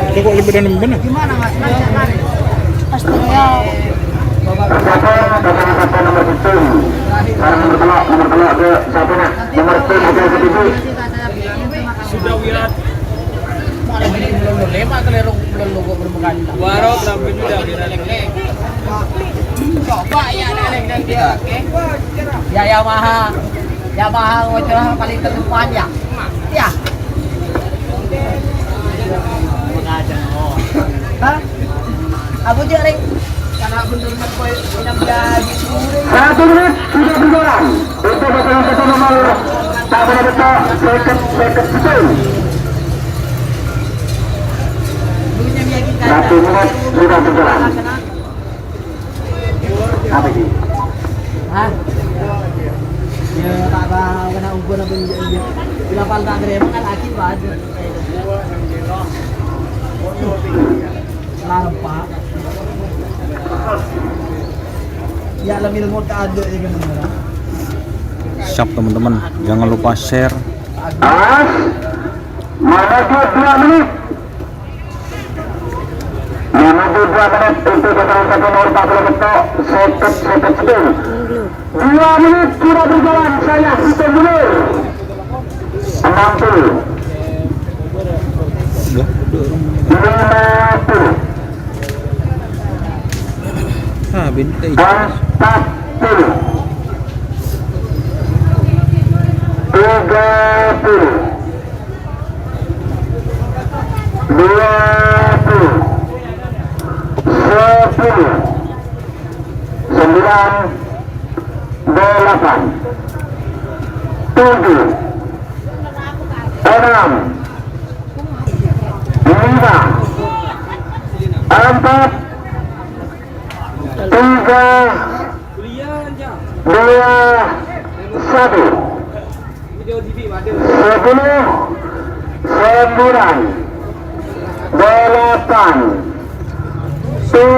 Itu kok lebih dari benar? gimana mas? Astaga. Sudah wirat. Malah beli belum lema kelerung belum logo bermegani. Waro terampil sudah wirat. Coba ya leleng dan dia. Ya Yamaha. Yamaha wajarah paling terdepan ya. Ya. Hah? Aku jaring karena benar-benar poin yang jadi 1 menit sudah berjalan untuk pasangan nomor tak betul second betul. dulunya meyakinkan. 1 menit sudah berjalan. Apa ini? Hah? Ya tak tahu kena ukur apa dia. Bila pal tak terima kan akhir baju. Lampak. Ya lebih lemot ada ya kan. Siap teman-teman, jangan lupa share. As menuju 2 menit. Menuju 2 menit untuk pasangan nomor 40 betul second betul. 2 menit sudah berjalan, saya hitung dulu. 60 50 Ah, bintai. 40 30 20 10 9 8 7 6 5 4 3 2 1 Video TV ada. 10 9 8 7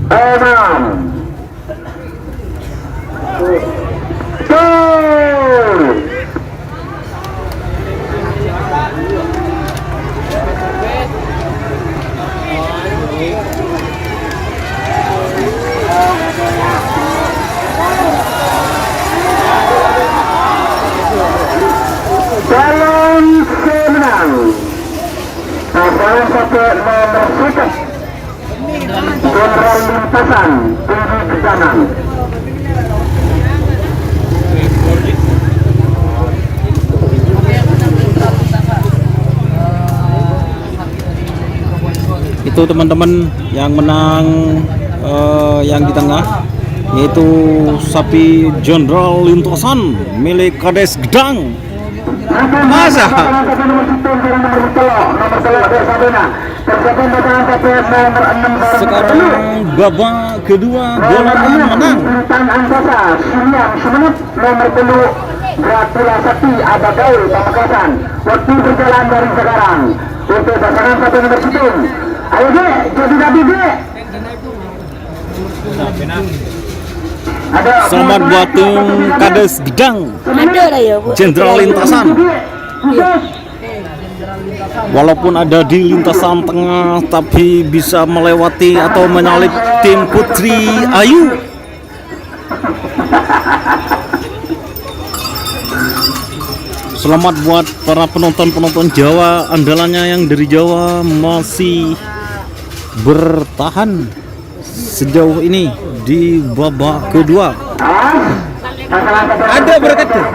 6 tuh. Calon pemenang pasangan satu nomor sikat Jenderal Lintasan Tinggi Kejanan. Itu teman-teman yang menang yang di tengah yaitu sapi Jenderal Lintasan milik Kades Gedang. Masa? Sekarang babak kedua golongan menang. Nomor 10 Dracula Sakti Abagaul Pamekasan. Waktu berjalan dari sekarang untuk pasangan satu nomor 10. Ayo dek, jadi nabi dek. Selamat buat tim Kades Gedang Ada lah ya, Bu. Jenderal Lintasan. Walaupun ada di lintasan tengah tapi bisa melewati atau menyalip tim Putri Ayu. Selamat buat para penonton-penonton Jawa, andalannya yang dari Jawa masih bertahan sejauh ini di babak kedua. Ada berkat. Ada.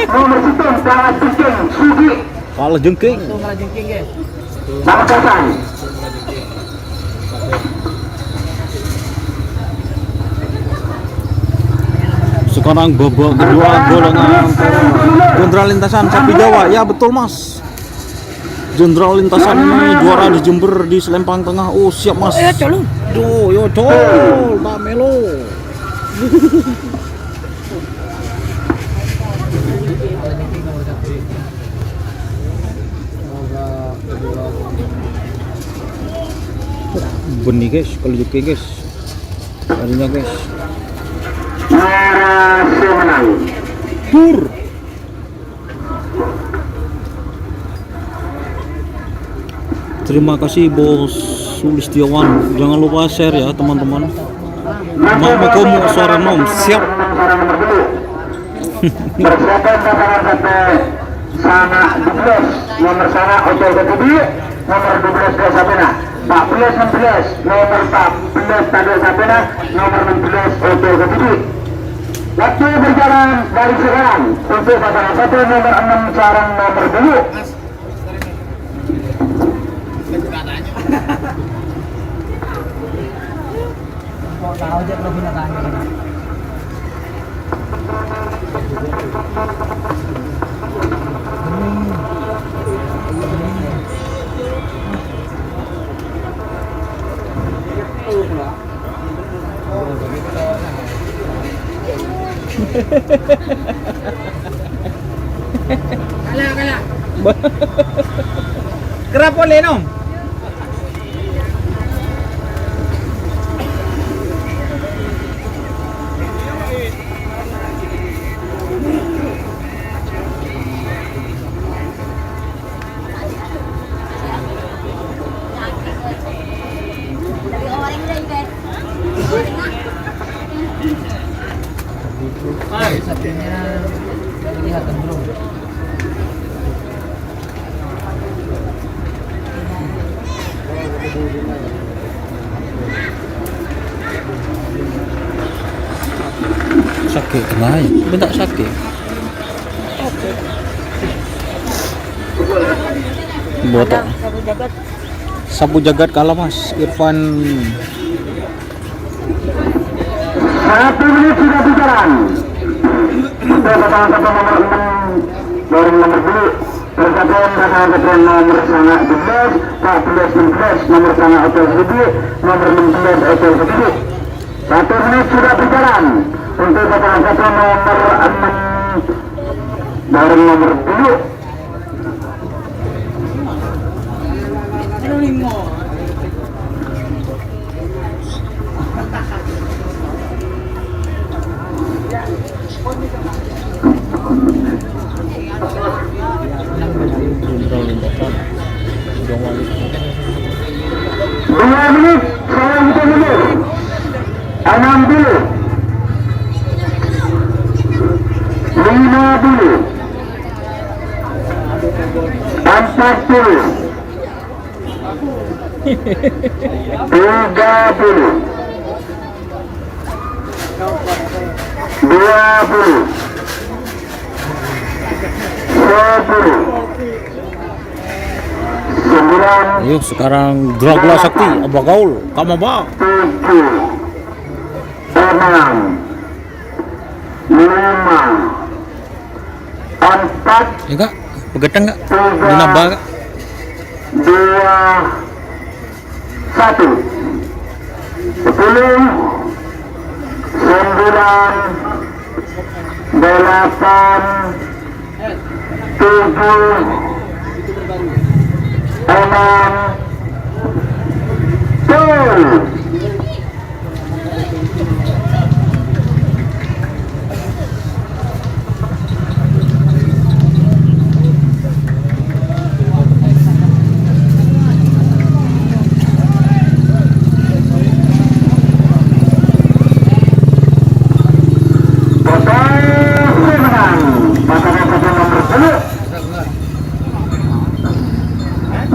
Nomor 10 Kalah Jengking Sugi Kalah jengking. Kalah jengking ya. Pamekasan. Sekarang babak kedua golongan Jenderal Lintasan sapi Jawa. Ya betul Mas. Jenderal Lintasan ini juara di Jember di Selempang Tengah. Oh siap Mas. Ya, colong. Aduh, yo tol, Mbak Melo. Benih guys, kalau joki guys. Harinya guys. Narasi menang. Pur. Terima kasih Bos Sulistiawan. Jangan lupa share ya teman-teman. Mama kamu suara nom siap. Persiapan pasangan satu sana 12 nomor sana Ocol Ketudi, nomor 12 Dia Sabena, 14 16 nomor 14 Tadil Sabena, nomor 16 Ocol Ketudi. Waktu berjalan dari sekarang untuk pasangan satu nomor 6 sarang nomor 2. Tahu aja kalau binatangnya. Kalah. Kerap boleh nom. Satunya kelihatan belum? Sakit kenai, bentak sakit. Botak. Sapu jagat kalah Mas Irfan. 1 menit sudah berjalan. Untuk pasangan satu nomor 6 dari nomor 2. Persatuan pasangan satu nomor sangat 12, 14 16 nomor sangat Ocol Ketudi, nomor 16 Ocol Ketudi. 1 menit sudah berjalan. Untuk pasangan satu nomor 6 dari nomor 2. Dua menit saya hitung dulu. 60, 50, 40, 30, 20, 10, 9, Ayo sekarang Dragula Sakti Abagaul Kamaba. 7, 6, 5, 4, Ya kak, begetang kak? Dinaba kak? 2, 1, 10, 9, 8, 7, 6, 7.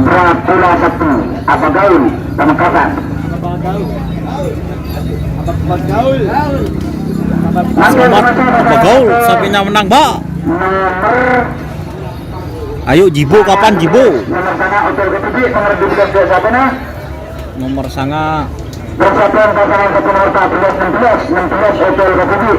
Dracula Sakti Abagaul Pamekasan. Selamat Abagaul Sapinya menang Mbak. Ayo Jibo kapan Jibo? Nomor sana Ocol Ketudi, nomor 12 Dia Sabena, Nomor sanga Persatuan pasangan satu nomor 14 16 Ocol Ketudi.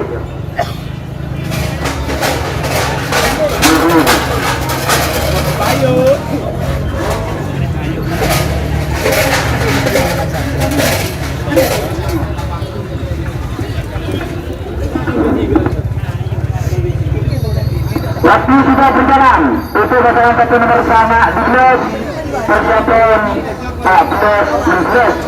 Waktu sudah berjalan untuk pasangan satu nomor sama 12 persiapan 14-16.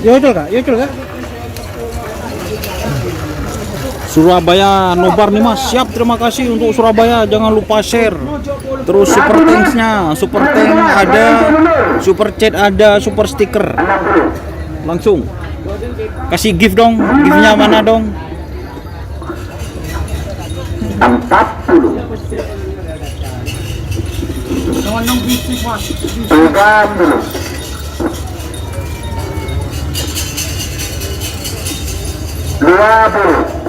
Yocol kak? Surabaya nobar nih mas, siap, terima kasih untuk Surabaya, jangan lupa share. Terus super thanks-nya, super thank ada, super chat ada, super sticker. Langsung kasih gift dong, giftnya mana dong? 40. 20.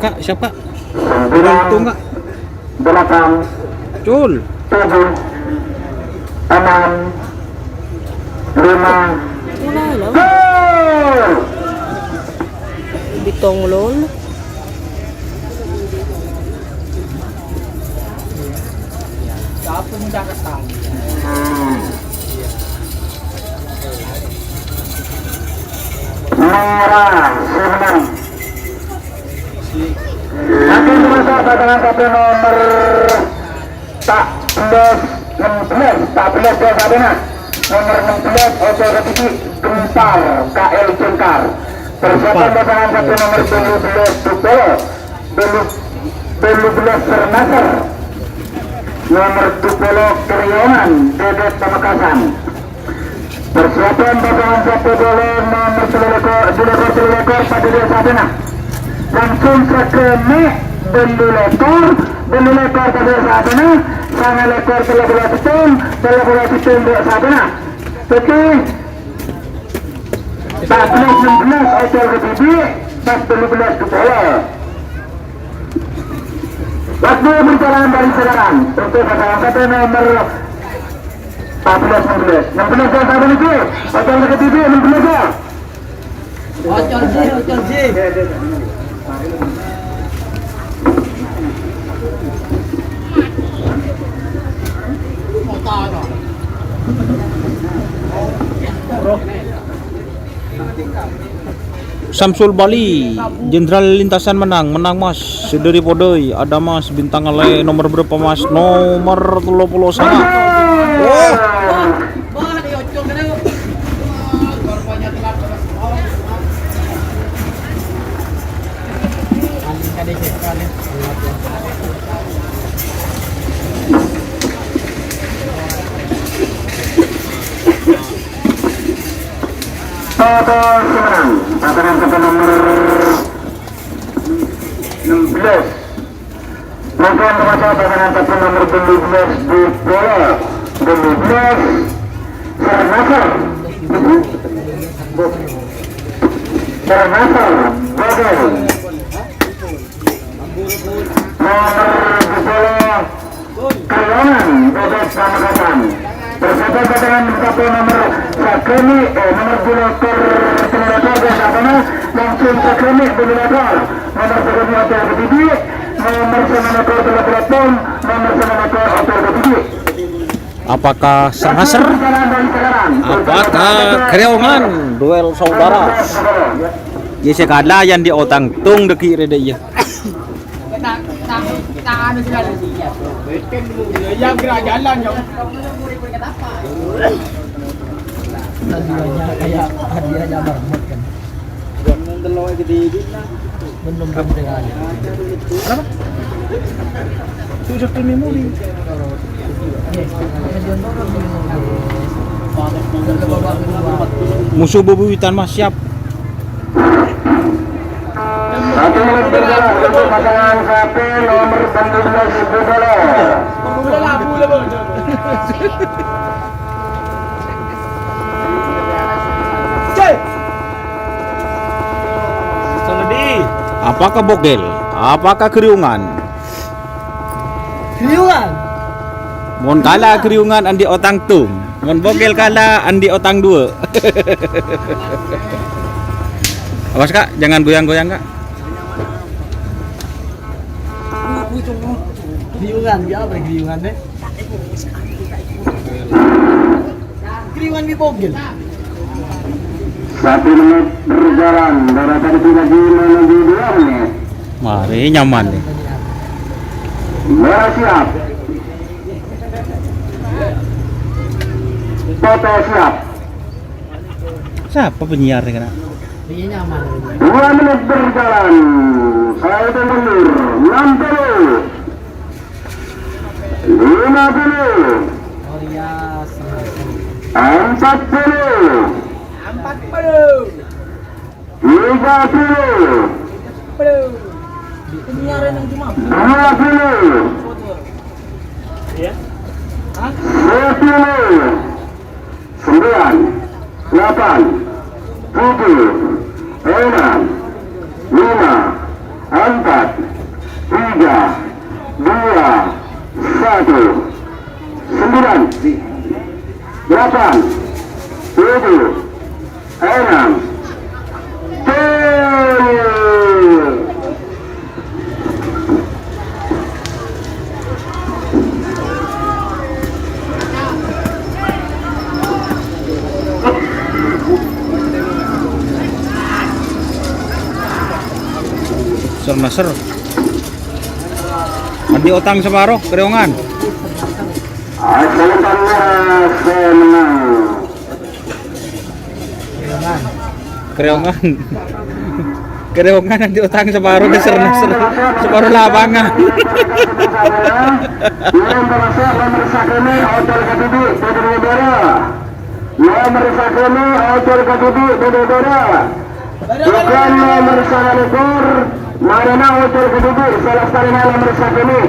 Kak, siapa? 9. Itu enggak? 8. Cul. 7. 6. 5. Wala lang. Gol! Bitong lol. Merah 9. Nanti masa pasangan satu nomor 14 ya Sabena. Nomor 16 Ojo Retiki Gempar KL Jengkar. Persiapan pasangan satu nomor 12 Dupolo 12 Sernasar. Nomor Dupolo Keriongan Dedet Pamekasan. Persiapan pasangan satu dulu nomor 11 pada dia Sabena. Langsung sekene belu lekor pada Sabena. Sama lekor telah bola situng buat Sabena. Tapi 14-16 Hotel Kediri 14 Dupolo. Waktu berjalan dari sekarang untuk pasangan satu nomor 14-16 dan Sabena itu Hotel Kediri 16 ya. Ocol J. Samsul Bali, Jenderal Lintasan menang mas. Sederi Podoi, ada mas bintang ale nomor berapa mas? Nomor 30 sana. Oh. Toto Semarang, pasangan satu nomor 16. Mungkin termasuk pasangan satu nomor 12 di bola 12 Sernasar Bogor. Nomor di bola Keriongan Dedet Pamekasan. Bersama pasangan satu nomor Sakeni nomor Bulekor di sana langsung Sakeni Bulekor nomor Sakeni Hotel Kediri nomor Semanakor Telepon nomor Semanakor Hotel Kediri. Apakah Sernasar? Apakah Keriongan? Duel saudara. Ya sekadla yang di otang tung deki reda ya. Yang gerak jalan yang Hadiahnya kayak hadiahnya Marmut kan. Belum dengan apa? Sudah kami muli. Musuh bebuyutan mas, siap. Satu menit berjalan untuk pasangan satu nomor 19 bola. Apakah bogel? Apakah kriungan? Kriungan. Mon kala kriungan andi otang tung. Mon bogel kala andi otang dua. Awas Kak, jangan goyang-goyang Kak. Kriungan, dia apa kriungan deh? Kriungan di bogel. 1 menit berjalan, daratan lagi menuju 2 menit. Mari nyaman nih. Merah siap. Toto siap. Siapa penyiar nih Kak? Dia nyaman. 2 menit berjalan. Saya mundur. 60. 50. Oh iya, 40. 30. penyiaran yang cuma 20. 10. 9. 8. 7. 6. 5. 4. 3. 2. 1. 9. 8. 7. 6. 7. Ser andi otang separuh kriungan. Asalkannya saya menang. Kriungan. Kriungan andi otang separuh keser-ser separuh lapangan. Yang merasa memersakini hotel Katibi Bodorogoro. Yang memersakini hotel Katibi Bodorogoro. Bukan memersakkan ukur. Mana hotel Katibi salah sekali yang memersakini.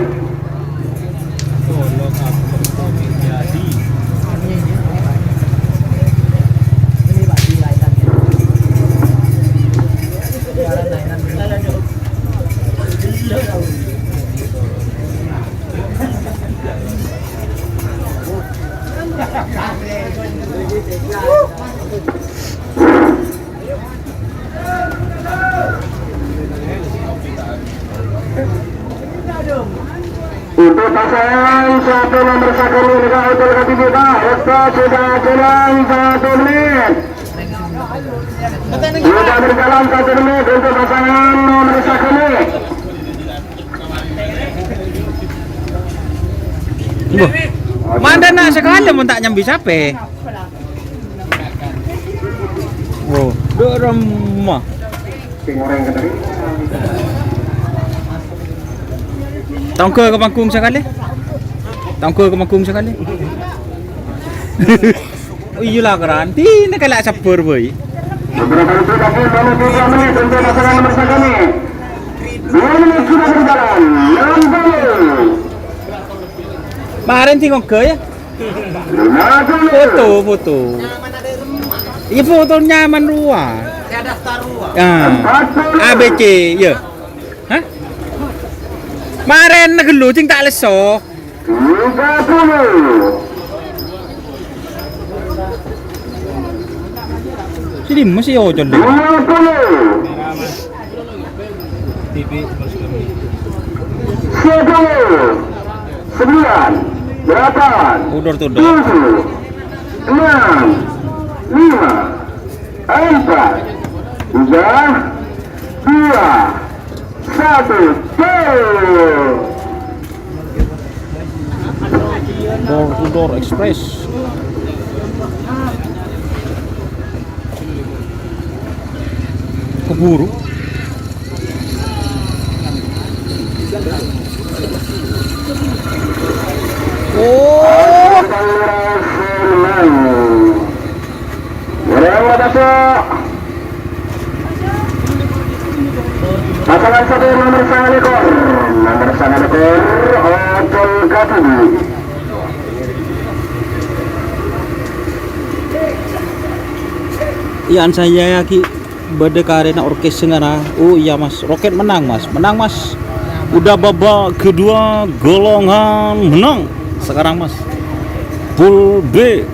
Untuk pasangan 1 nomor 1 Liga Hotel Katibi waktu sudah jalan 1 menit. Sudah berjalan 1 menit untuk pasangan nomor 1. Mana nak sekali mau tak nyambi sape. Oh, doremah. Orang yang Tangke ke panggung sekali. Tangke ke panggung sekali. Oh iyalah garanti nak kalak sapur boy. beberapa detik lagi menuju 2 menit untuk pasangan nomor 1 ini. 2 menit sudah berjalan. 60. Kemarin tengok ke ya. 50. Foto. Iya foto nyaman ruah. kayak daftar ruang. ABC ya. Hah? Kemarin negelu cing tak leso. 30. Sini masih ojol deh. 50. 9. 8. Udor tuh 7. 6. 5. 4. 3. 2. 1. Door to door express. Keburu. Oh, pasangan 1 nomor 9 ekor. Nomor 9 ekor Hotel Katibi. iyan saya ki Bade karena orkes ngana. Oh iya mas, Roket menang mas, udah babak kedua golongan menang sekarang mas. Pool B.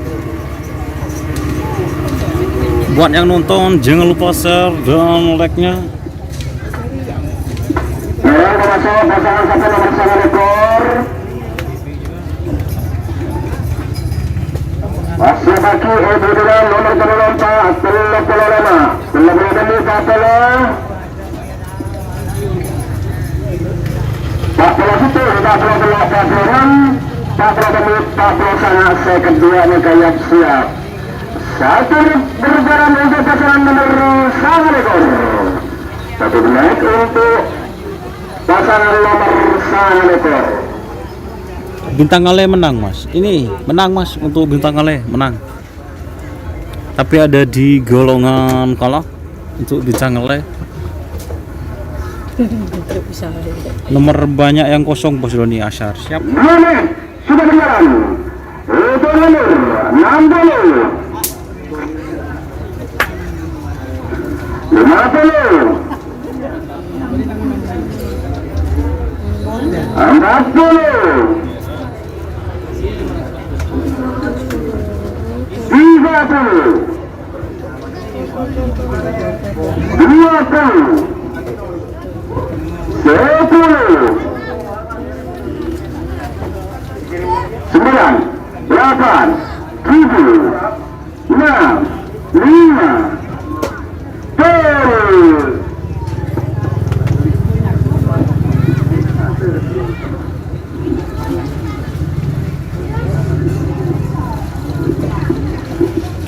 Buat yang nonton jangan lupa share dan like-nya. Pasangan satu nomor 1 rekor. Masih bagi Ibu Duran nomor 34 35. Lebih demi Papelah. Papelah itu Papelah Papelah. Papelah demi Papelah sangat saya kedua kayak siap. Satu berjalan untuk pasangan nomor 1 rekor. Satu naik untuk pasangan nomor 1 rekor. Bintang Ale menang mas. Ini menang mas untuk Bintang Ale menang. Tapi ada di golongan kalah untuk Bintang Ale. Nomor banyak yang kosong Bos Doni Asyar. Siap. Sudah berjalan. Untuk nomor 60. 50. 40.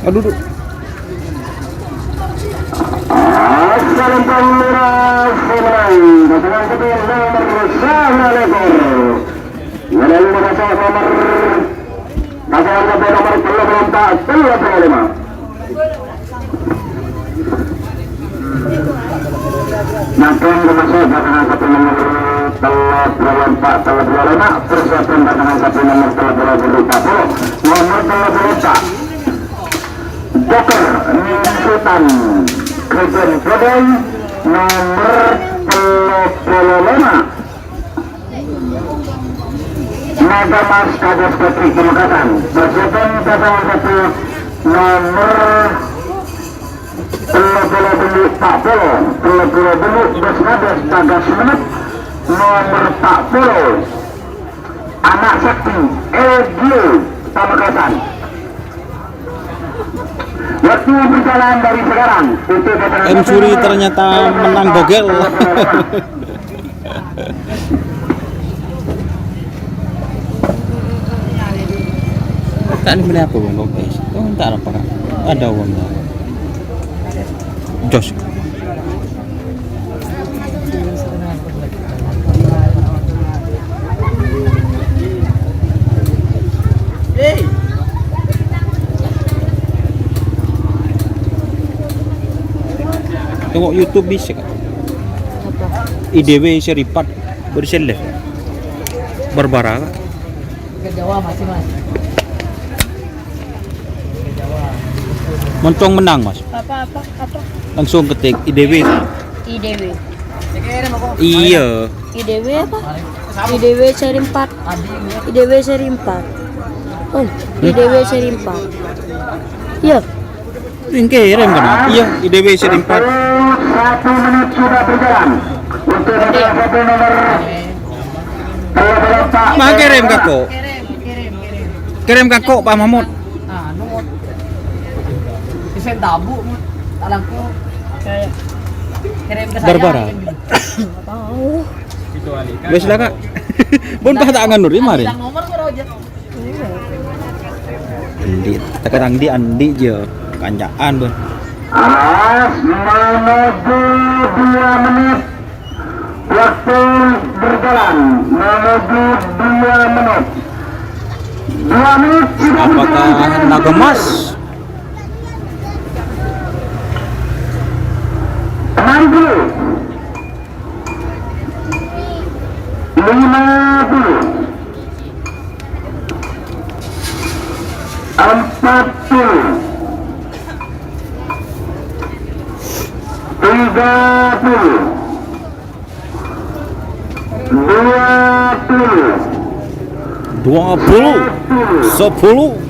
Aduh. Salam pemirsa sebelah pasangan kedua nomor 1 rekor. Melalui pasangan nomor 35. Nampung termasuk pasangan satu nomor 34 35. Persiapan pasangan satu nomor 40 nomor 34. Joker Sultan Kristen Prodoi nomor 35. Naga Mas Kadas Petri Pemekasan. Persiapan pasangan satu nomor 40 Besnades Tagas Menit nomor 40 Anak Sakti Egil Pemekasan. Waktu berjalan dari sekarang. M Suri ternyata menang bogel. Tak ini beli apa bang? Oke, oh, tak apa kan? Ada uangnya. Jos. Tengok YouTube bisa kan? IDW Seripat berseleh berbara kan? Ke Jawa masih mas. Moncong menang mas. Apa? Langsung ketik IDW. IDW. Iya. IDW apa? IDW seri 4. IDW seri 4. Oh, IDW seri 4. Iya. Kirim kan? Iya, IDW seri 4. 1 menit sudah berjalan. Untuk satu nomor 34. Mah kirim kakak. Kirim kakak Pak Mahmud. Nah, nomor. Isen tabu, talangku kayak kirim ke saya. Barbara. Tahu. Wes lah kak. Pun tak nganur kemarin. Bilang nomor baru aja. Andi, tekan Andi je. Kanjaan bun. As menuju 2 menit. Waktu berjalan menuju 2 menit. 2 menit sudah Apakah Naga Mas? 60. 50. 40. 40. 20 10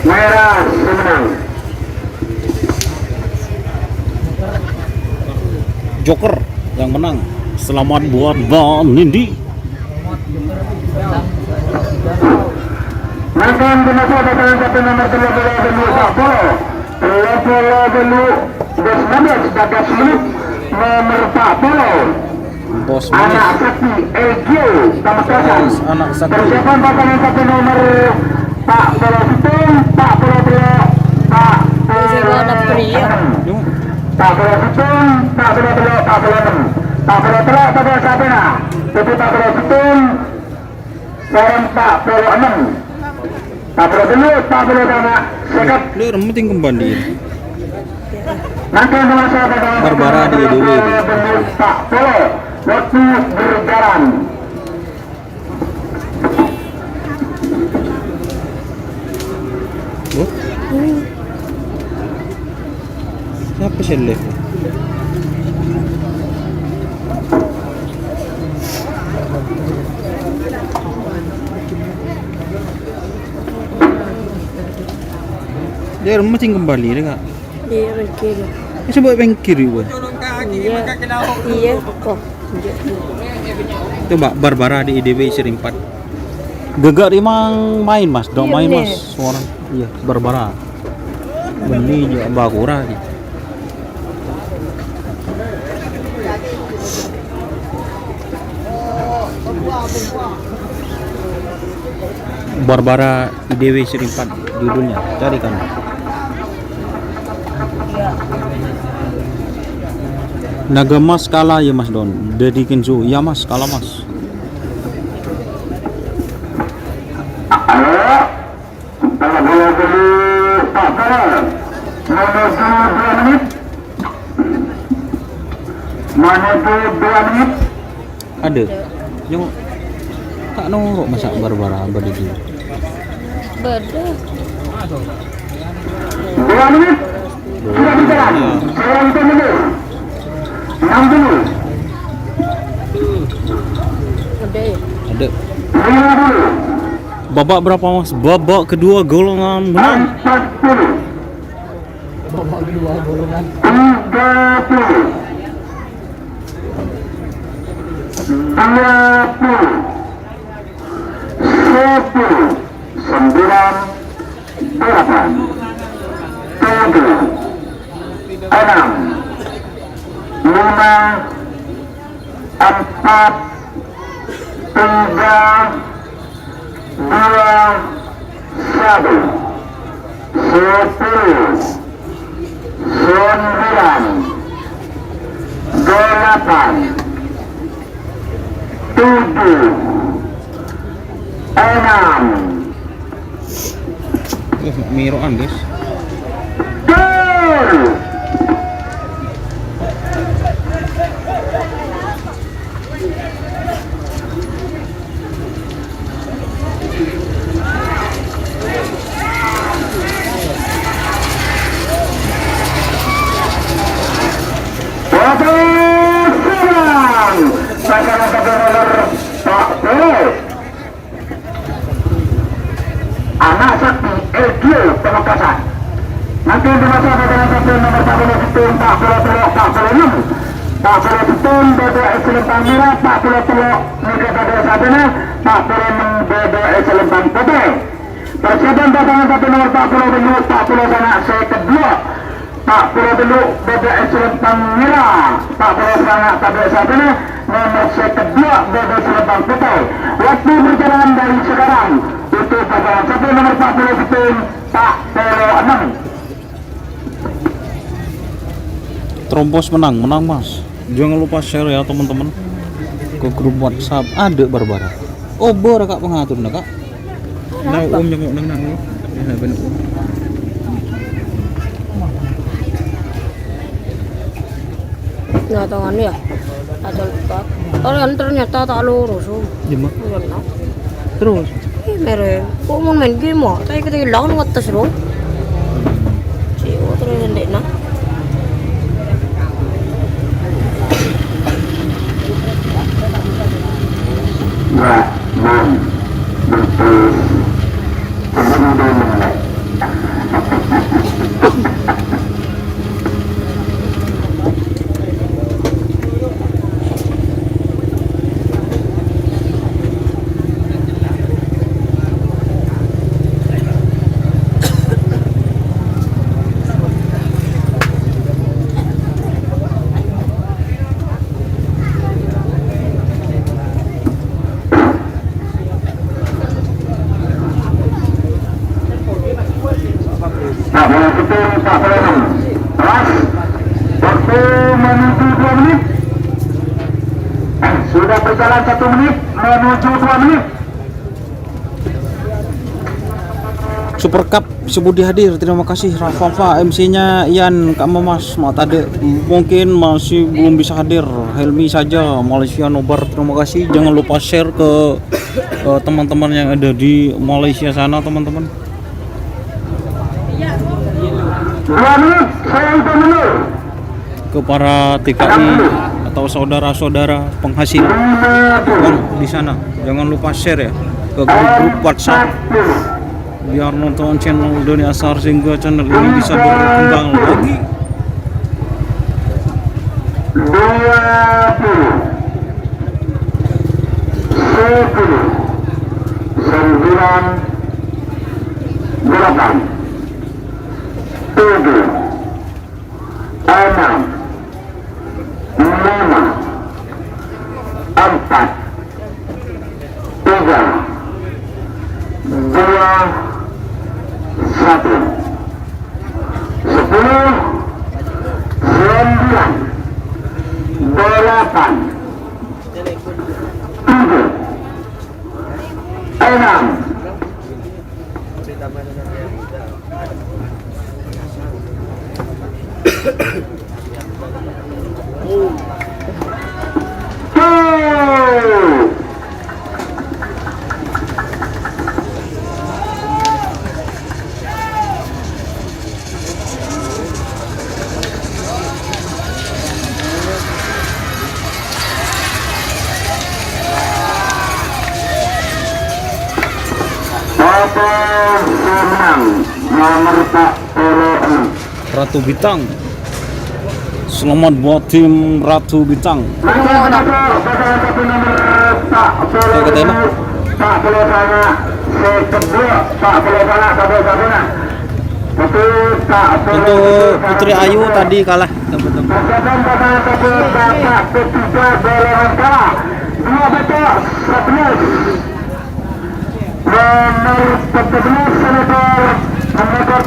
Merah menang. Joker yang menang. Selamat buat Bang Nindi. Mantan penasihat pasangan satu nomor 30 dulu Sapolo 30 dulu Bos Nabil bagas menit nomor 40 Bos anak manis. sakti LG Pamekasan. Anak sakti. Persiapan pasangan satu nomor Pak Polo Situng, Pak Polo Polo, Pak Saya bawa anak pria. Yuk. Pak Polo Situng, Pak Polo Polo, Pak Polo 6 Pak Polo Polo, Pak Polo Sapena jadi Pak Polo Situng seorang Pak Polo 6 Pak Polo dulu, Pak Polo sama sekat. Dia remeting kembali. Nanti nomor saya pasangan Barbara di EDW. Pak Polo waktu berjalan. What? Siapa sih live? Dia remeting kembali dia kak. Iya, kiri. Ini sebab yang kiri gue. Iya. Iya, kok. Coba Barbara di IDB sering 4. Gegak emang main mas, dong Iya, main bener. mas. Orang iya Barbara. Beni juga bakura aja. Barbara IDW sering 4 judulnya, cari kan. Naga Mas kalah ya Mas Don. Dedi Kenzo, ya Mas kalah Mas. Ayo, kalau boleh dulu Pak Polo nomor 2 menit. Menuju 2 menit. Ada. Yang tak nongok masak Barbara badi dia. Beda. 2 menit. Sudah berjalan. Saya itu menit. 6 dulu. Ada ya? Ada. 5 dulu. Babak berapa Mas? Babak kedua golongan menang. 40. Babak kedua golongan 30. 20. 10. 9. 8. 7. 6. 5. 4. 3. 2. 1. 10. 9. 8. 7. 6. Miroan guys. Gol! Serang! Pasangan satu nomor Pak Polo. Anak sakti LG Pamekasan. Nanti di masa pasangan satu nomor 40 Situng Pak Polo Polo Pak Polo 6. Pak Polo Situng Bodo Selempang Merah Pak Polo Polo Mega Pada Sabena Pak Polo 6 Bodo Selempang Putih. Persiapan pasangan satu nomor 40 dulu Pak Polo sana saya kedua. Pak Polo dulu Bodo Selempang Merah Pak Polo sana Pada Sabena nomor saya kedua Bodo Selempang Putih. Waktu berjalan dari sekarang untuk pasangan 1 nomor 40 Betul Pak Polo 6. Terompos menang mas. Jangan lupa share ya teman-teman ke grup WhatsApp. Ada Barbara. Oh ber kak pengatur nak kak. Nah jenguk nang nang. Nah tangan ya. Ada lupa. Orang ternyata tak lurus. Gimana? Enggak. Terus. Mere. Kok mau main game ah? Tapi kita hilang ngatas loh. Ciu terus ndek nah. Sudah berjalan 1 menit menuju 2 menit. Super Cup Sebudi hadir. Terima kasih Rafa MC-nya Ian Kak Mas tadi mungkin masih belum bisa hadir. Helmi saja Malaysia Nobar. Terima kasih. Jangan lupa share ke teman-teman yang ada di Malaysia sana teman-teman. 2 menit saya mundur. Ke para TKI atau saudara-saudara penghasil uang di sana, jangan lupa share ya ke grup WhatsApp biar nonton channel Doni Asar sehingga channel ini bisa berkembang lagi. 6 nomor Pak Polo 6. Ratu Bintang. Selamat buat tim Ratu Bintang. Saya kata emang Pak Polo sana kedua Pak Polo sana satu-satunya. untuk Putri Ayu tadi kalah teman-teman. Bapak ketiga golongan kalah 2 betul 11 nomor 14 senator menekor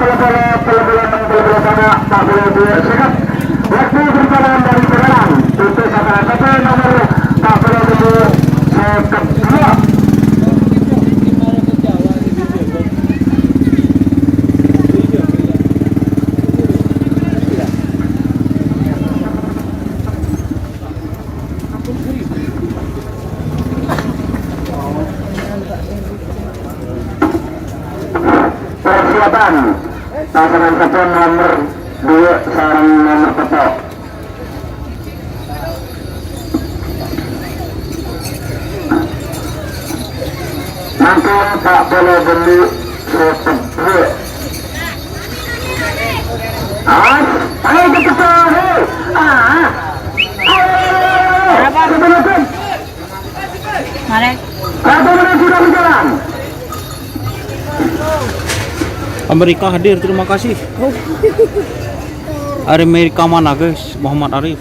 pelebulan sana Pak Polo 2 sekat waktu berjalan dari belakang untuk satu nomor Pak Polo 2 sekat 2. Persiapan pasangan kapal nomor 2 sarang nomor petok. Nanti Pak Polo beli sepeda. Ayo kita tahu. Berapa? Mari. Satu menit sudah berjalan. Amerika hadir, terima kasih. Amerika mana guys? Muhammad Arif.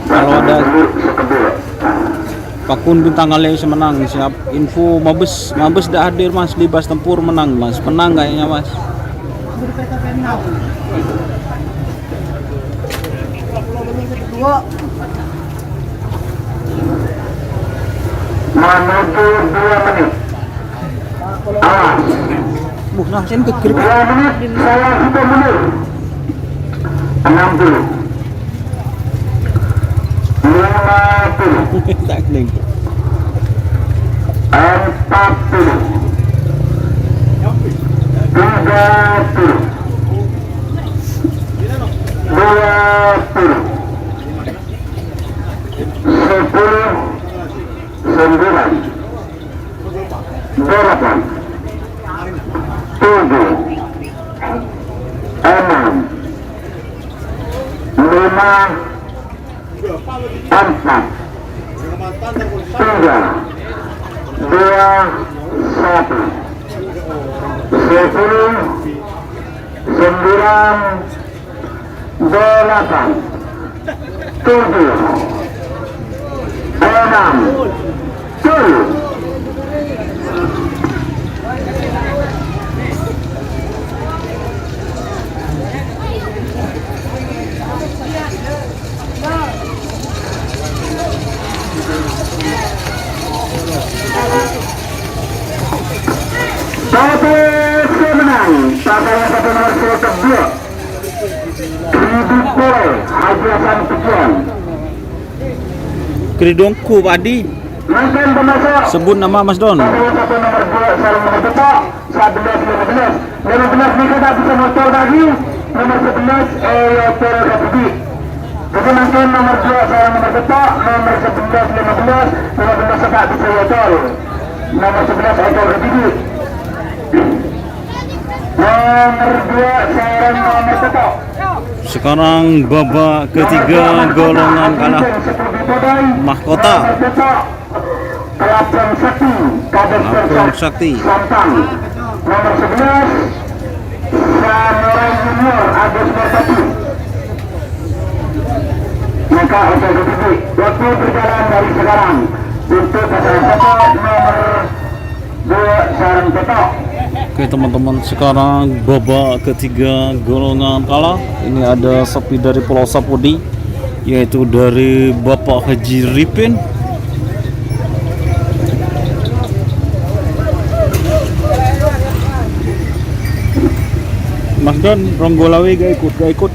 Kalau ada Pakun Bintang Kali menang. Siap info Mabes dah hadir Mas di bas tempur menang Mas. Menang kayaknya Mas. Menuju 2 menit. Awas. Nah, sini ke kiri. 2 menit saya sudah mundur. 60. 50. Tak kening. 40. 30. 20. 10. 9. 8. 7. 6. 5. 4. 3. 2. 1. 10. 9. 8. 7. 6. 7. Satu menang, pasangan satu nomor 2 Tribukol Haji Hasan Pekian. Kridongku Padi. Mungkin pemasok Sebut nama Mas Don. pasangan satu nomor 2 Sarung nomor Betok 11-15. 15 nih kita bisa motor lagi. Nomor 11 Yotor Kapudi. Jadi mungkin nomor 2 Sarung nomor Betok, nomor 11-15, 15 sepak bisa Yotor. Nomor 11 Yotor Kapudi. Nomor 2 Sarung nomor Betok. Sekarang babak ketiga golongan kalah mahkota. Kelabang Sakti, Kelabang Sakti. Sampang. Nomor 11 Samurai Junior Agus Merpati. Maka untuk detik waktu berjalan dari sekarang untuk pasangan satu nomor 2 Sarung Betok. Oke teman-teman, sekarang babak ketiga golongan kalah. Ini ada sapi dari Pulau Sapudi, yaitu dari Bapak Haji Ripin. Mas Don, Ronggolawi gak ikut.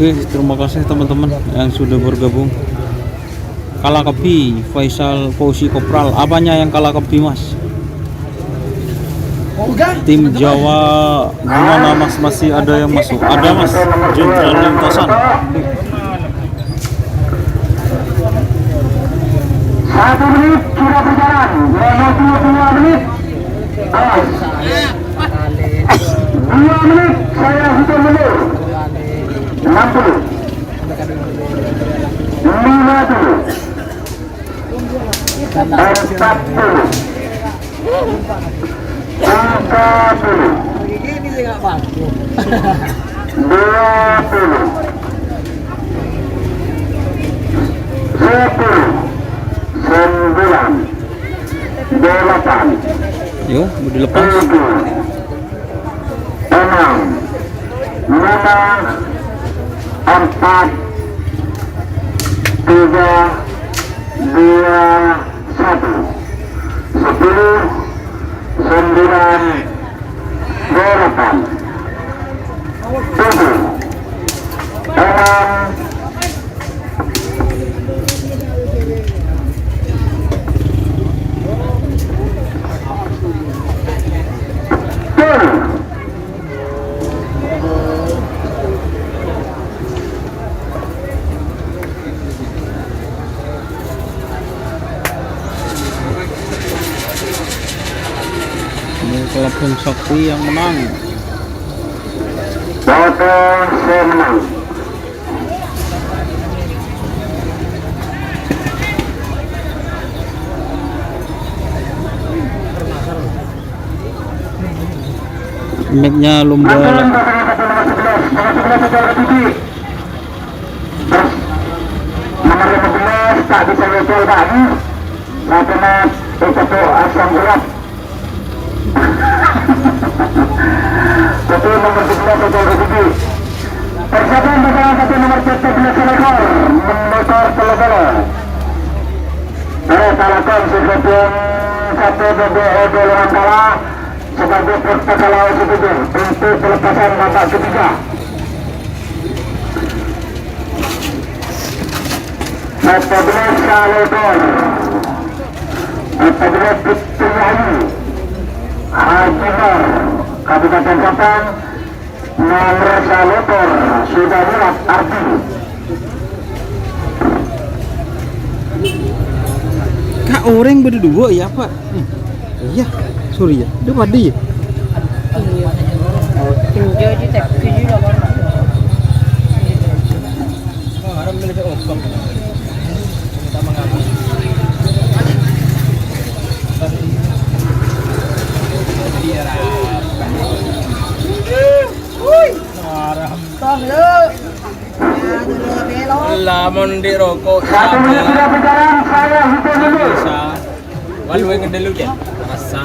Oke, terima kasih teman-teman yang sudah bergabung. Kalah kepi Faisal Fauzi Kopral. Apanya yang kalah kepi Mas? Tim Jawa gimana Mas? Masih ada yang masuk? Ada Mas, Jenderal Lintasan. 1 menit sudah berjalan, menuju 2 menit. Awas. 2 menit saya sudah mundur. 60. 50. 40. 20. 10. 9. 8. Yuk, mau dilepas. 4, 3, 2, 1. 10, 9, 8, 7, 6, 10. Kelabang Sakti yang menang. Foto saya menang. Mapnya lomba Nomor lah. 15 tak bisa nyusul lagi. Karena itu asam berat. Betul nomor 11 total rezeki. Persiapan pasangan satu nomor 14 selekor motor Telogolo. Talakom Sukopun 1 BBO Golongan Kala sebagai peserta lawan Subur untuk pelepasan babak ketiga. Apabila Salodor, apabila Putriayu, Hajibar, Kabupaten Kapang, nomor Salodor sudah mulat Ardi. Kak orang berdua ya Pak? Iya, sorry ya. Dia pada ya. Kerja di tek kerja lah kan. Lamon di rokok. Satu menit sudah berjalan, saya hitung dulu. Walu yang dulu kan. Rasa.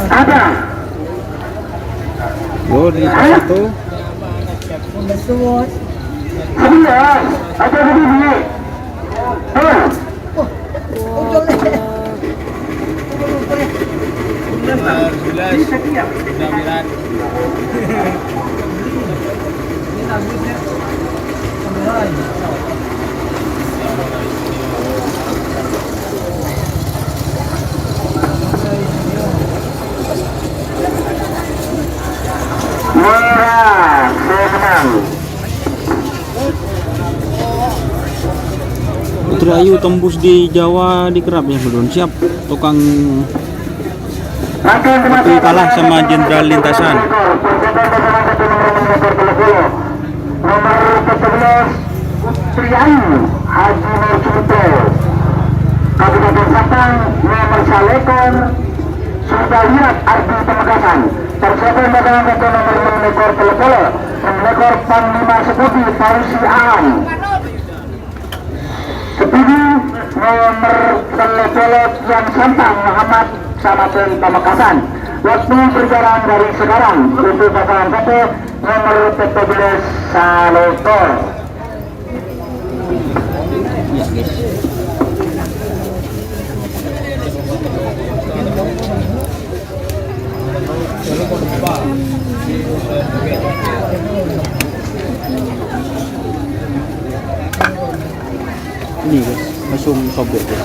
Ada. Yo di situ. Sebelas, ada begini. Sudah berat. Merah, menang. Putrayu tembus di Jawa di kerap ya belum siap tukang waktu kalah sama Jenderal Lintasan. Nomor 14 Putriayu Haji Nurcipto, Kabupaten Sapang, nomor Salekor sudah lihat Ardi Pemekasan. Persiapan dagangan satu nomor 6 ekor Telogolo, 6 ekor Panglima Sepudi Parusi Aan. Sepudi nomor Telogolo yang Santang Muhammad Samaten Pamekasan. Waktu berjalan dari sekarang untuk pasangan satu nomor 14 Salekor. Ya guys. Ini guys, langsung sobek guys.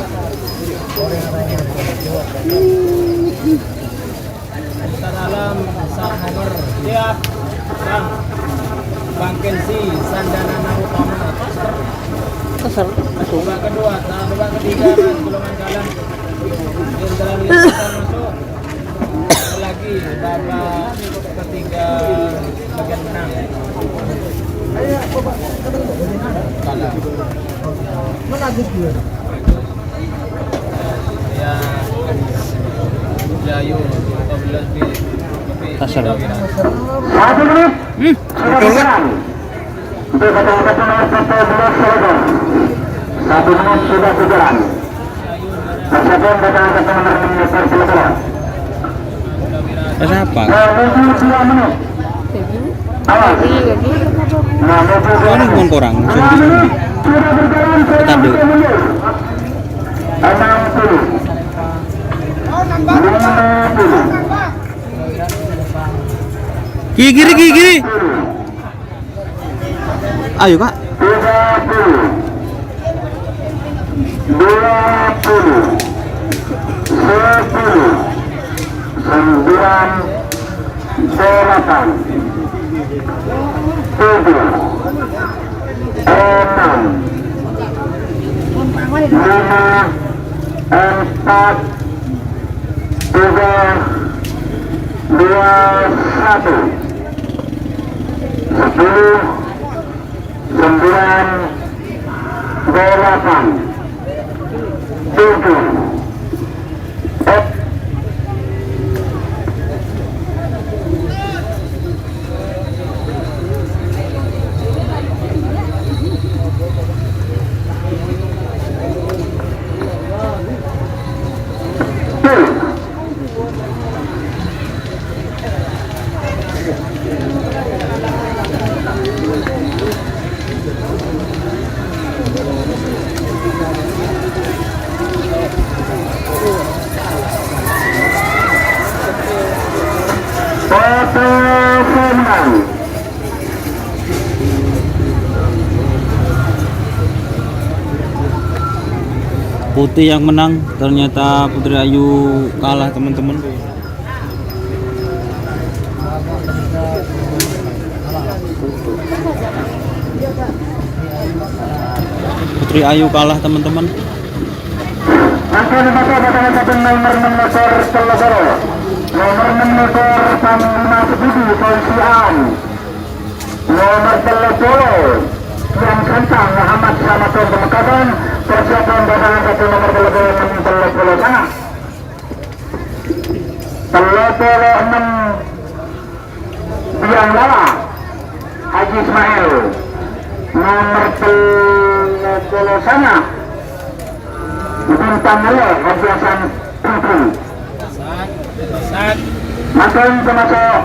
Dalam saat nomor siap. Bang Kensi Sandana Utama. Kasar. Babak kedua, babak ketiga golongan kalah. Jenderal Lintasan masuk. Lagi babak ketiga bagian menang. Kalah. Ya. Jayu 12 B. Kasar. 1 menit sudah berjalan. Untuk pasangan satu nomor 14 Salekor. 1 menit sudah berjalan. Persiapan pasangan satu nomor 6 ekor Telogolo. Kasar apa? Menuju 2 menit. Awas. Soalnya bukan korang. Sudah berjalan Kita dulu. 60. 50. Kiri. Ayo kak. 30. 20. 10. 9. 8. 7. 6. 5. 4. 3. 2. 1. 10. 9. 8. 7. 6. 5. 4. 3. 2. 1. Putih yang menang, ternyata Putri Ayu kalah teman-teman. Putri Ayu kalah teman-teman. Angka 5 satu nomor 6 motor Telogoro. Nomor 6 motor Panglima Sebudu Polisian. Nomor Telogoro yang Santang Muhammad Selamatun Pemekasan. Persiapan pasangan 1 nomor Telogoro 6 Telogoro sana. Telogoro 6 Biang Lala Haji Ismail. Nomor Telogoro sana Bintang Mele Haji Hasan Putri. Makin termasuk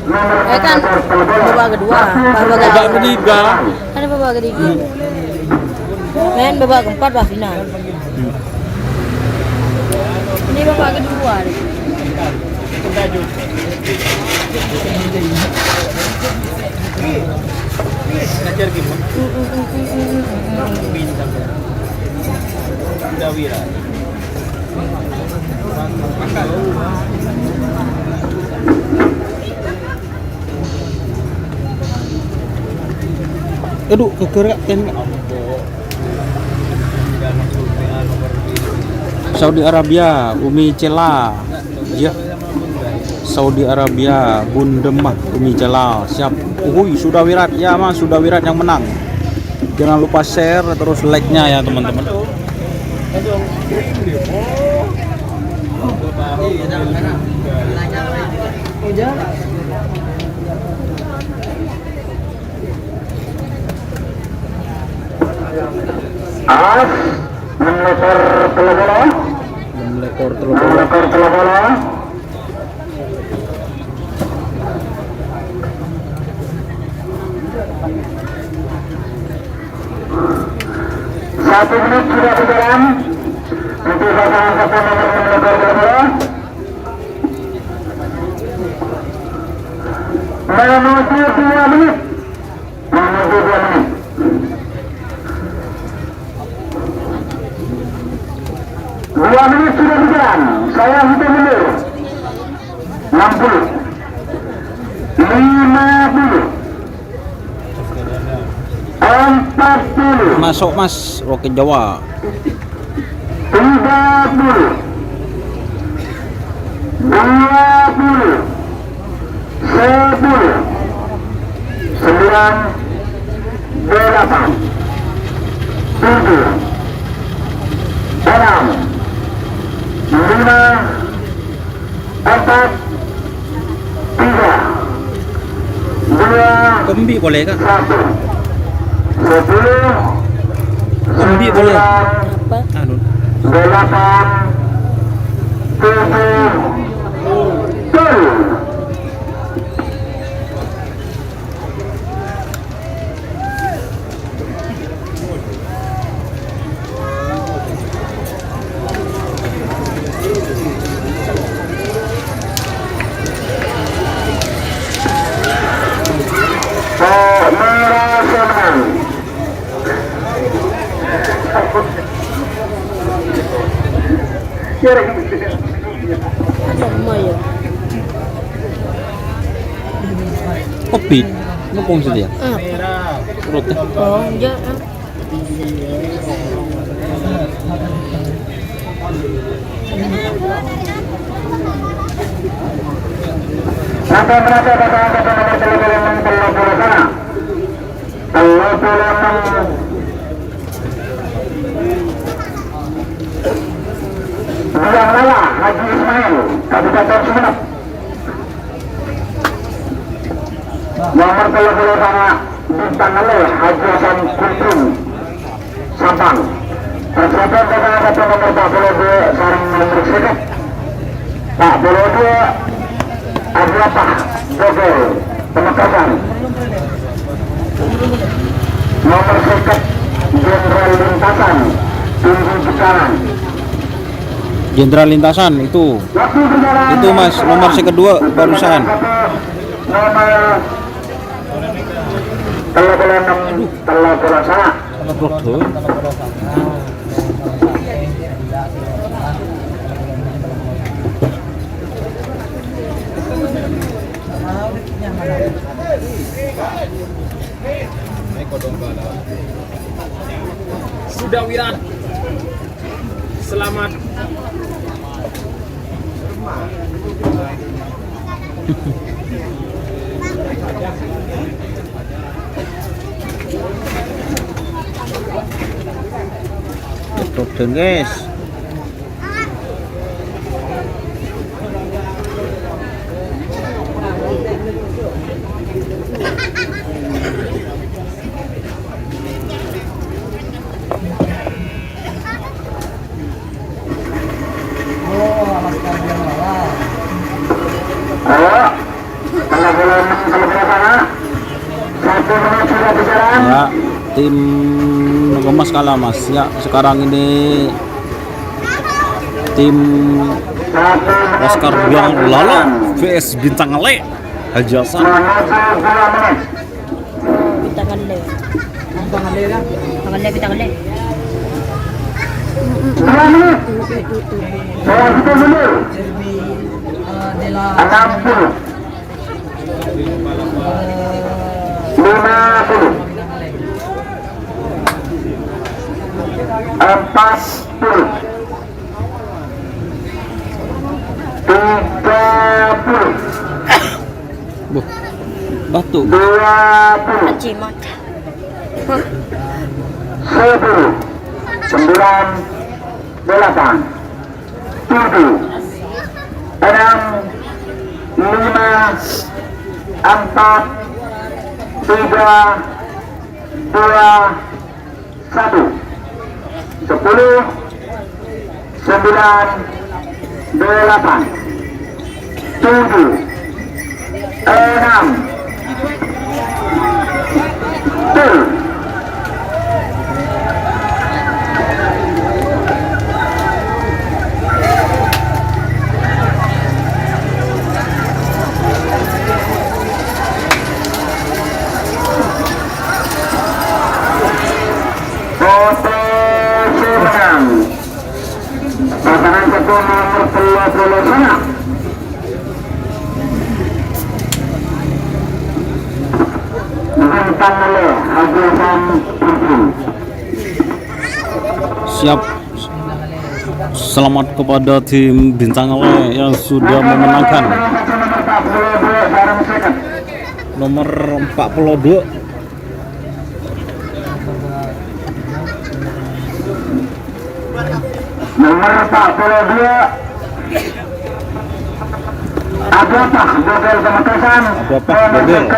nomor kan babak kedua, Babak ketiga. Ada babak ketiga. Main babak keempat lah final. Ini babak kedua. Aduh, kegerak tembak. Saudi Arabia, Umi Cela. Ya. Saudi Arabia, Bundemah, Umi Cela. Siap. Sudah Wirat. Ya, Mas, sudah Wirat yang menang. Jangan lupa share terus like-nya ya, teman-teman. As menekor Telogoro. Melekor Menekor Telogoro. Satu menit sudah berjalan untuk pasangan 1 nomor menekor Telogoro. Menuju 2 menit. Menuju 2 menit. Dua menit sudah berjalan. Saya hitung mundur. 60, 50, 40, Masuk Mas, Roket Jawa. 30, 20, 10, 9, 8, 7, 6, 5, 4, 3, 2, Kombi boleh kan? 1. 10, Kombi boleh. 9, Apa? Anu. 8, 7, 10. Sama ya. Kopi. Mau kongsi dia. Apa? Roket. Oh, ya. Sampai berapa pasangan 1 nomor Telogoro sana? Telogoro 6 Biang Lala Haji Ismail Kabupaten Sumeneb. Nomor Telogoro sana Bintang Mele Haji Hasan Putri Sampang. Persiapan pasangan 1 nomor Pak Bolodo sarang nomor sedek. Pak Bolodo Abrapah Bogor Pemekasan. Nomor seket Jenderal Lintasan Tinggi Cikarang. Jenderal Lintasan itu. Waktu berjalan Itu Mas, nomor kedua barusan. Nomor Telogoro 6 Telogoro sana. Roket. Sudah Wiran. Selamat. Tutup deh guys. Ayo, kalau sana, 1 menit sudah berjalan. Ya, tim Ngemas kalah mas. Ya, sekarang ini tim 1 menit Oscar sudah Biang berjalan. Lala vs Bintang Le Haji Hasan. Menuju 2 menit. Bitangan le. Tangan dia kan? Bitangan le. 2 menit. Saya kita mundur. Derby Dela 60. 50. 40. 30. Buh, batuk. 20. Cimat. 10. 9. 8. 7. 6. 5. 4. 3. 2. 1. 10. 9. 8. 7. 6. 7. Posisi menang. Pasangan satu nomor 20 sana. Bintang Le Haji Hasan Putri. Siap. Selamat kepada tim Bintang Le yang sudah memenangkan nomor 42. Nomor 42. Abapah Bogel Pemekasan. Abapah Bogel.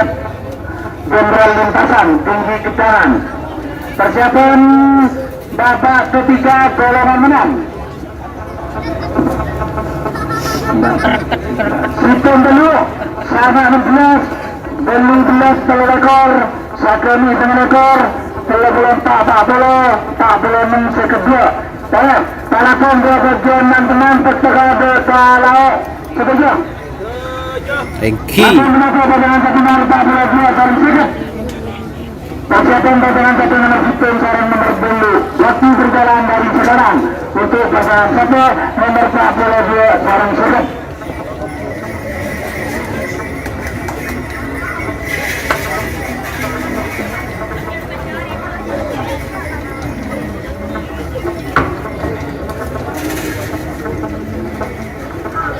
Jenderal Lintasan Tinggi Kedaran. Persiapan babak ketiga golongan menang. Hitung dulu. Sama 16. Beli 11 telur ekor. Sakami dengan ekor. Telur tak boleh mensekebuk. Baik, palakan dua bagian teman-teman pertengah kalau setuju. Thank you. Persiapan pasangan satu nomor hitung sarang nomor bulu. Waktu berjalan dari sekarang untuk pasangan satu nomor 42 sarang sekat.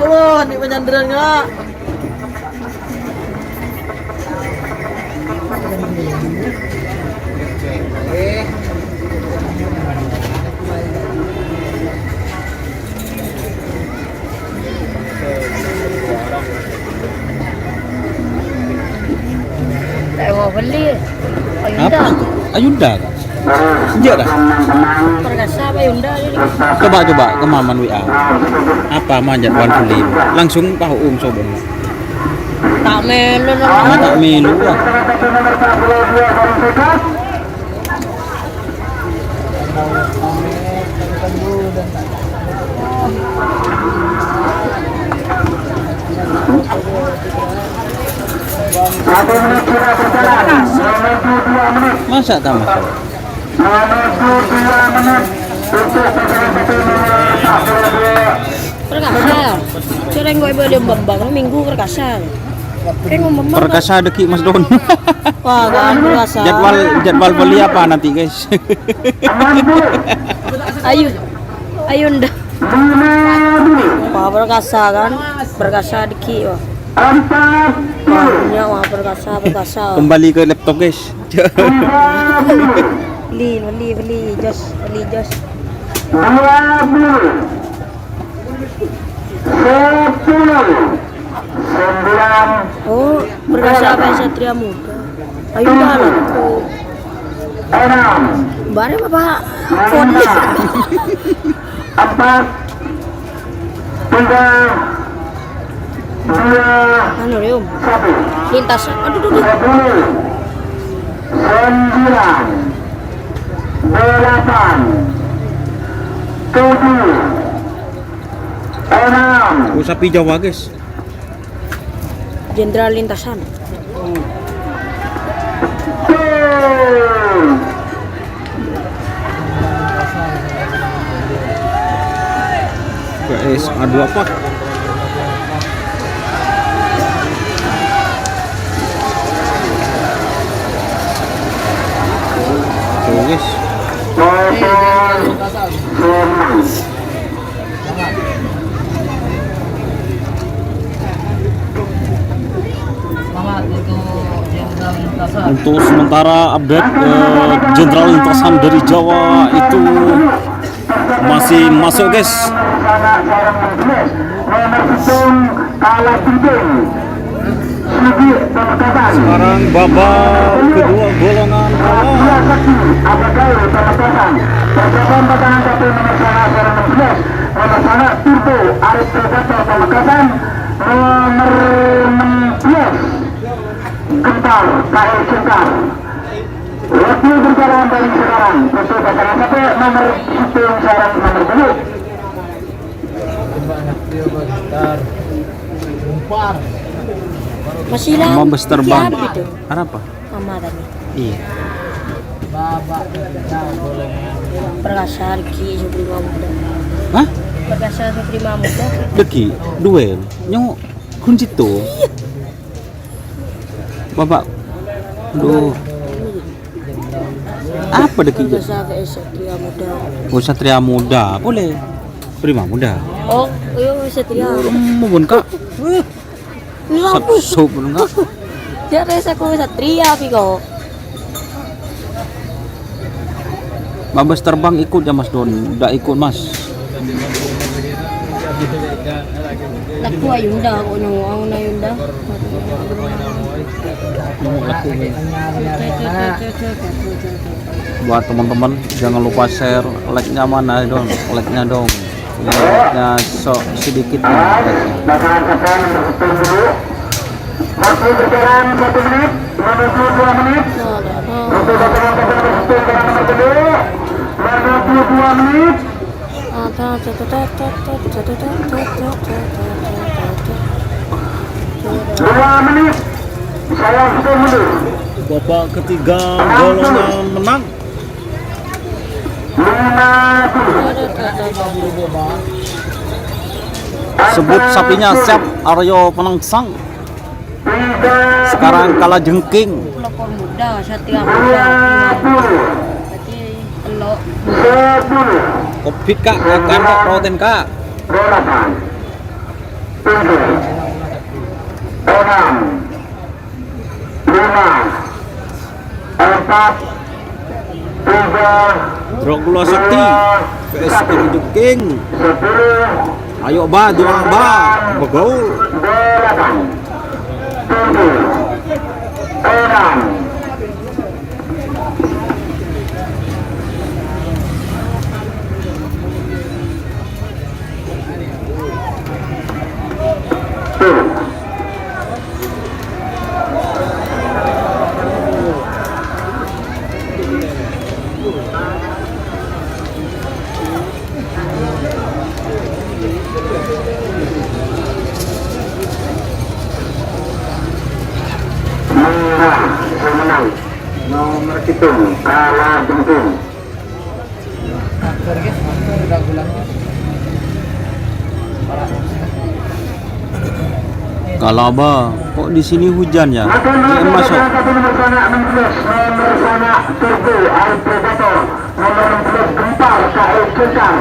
Wah, ini penyandaran nggak? Mau beli. Apa? Ayunda kan? Sejak dah. Perkasa apa Ayunda ini? Coba kemaman WA. Apa manjat wan kulim. Langsung pahu sobon. Tak melu Tak melu lah. Nomor 42 sarang sekat. Satu menit sudah berjalan. Menuju 2 menit. Masa tak masuk? Menuju 2 menit. Untuk pasangan satu nomor 42. Perkasa. Sering gue beli bambang minggu perkasa. Kan ngomong Perkasa deki Mas Don. wah kan berasa. Jadwal beli apa nanti guys? Ayo ndak. Wah perkasa kan, perkasa diki wah. Wah perkasa. Kembali ke laptop guys. Beli jos. Oh, perkasa apa Satria Muda. Ayo dalam. Bare Bapak. Phone. 4 3 2 Anu Reum. 1 Lintas. Aduh. 9 8 7 6 Oh, sapi Jawa guys. Jenderal lintasan. PS A2 apa? Tuh guys. Selamat untuk jenderal lintasan. Untuk sementara update jenderal lintasan dari Jawa itu masih masuk guys. Sekarang babak kedua golongan Kental, KL Sengkar. Waktu berjalan dari sekarang untuk pasangan satu nomor hitung sarang nomor 2. Masih lama. Mambes terbang. Siapa itu? Apa? Mama tadi. Iya. Perkasa Diki Suprema Muda. Hah? Perkasa Suprema Muda. Deki duel. Nyong kunci tuh. Bapak. Aduh. Apa deki? Perkasa VS Satria Muda. Oh, Satria Muda. Boleh. Prima Muda. Oh, iya Satria. Mohon Kak. Lampu. Sop enggak? Dia resa ko Satria Piko. Mambes terbang ikut ya Mas Don. Enggak ikut Mas. Laku Ayunda ko nang Ayunda. Buat teman-teman jangan lupa share, like-nya mana dong, like-nya dong. Like-nya sedikit ya. Pasangan pasangan berhitung dulu. Waktu berjalan 1 menit menuju 2 menit. Untuk pasangan pasangan berhitung dengan nomor 2 menuju 2 menit. 2 menit. Saya hitung mundur. Babak ketiga golongan menang. 50. Sebut sapinya siap Aryo Penangsang. Sekarang kalah jengking. Pelopor muda Satria Muda. Berarti elok. 10. Kopi Kak, makan Kak, protein Kak. 8 7 6 5 4 3 Drogula Sakti VS Jengking. 10 Ayo ba, doang ba, begaul. 8 7 6 menang nomor hitung kalah jengking. Aktor guys, aktor udah gulangnya. Kalaba, kok di sini hujan ya? JM masuk. Nomor sana 16, nomor sana Turbo Al Predator, nomor 16 Gempar KL Kekar.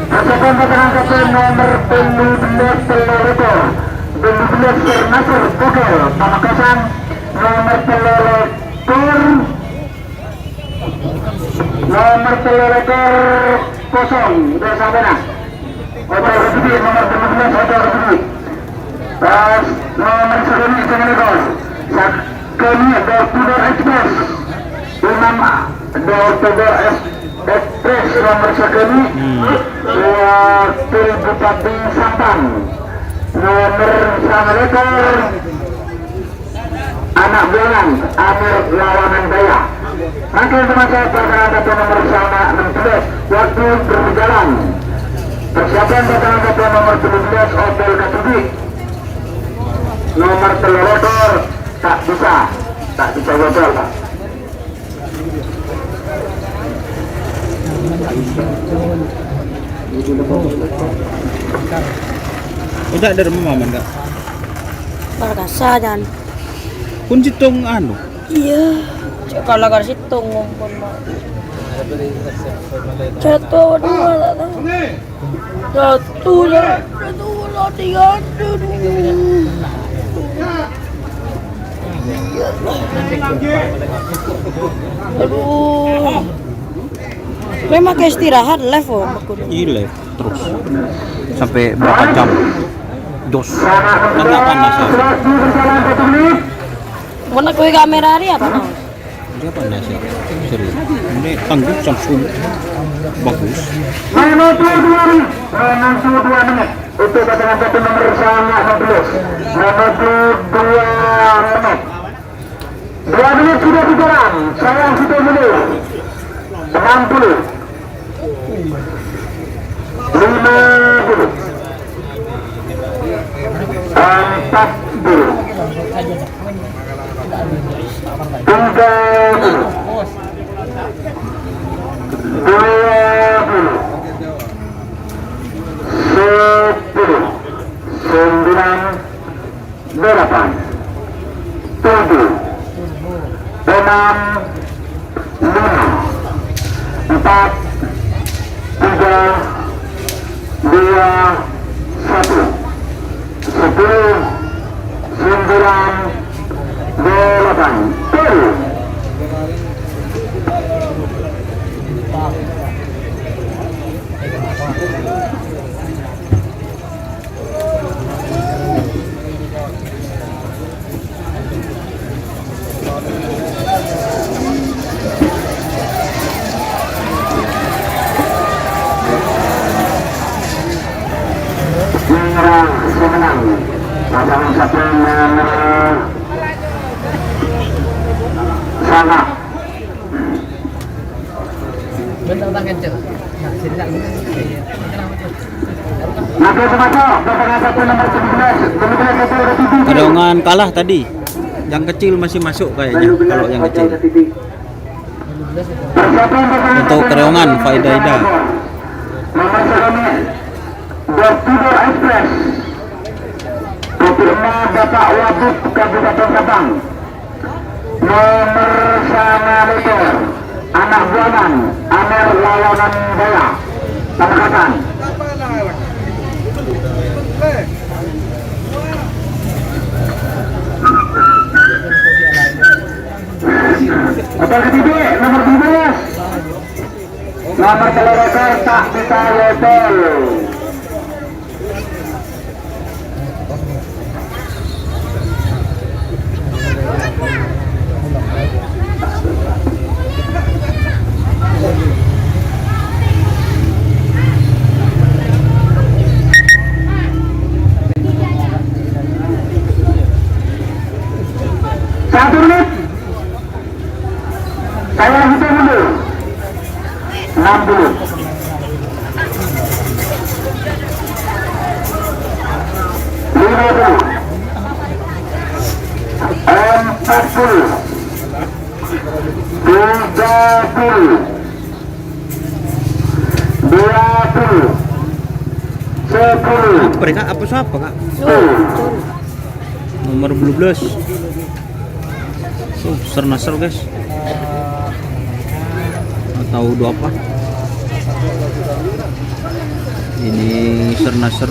Persiapan keberangkatan nomor 12 Telur 12 Nasr Google Pamekasan, nomor Telur kosong udah sampai nah. Hotel Resipi nomor 12 Hotel Resipi. Terus nomor Sakeni Senegos, Sakeni Door Express, Imam Door Express nomor Sakeni, Wakil Bupati Sampang, nomor Sangalekor, anak bulan Amir Lawanan Daya. Maka teman-teman perkenalkan nomor sana 16 waktu berjalan. Persiapan perkenalkan nomor 17 Hotel Katubik. Nomor Telur tak bisa gagal Pak. Udah ada rumah Maman enggak? Markasa dan. Kunci tong anu. Iya. Kalau nggak situ ngumpul mah. Jatuh dua lah. Satu lah, tiga. Aduh. Memang kayak istirahat live oh. Iya terus sampai berapa jam? Dos. Enggak panas ya. Mana kue kamera hari apa nah? Dia panas ya. Serius. Ini tangguh Samsung. Bagus. Menuju 2 menit untuk keberangkatan nomor sana 16. Menuju 2 menit. 2 menit sudah berjalan. Saya sudah menit 60 50 pasangan satu nomor sana. Kerongan kalah tadi. Yang kecil masih masuk kayaknya kalau yang kecil. Untuk Kerongan Faidaida. Door Express. Firma Bapak Wabub Kabupaten Sabang. Nomor sana motor anak buanan Amer Lawanan Daya Pamekasan. Hotel ketiga nomor 12. Nomor Telur tak bisa hotel. Satu menit. Saya hitung dulu. 60. 50. 40. 30. 20. 10. Mereka apa siapa kak? 10. nomor 12. Ser-nasser guys. Atau udah apa? Ini ser-nasser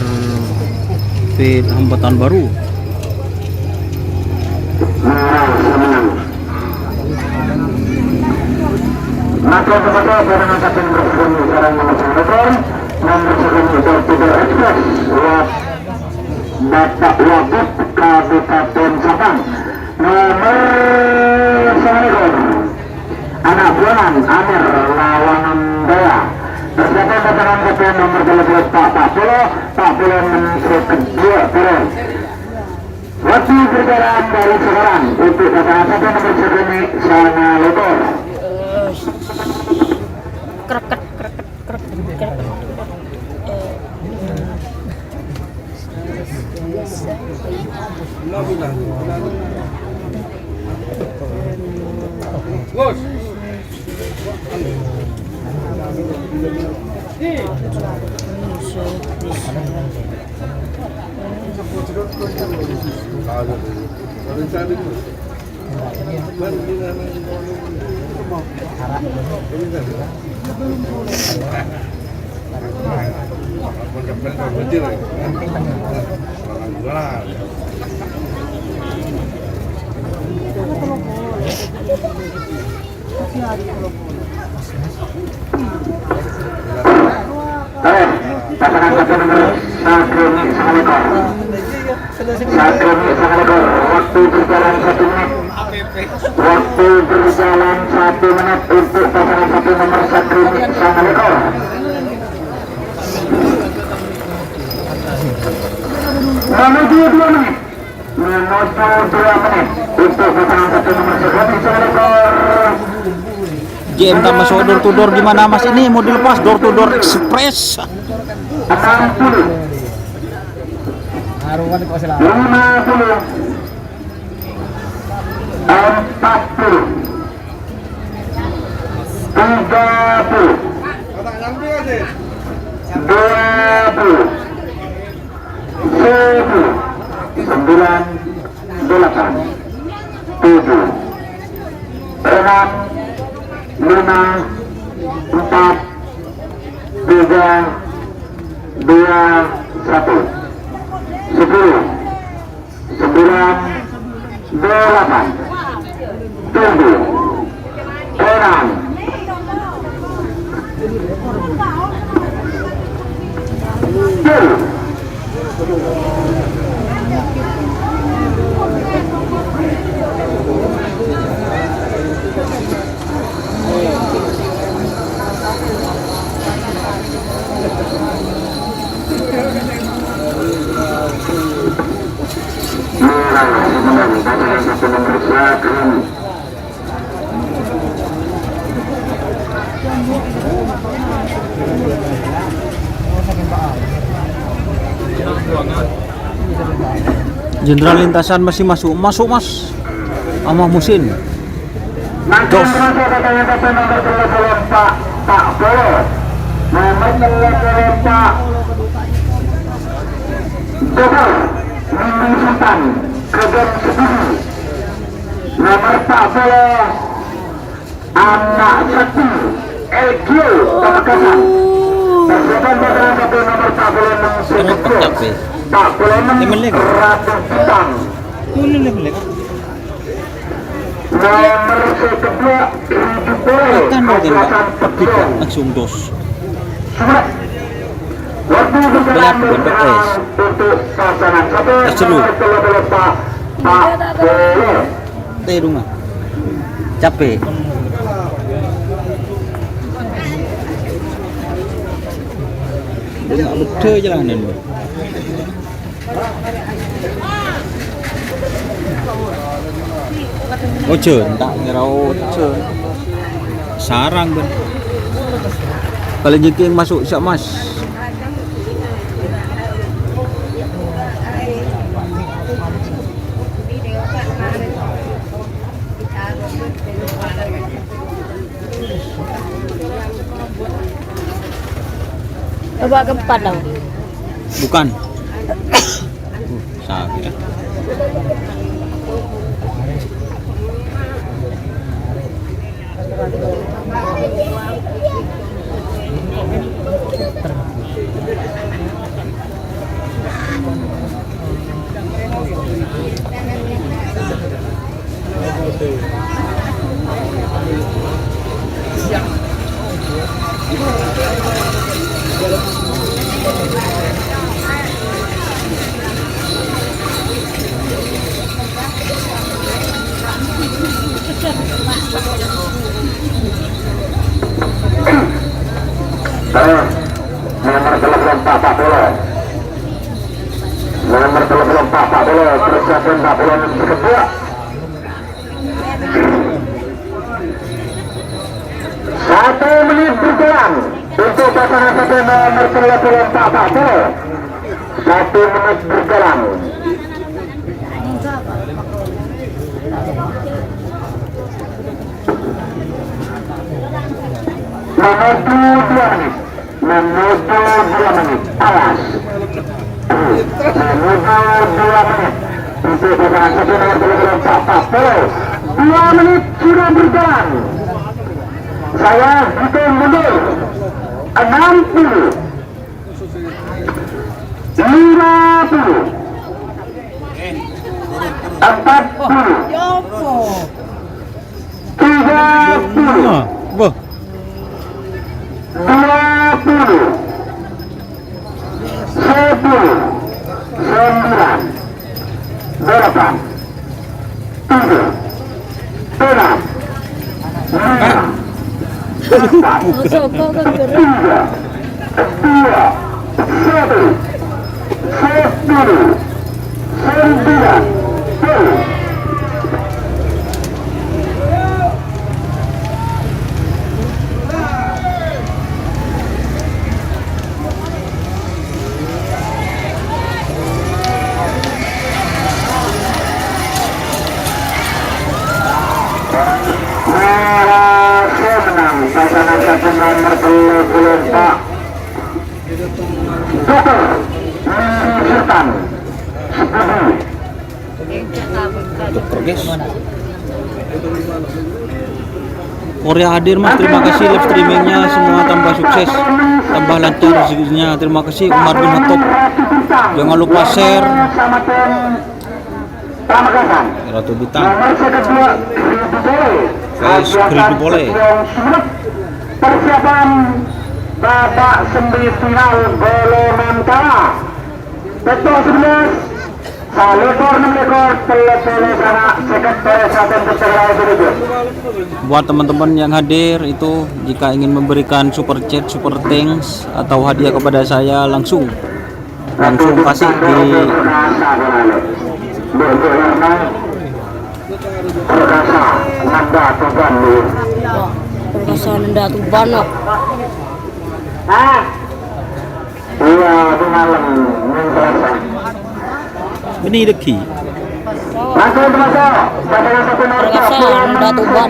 fit hambatan baru. Maka kepada barangan kapten bersembunyi sekarang nomor Express Bapak Wagub Kabupaten Sabang nomor 9 anak buahan Amir Lawangan Daya persiapan pasangan kapten nomor 12 Pak Pulo mensuruh kedua turun. Waktu berjalan dari sekarang untuk pasangan kapten nomor 9 Sana Letor. Bos. Pasangan kapten nomor Sagroni Sangalekor. Waktu berjalan 1 menit. Waktu berjalan 1 menit untuk pasangan kapten nomor Sagroni Sangalekor. Menuju 2 menit. Menuju 2 menit untuk pasangan kapten nomor Sagroni Sangalekor. JM tak masuk door to door gimana Mas ini mau dilepas door to door express. 60 50 Jenderal lintasan masih masuk Mas sama Musin. Dos. Pak Pulo nomor 12 Pak Gobel Minggu Sultan Kedem Segini nomor Pak Pulo Anak Sakti Elgio Pamekasan persiapan pasangan kapten nomor Pak Pulo Mengsusun Pak Pulo Ratu Bintang nomor kedua langsung dos. Waktu berjalan untuk pasangan kapten nomor 12 Pak Pulo. Tedung capek. Dia betul jalanan. Oh trơn tak ngerau trơn sarang ben kalau jengking masuk siap Mas Coba keempat dong. bukan sakit ya Nomor telepon Pak Bola. Nomor telepon Pak Bola. Persiapan Pak Bola yang kedua. Satu menit berjalan untuk pasangan satu nomor telepon Pak Bola. 1 menit berjalan. Menuju 2 menit. Menuju 2 menit. Awas. Menuju 2 menit. Untuk pasangan satu nomor telepon Pak Bola. 2 menit sudah berjalan. Saya hitung mundur 60, 50, 40, 30, Wah, 20, 10, 9, 8, 7, 6, 5, Masuk kau kan gerak. 3, 2, 1, 10, 9, 10. Pasangan satu nomor telepon Pak Dokter Sultan Korea hadir Mas, terima kasih live streamingnya, semua tambah sukses, tambah lancar rezekinya. Terima kasih Umar bin Khattab. Jangan lupa share. Ratu Bintang. Kridu boleh. Persiapan babak semifinal golongan kalah. Betul 11. Salekor 6 ekor telepon sana sekretaris Raden Putra Dulu. Buat teman-teman yang hadir itu, jika ingin memberikan super chat, super thanks atau hadiah kepada saya, langsung kasih di Perkasa Nanda Tuban. Perkasa Nanda Tuban. Iya, di malam ini deki. langsung masuk. Pasangan satu nomor Perkasa Nanda Tuban.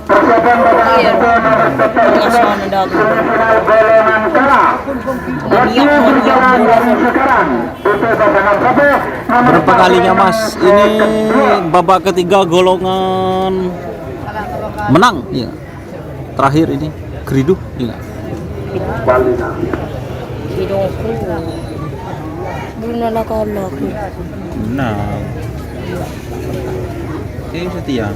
persiapan pasangan Iya. satu nomor Perkasa Nanda Tuban. semifinal golongan kalah. Waktu berjalan dari sekarang untuk pasangan satu nomor Berapa kalinya Mas? Ini babak ketiga golongan menang, ya. Terakhir ini Kridu, ya. Balina. Hidungku. Belum nak kalah aku. Menang. Oke, setia.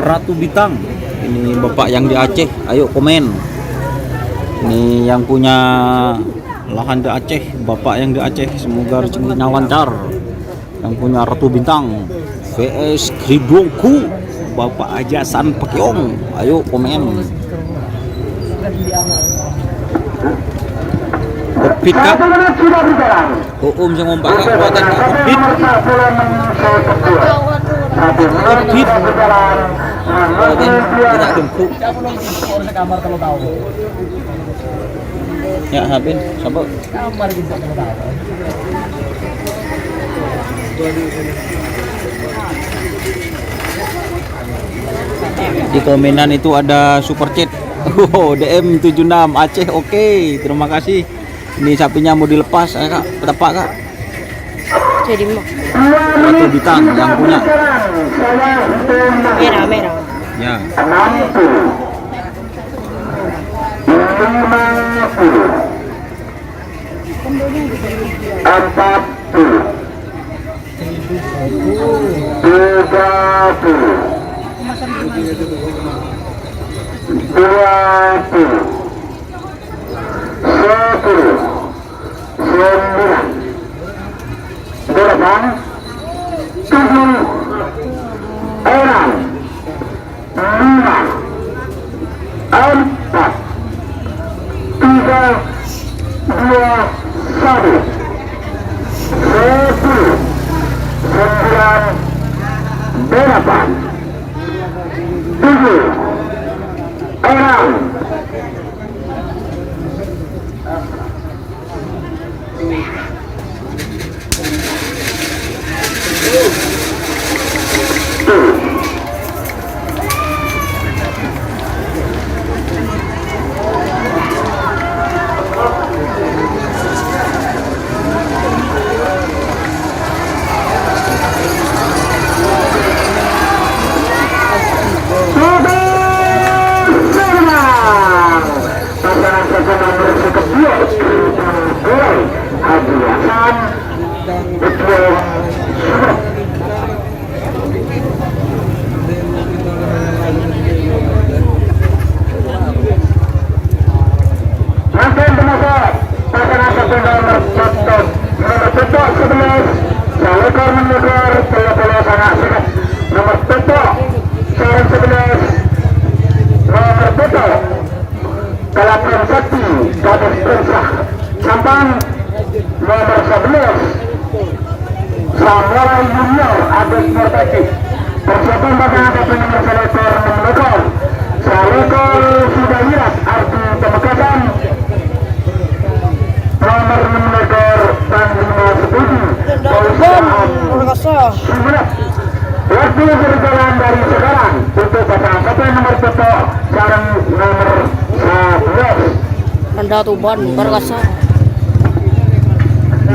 Ratu Bintang. Ini Bapak yang di Aceh, ayo komen. Ini yang punya lahan di Aceh, Bapak yang di Aceh, semoga rezekinya lancar. Yang punya Ratu Bintang VS Kridongku, Bapak Ajasan Pekyong, ayo komen. Kopit kak, 1 menit sudah berjalan. saya ngompak kak, buatan kak kopit. Nomor 1 menyusul kedua. 1 menit sudah berjalan. Buatan kita gemuk. Kamar kalau tahu. Ya habis, sabar. Kamar gitu kalau tahu. Di komenan itu ada super chat. Oh, DM 76 Aceh, oke. Terima kasih. Ini sapinya mau dilepas, kak, berapa kak? Jadi mah Batu Bintang yang punya. merah. Ya. 11 Anda Tuban Barkasa.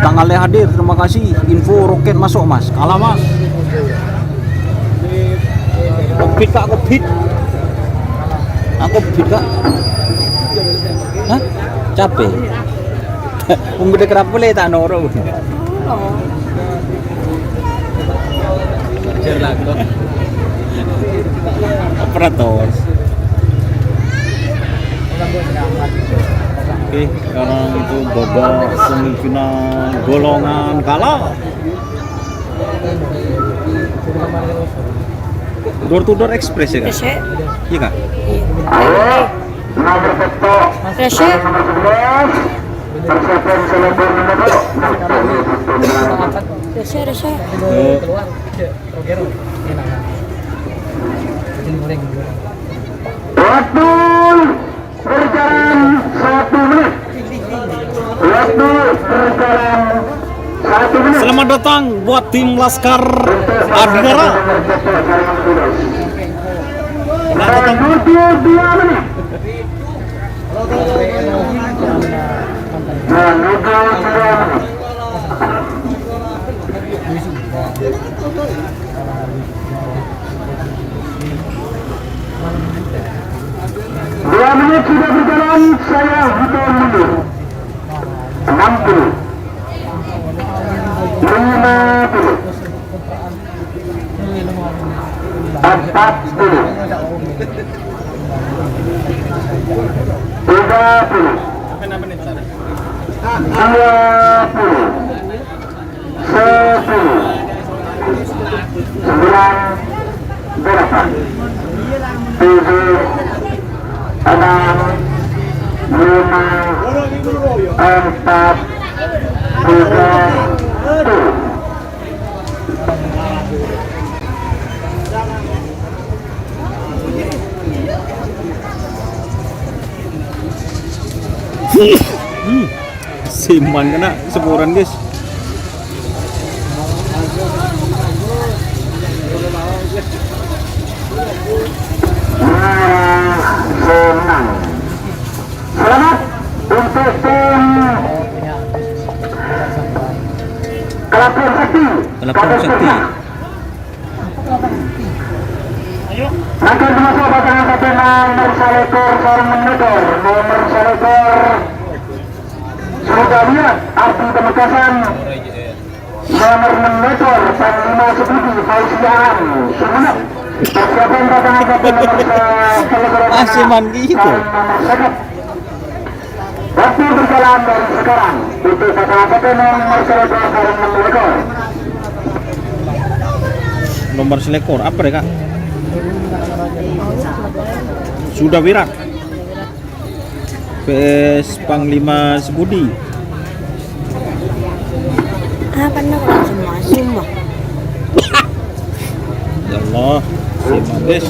Tanggalnya hadir, terima kasih. Info roket masuk mas, kalah mas. Kopit kak, kopit. Aku kopit kak. Hah? Capek. Pembeda kerap boleh tak noro. Operator. Oke, sekarang itu babak semifinal golongan kalah. Door to door express ya kak? Iya kak? Rese. Rese. Waktu berjalan 1 menit. Waktu berjalan 1 menit. Selamat datang buat tim Laskar Adhikara. Selamat datang. 22 menit. Dua menit sudah berjalan, saya hitung mundur. 60, 50, 40, 30, Simpan kena sepuran guys. Selamat untuk tim Lapang Sakti. Akan masuk pasangan satu nomor Salekor sarung menekor, nomor Salekor sudah lihat arti Pamekasan, nomor menekor Panglima Sebuti Fauzian semenit. Persiapan pasangan satu nomor Salekor Asiman gitu. Waktu berjalan dari sekarang untuk pasangan satu nomor Salekor sarung menekor. Nomor selekor apa deh kak? Sudah Wirat. PS Panglima Sebudi. Apa nak semua? Ya Allah, si Mades.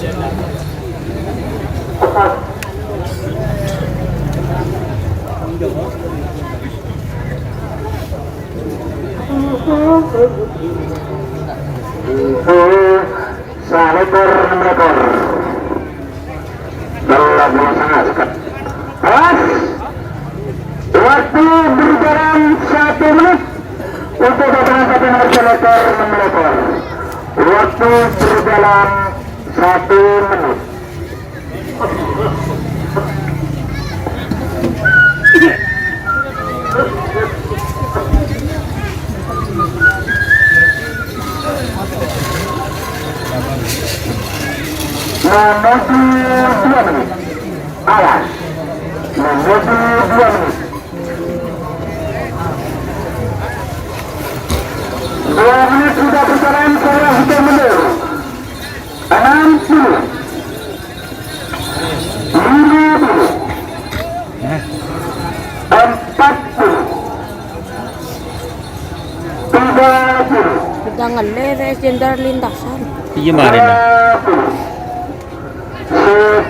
Salekor menekor. Dalam sangat dekat. Pas. Waktu berjalan 1 menit untuk pasangan satu nomor Salekor menekor. Waktu berjalan 1 menit. Menuju 2 menit. Awas. Menuju 2 menit. 2 menit sudah berjalan, saya sudah mundur. 60. 50. 40. 30. Jangan leres jenderal lintasan. Iya marin lah. 10,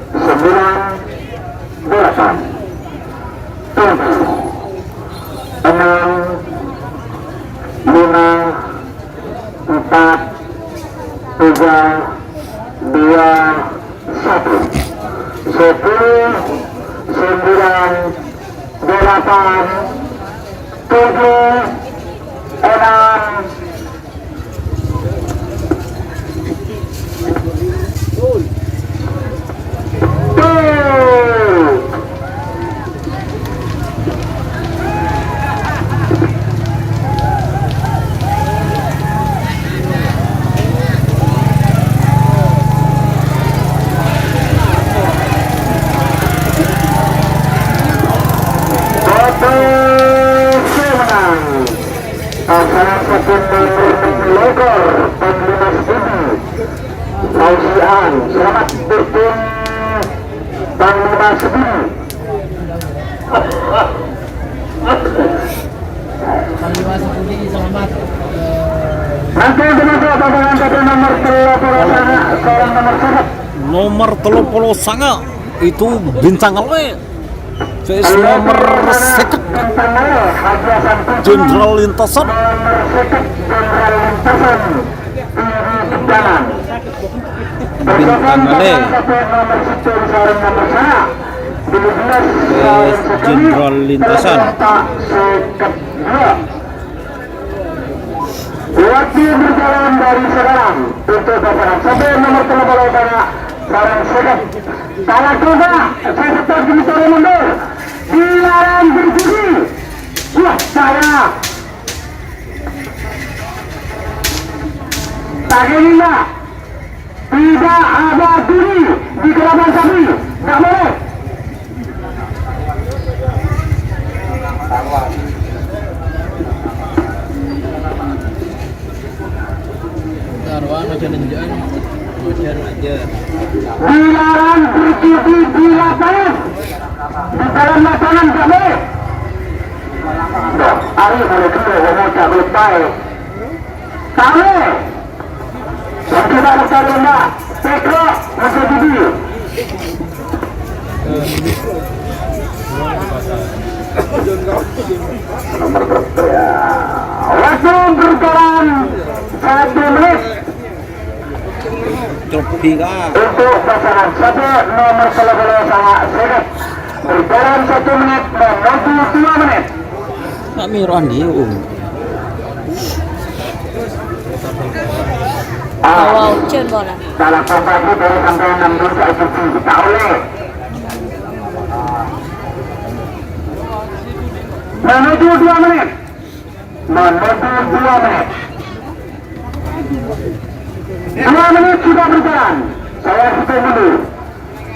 9, 8, 7, 6, 5, 4, 3, 2, 1. 10, 9, 8, 7, 6, pasangan satu Lekor Panglima Sebuti Fauzian, selamat bertemu Panglima Sebuti. Panglima Sebuti selamat. Nanti dimasuk pasangan satu nomor Telopolosanga, seorang nomor 1. Nomor 30 itu bintang Ale. PS nomor seket Jenderal Lintasan. Bintang Ale. PS Jenderal Lintasan. Waktu berjalan dari sekarang untuk pasangan satu nomor Telopolosanga sarang seket. Salah juga, saya tetap disuruh mundur. Dilarang berdiri. Wah, saya Tagelina tidak ada diri di kelaban sapi. Tidak boleh. Dilarang berdiri di lapangan. Di dalam lapangan tidak boleh. Ari boleh kena ngomong tak boleh baik. Tak boleh. Yang kita letak rendah, pekrok, masa diri. Nomor berapa ya? Waktu berjalan 1 menit. Tropi kak. Untuk pasangan satu nomor Telopolosanga Seget berjalan 1 menit menuju 2 menit. Nak miruan dia. Wow, Chen bola. Dalam kompetisi dari sampai 6 gol ke eksekusi kita oleh menuju 2 menit. Menuju 2 menit. 2 menit sudah berjalan. Saya hitung dulu.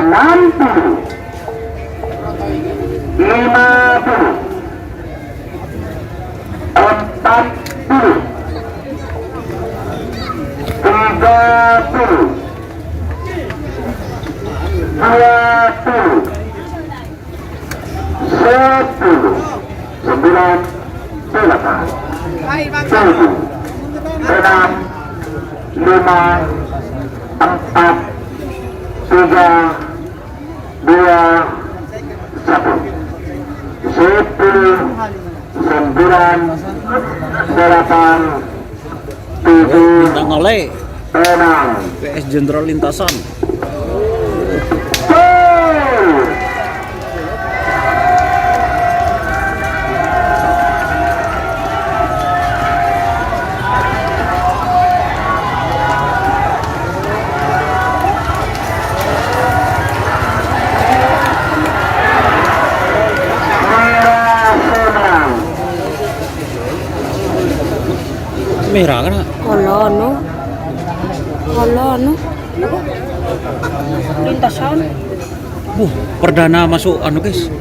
60, 50, 40, 30, 20, 10, 9, 8, 7, 6, 5, 4, 3, 2, 1, 10, 9, 8, 7, Bintang oleh 6, PS Jenderal Lintasan. Merah kan? Kolano. Lintasan. Perdana masuk anu guys.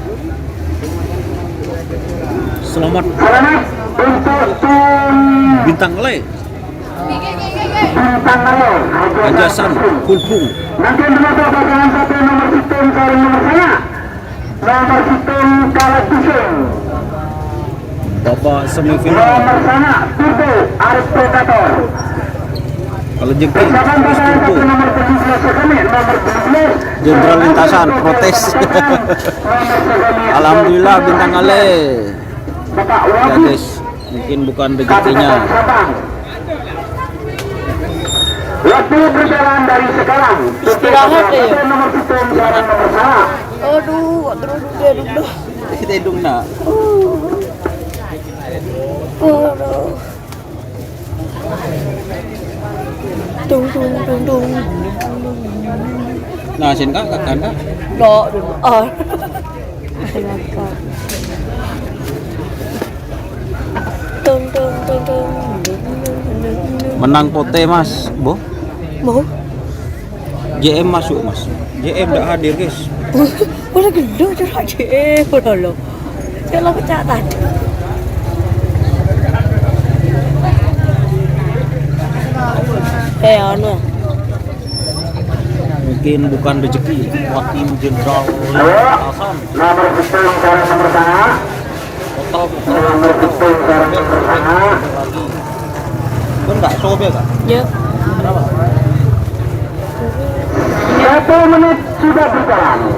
Selamat Selamat untuk tim Bintang oleh Bintang Mayor Ajasan Kulpung. Nanti menutup pasangan satu nomor sistem kali nomor saya. Nomor sistem Kalat Pusing. Babak semifinal. Nomor sana Turbo Arif Predator. Kalau jengking Pasangan terus pasangan turbo. satu nomor 17 sekali. Nomor 12 Jenderal Lintasan protes. Alhamdulillah Bintang Ale. Bapak Ya Wahid guys, mungkin bukan rezekinya. Kabupaten Sabang. Waktu berjalan dari sekarang. Istirahat ya? Satu nomor sistem sekarang nomor sana. Aduh, terus duduk. Kita hidung nak. Aduh. Tung. Nah, sin kak kan kak. Dok dulu. Oh. Silakan. Tung. Menang pote mas, boh. Mau? JM masuk mas. JM tidak hadir guys. Udah gede curhat aja. Udah lo. Kalau pecah tadi. Anu. Mungkin bukan rezeki buat tim Jenderal Ayo, Lintasan. nomor sistem sekarang nomor sana. Total Nomor sistem sekarang nomor sana. lagi. Kan nggak sobek kak? Ya. 1 menit sudah berjalan.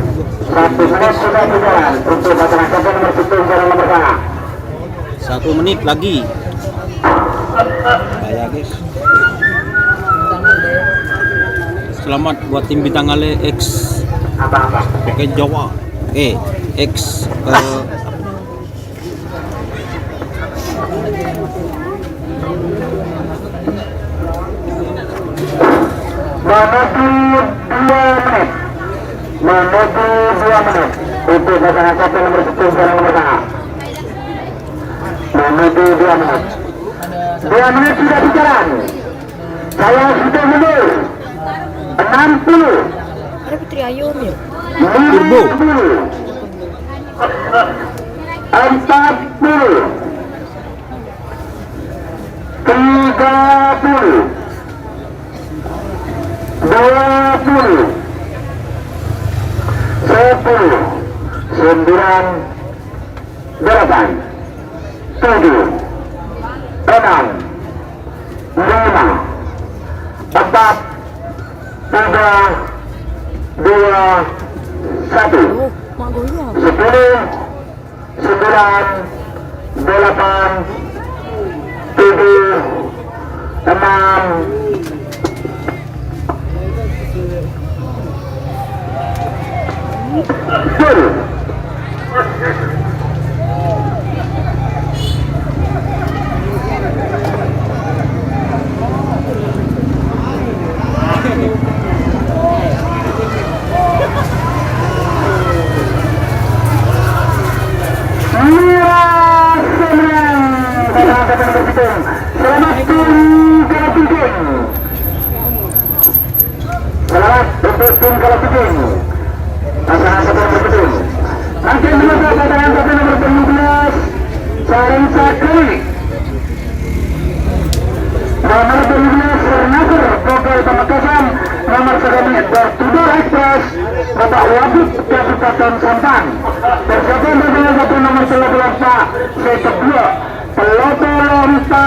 1 menit sudah berjalan untuk pasangan satu nomor sistem sekarang nomor sana. 1 menit lagi. Kayak guys. Selamat buat tim Bintang Ale X pakai Jawa. X Menuju 2 menit untuk pasangan satu nomor sistem sekarang nomor sana. Menuju 2 menit. 2 menit sudah berjalan. Saya sudah mundur. 60. Ada Putri Ayu ya. Turbo. 40, 30, 20, 10, 9, 8, 7, 6, 5, 4, 3, 2, 1. Oh, mak goyang. 10, 9, 8, 7, 6, 10. untuk tim kalau penting. Pasangan betul. Nanti menuju pasangan nomor 17 Saring Sakri. Nomor 12 Sernasir Bogor Pamekasan. Nomor 9 Door Express Bapak Wabib Kabupaten Sampang. Bersamaan dengan satu nomor 11 Pak Sekedua Peloto Lorista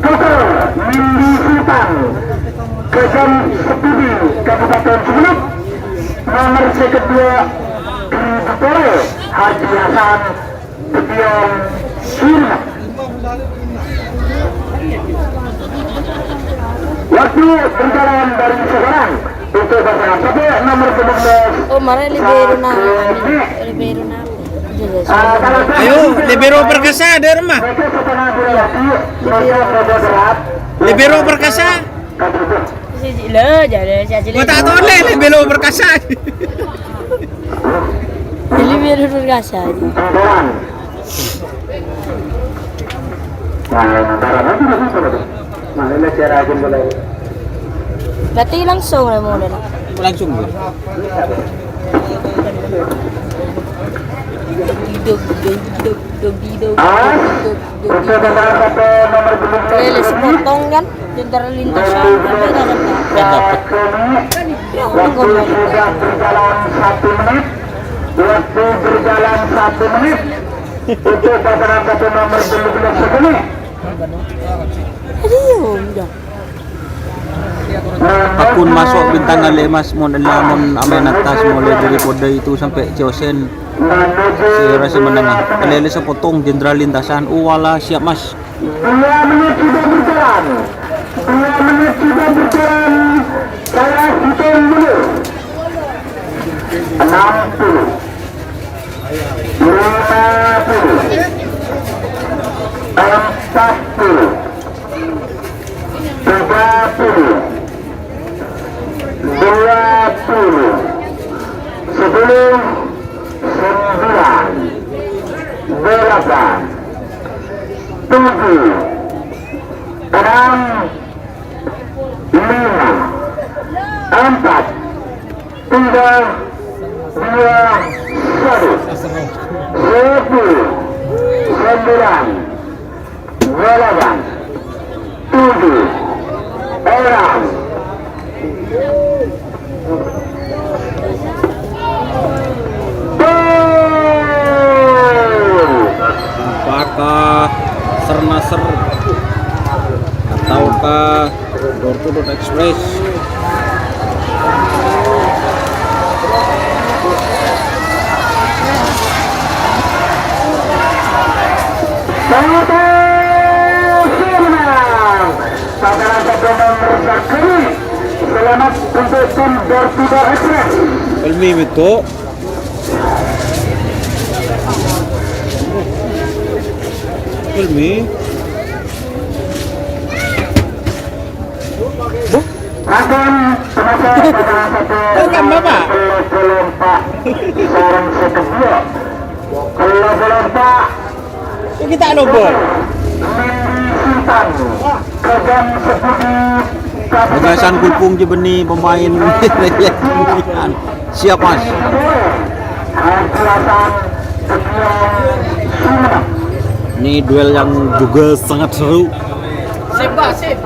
Kotor Mindi Sultan Kejam Sepudi Kabupaten Sumeneb. Nomor kedua Bukore Haji Hasan Betiong Sumeneb. Waktu berjalan dari sekarang untuk pasangan satu nomor 11. Oh, mara libero na. Ayo, libero perkasa ada rumah. Libero perkasa. Lah, jadi saya Gua tak tahu deh libero perkasa. libero berkasa. Berarti langsung lah mau dah. Langsung gue. Lele sepotong kan, jentera lintasan, tapi tak dapat. Ya, Waktu sudah berjalan 1 menit. Waktu berjalan 1 menit. Untuk pasangan satu nomor 12 segini. Aduh, udah. Akun masuk bintang ale mas mon lamon amen atas mulai dari kode itu sampai Josen si rasi menengah kelele sepotong jenderal lintasan wala siap mas 2 menit sudah berjalan. 2 menit sudah berjalan. Saya hitung dulu. 60 50 40 30 20 10 9 8 7 6 5 4 3 2 1 10 9 8 7 6 apakah Sernasir ataukah Door to Door Express Selamat untuk tim Door to Door Express. Pelmi itu Pelmi Akan penasihat pasangan satu Bukan Bapak belum Pak Sarang Sekedua. Belum Pak itu kita nobol Mindi Sultan Kejam Sepudi pengasan kulpung je beni pemain siap mas Haji Hasan Betiong Sumeneb. ini duel yang juga sangat seru Sip, Pak, sip.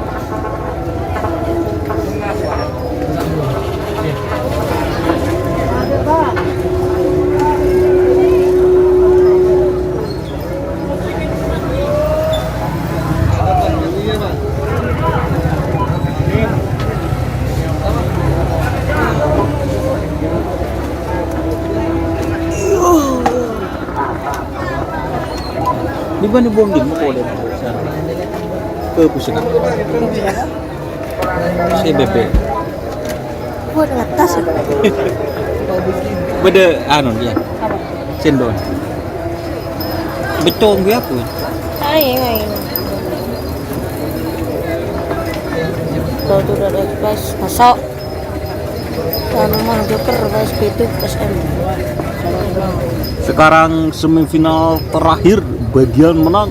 di mana bom di mau deh ke pusat CBP Buat atas ya. beda anu dia cendol becong gue apa Ayo. Door to Door Express masuk. Dan rumah Joker pas itu SM. sekarang semifinal terakhir bagian menang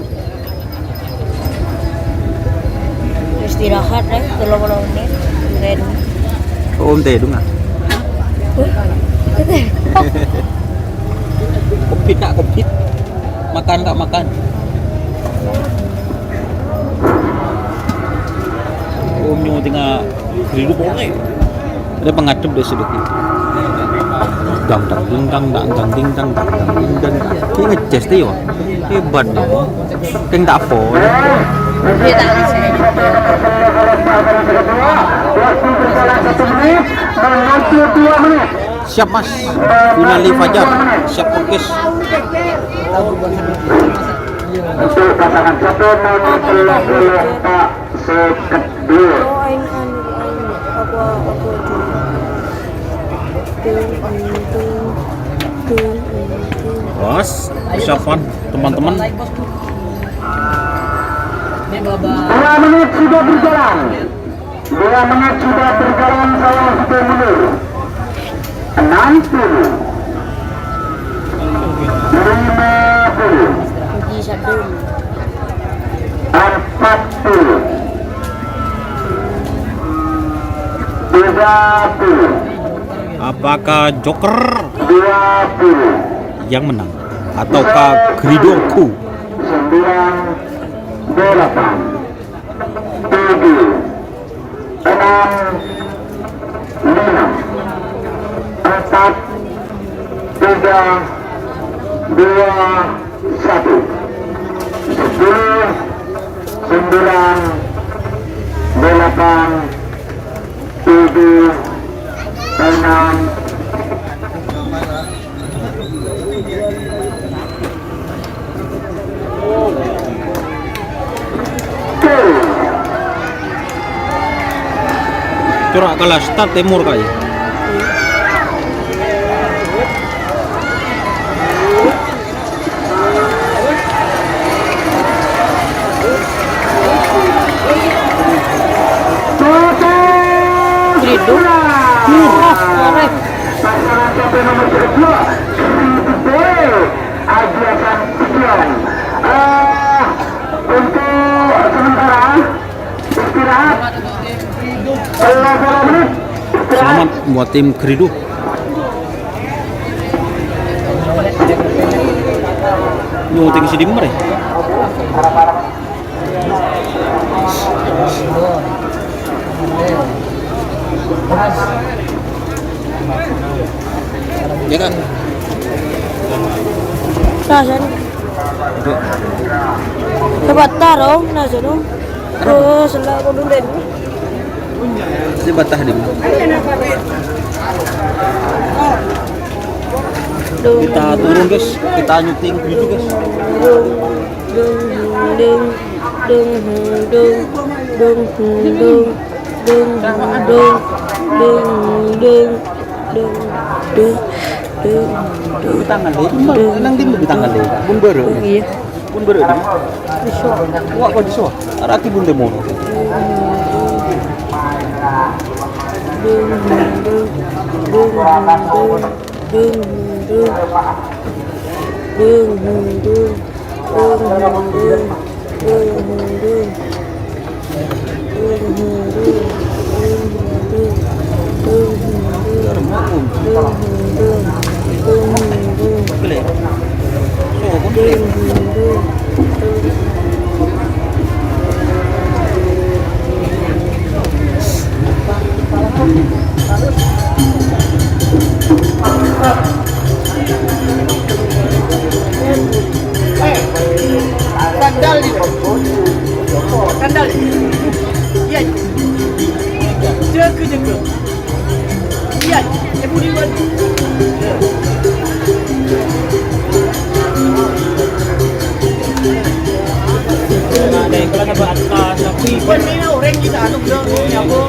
istirahat 30 menit. Keren. Om teh dunga. Kopit tak kopit. Makan tak makan. Om nyu tengah hidup boleh. Ada pengadep deh sedikit. Dang dang ding dang dang dang ding dang dang dang ding dang. Ini ngejes deh yo. Hebat dong. Keng tak phone. Dia tak bisa. Siap Mas. Finali Fajar. Siap podcast. Untuk pasangan satu nomor 10 Pak Sekedul. Oh, ini aku Bos, ucapan teman-teman. 2 menit sudah berjalan. 2 menit sudah berjalan saya sudah mundur. 60. 50. Puji Sadun. 40. 30. Apakah Joker 20. yang menang ataukah Gridorku? 9, 8, 7, 6, 5, 4, 3, 2, 1. 10, 9, 8, 7, 6, Corak kalah start Timur kayak. Gridul. Murah, korek. pasangan sampai nomor 2 Ajiasan Pikiran. Untuk sementara istirahat 15 menit. Selamat buat tim Gridul. Nyuting si Dimmer ya? Ya kan? Nasan. Hebat taro, nasan dong. Terus sebelah aku dulu. Si batah di mana? Kita turun guys, kita nyuting gitu guys. Tangan deh, nang tim tangan deh. Bun baru. Iya. Bun baru. Wah kok diso? Araki bun demo. Kandal. Iya. Jaga. Iya, ibu di mana? Ada yang kalau buat sapi. Buat ni orang kita anu dong, nyabo.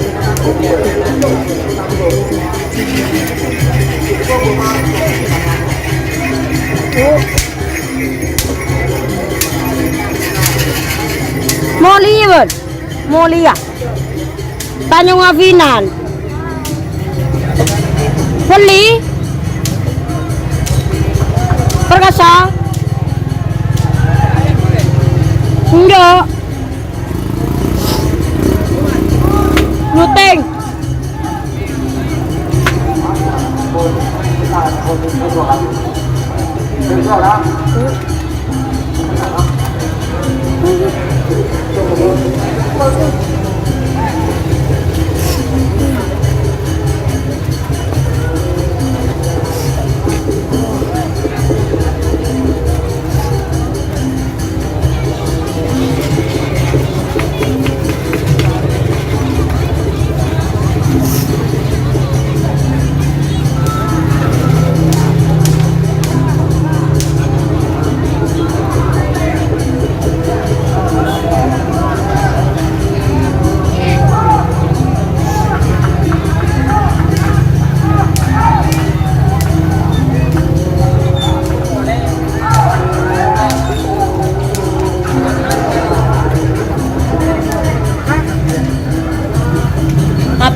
Moli ya. Tanjung Afinan. Beli. Perkasa. Enggak.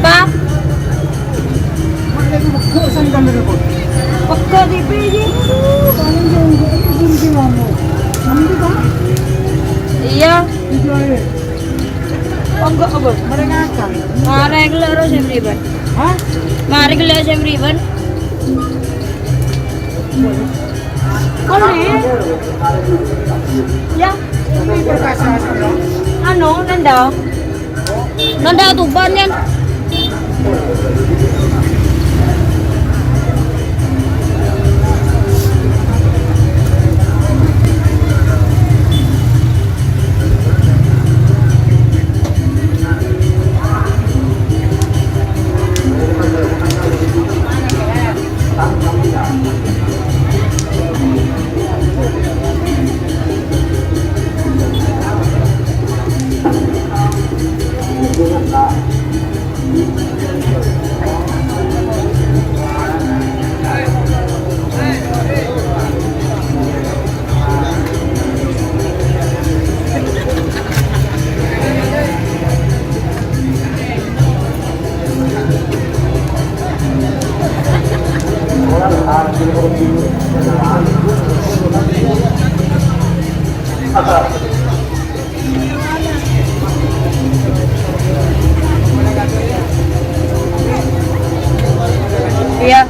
Apa? Pagka di pwede. Iya. Enggak apa? Mereka akan. Mari kelaro semriban. Hah? Mari kelaro semriban. Kali. Ya. Ano, nanda? Nanda tuban yan. Iya.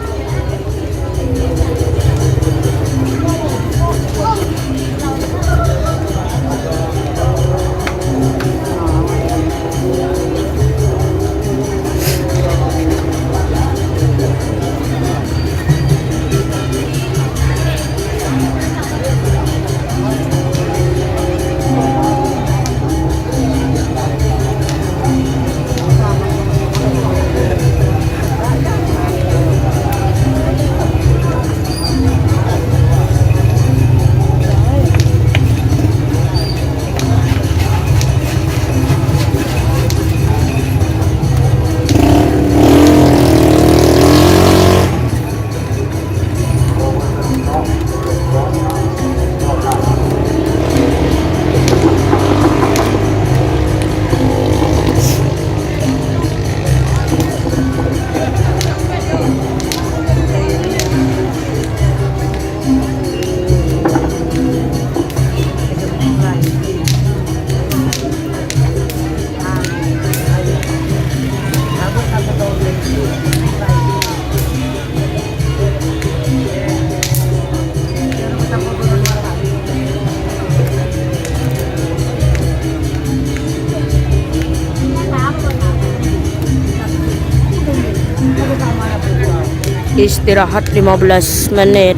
Istirahat 15 menit.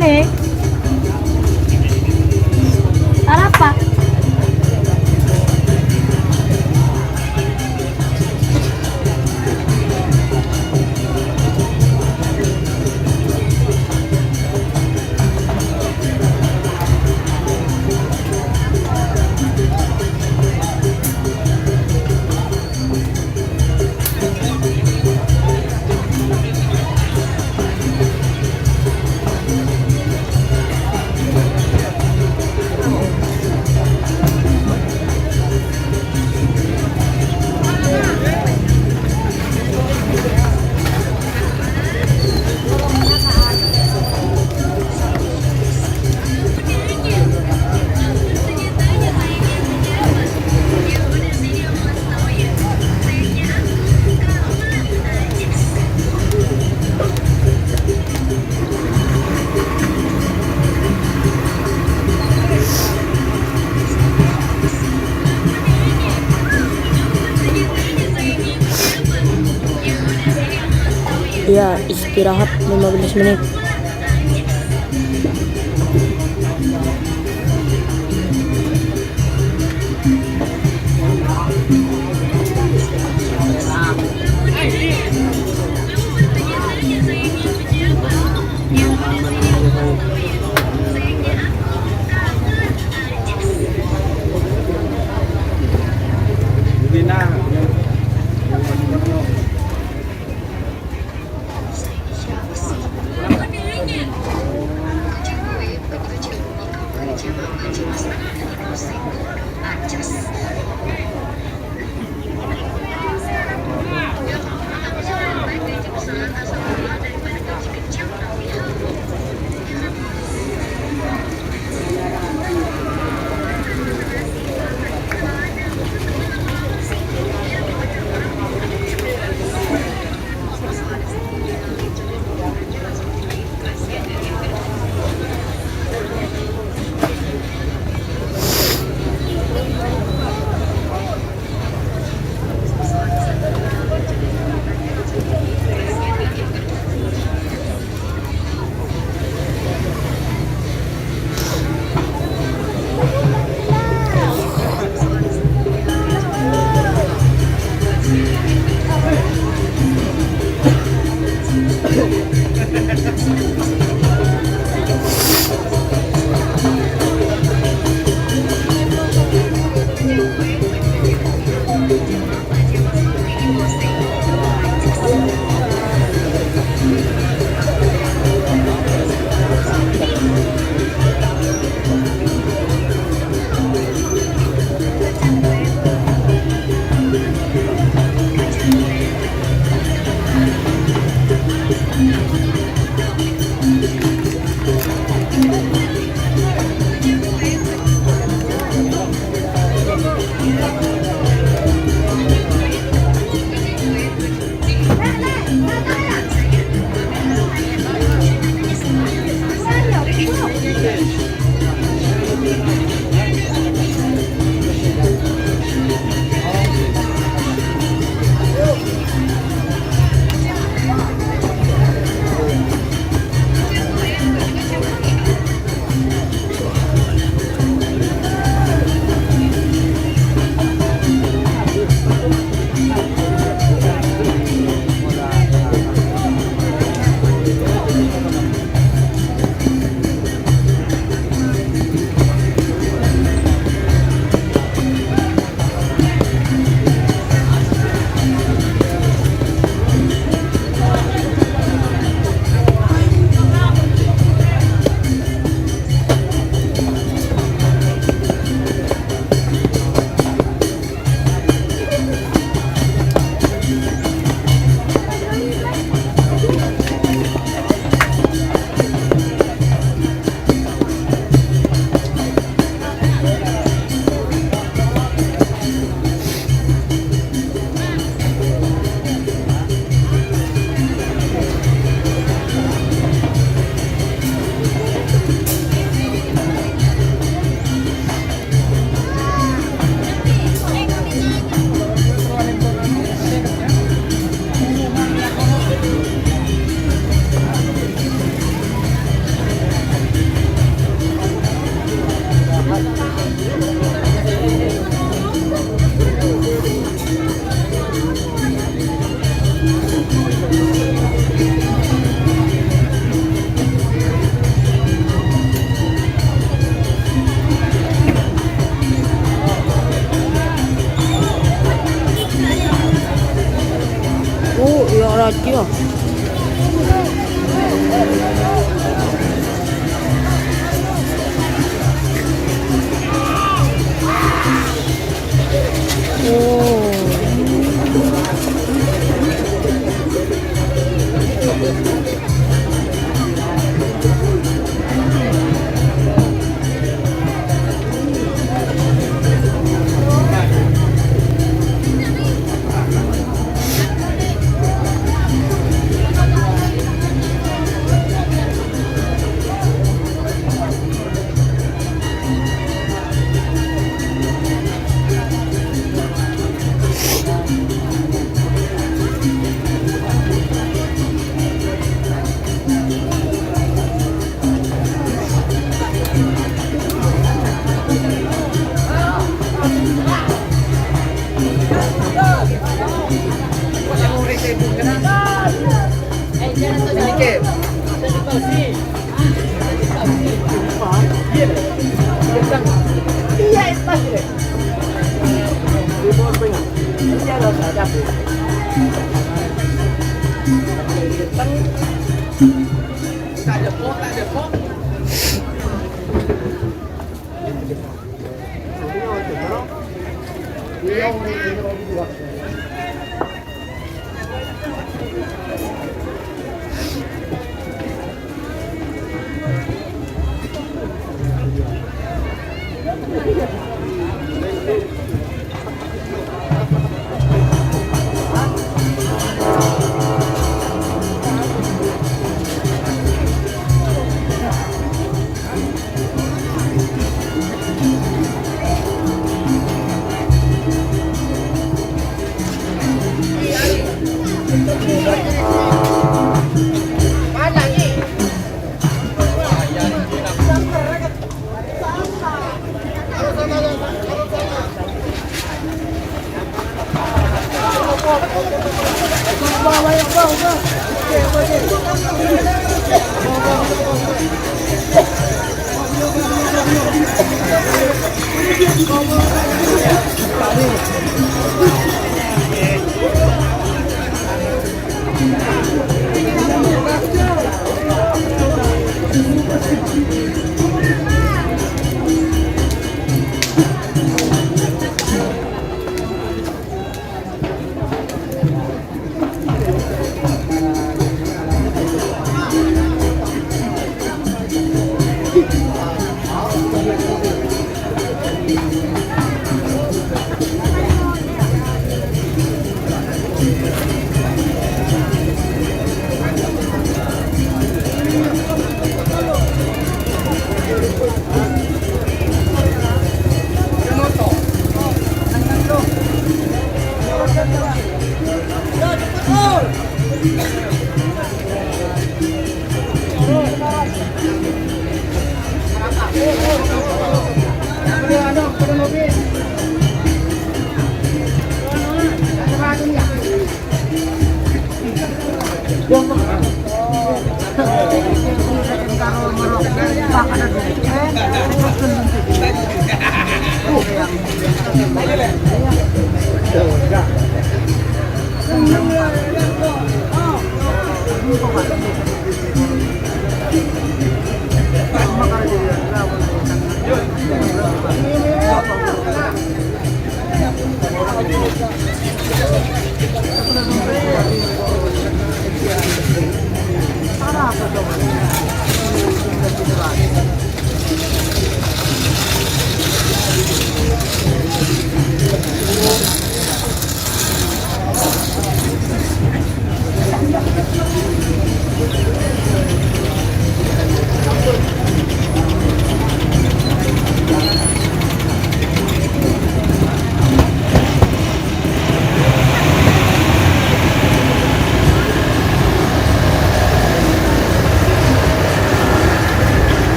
nih. Salah apa? Ya, istirahat 15 menit.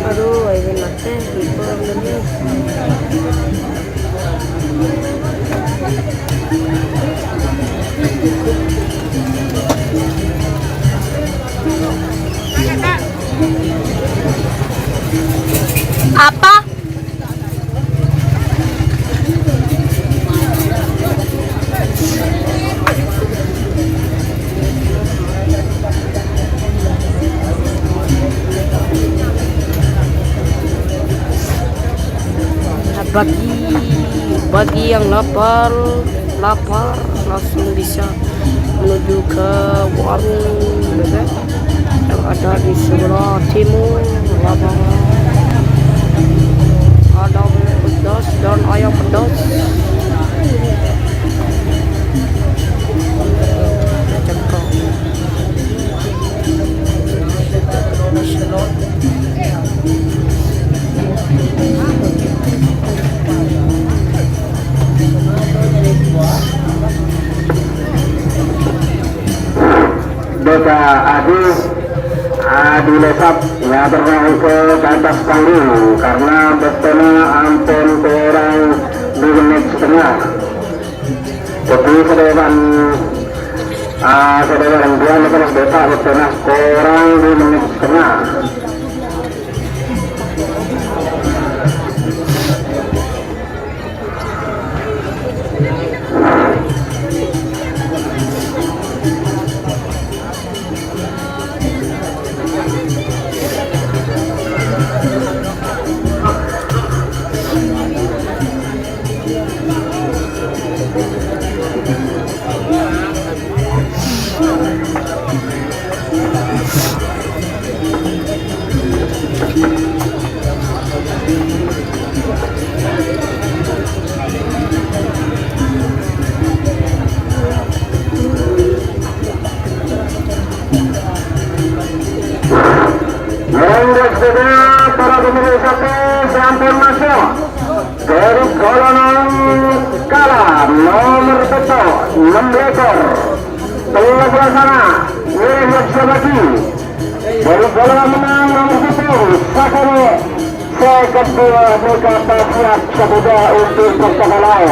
Aduh, ini mati, apa? Bagi yang lapar langsung bisa menuju ke warung bebek yang ada di sebelah timur lapangan. Ada pedas dan ayam pedas. mereka adu lesap ya terbang ke atas panggung karena betulnya ampun kurang 2 menit setengah. Jadi sedewan dia lepas beta betulnya kurang 2 menit setengah. Para pemirsa sampun masuk dari golongan kalah nomor betul 6 ekor telah bersama William Sabati dari golongan menang nomor betul Sakare kedua mereka siap semuda untuk bersahalau.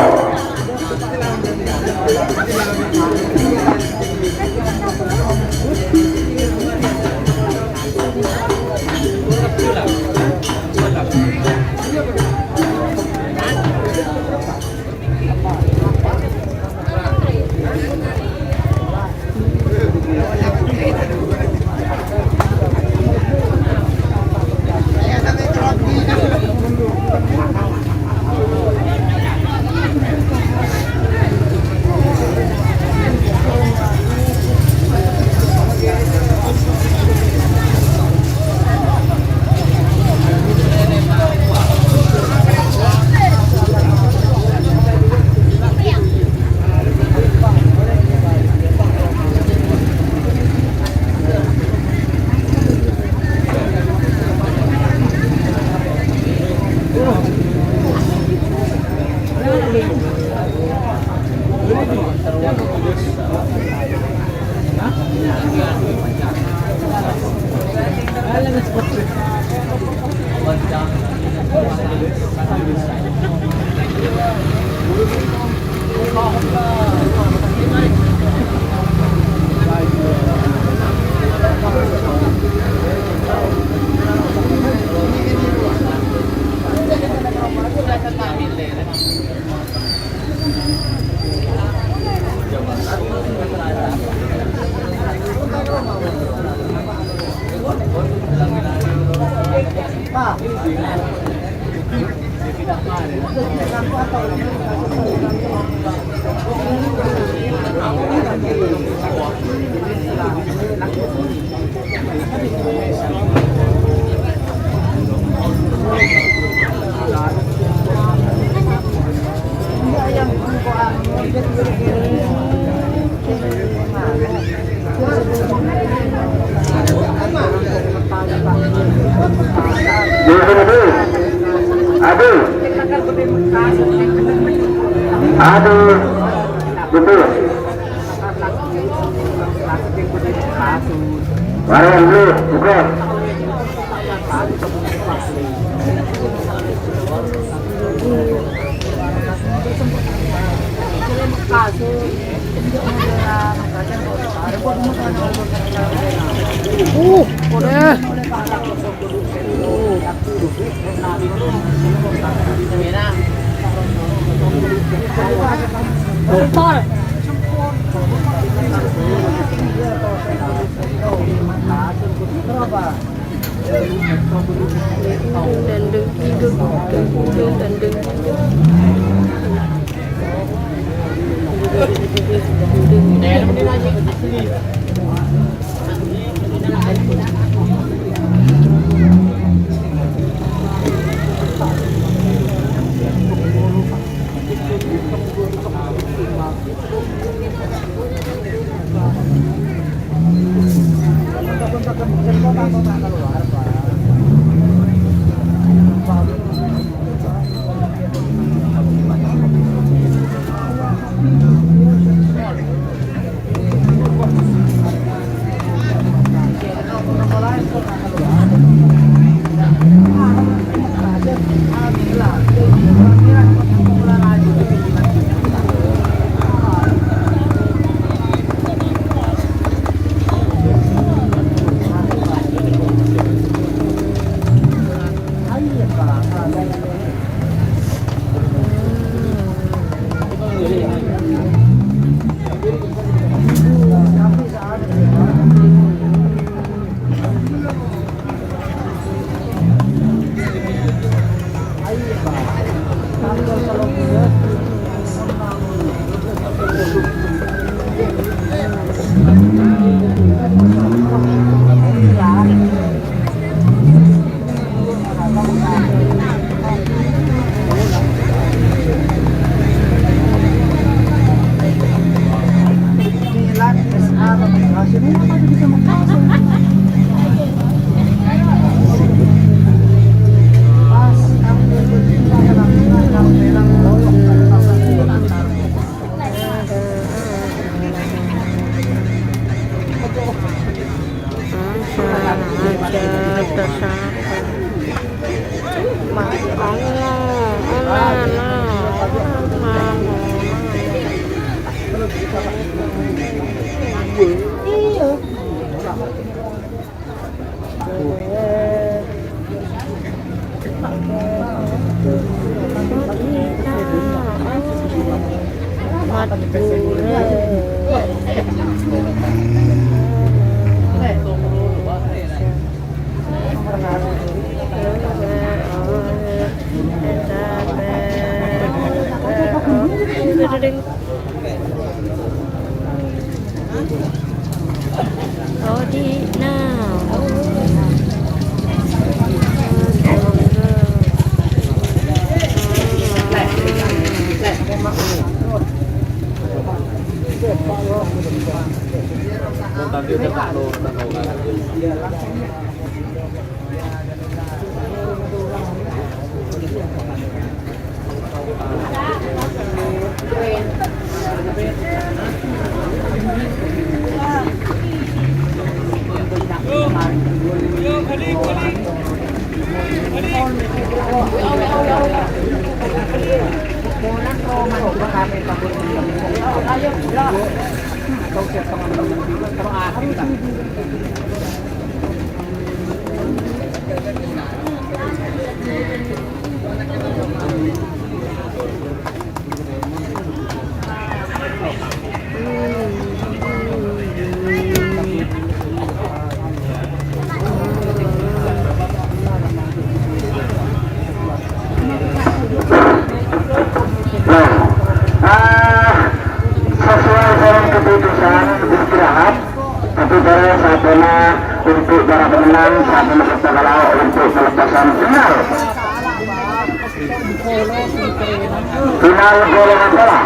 Aduh, betul. Warung dulu, buka. Udah. Bentar. Iya. Rodi now. Tadi udah tahu. Sesuai dengan keputusan istirahat, tapi para sarjana untuk para pemenang saat peserta kalau untuk pelepasan final golongan bola.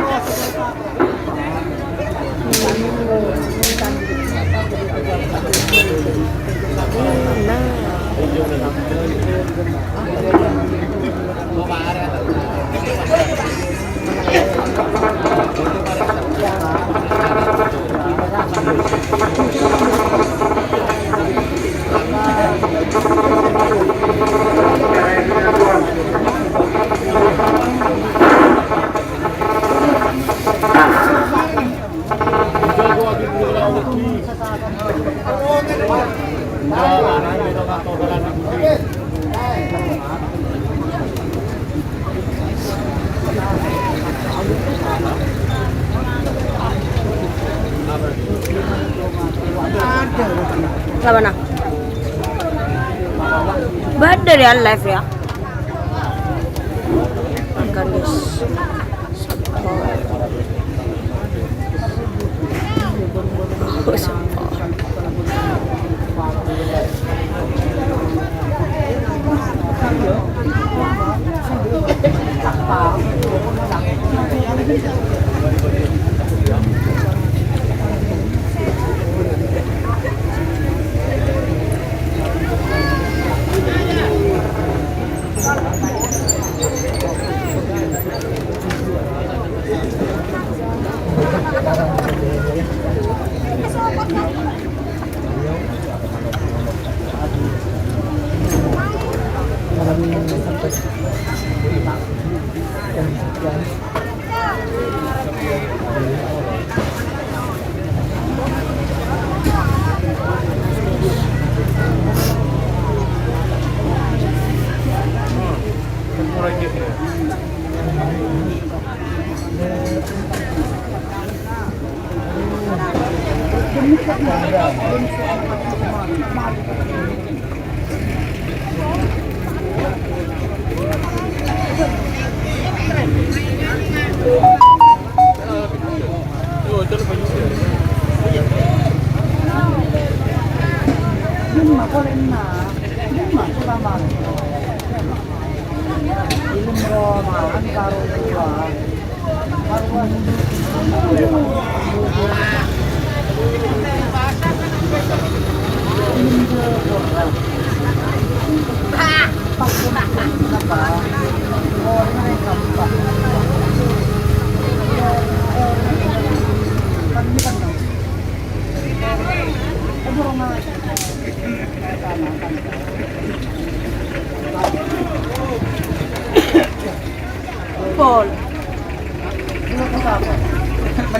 Lawan mana? Bener ya live ya. Makan guys.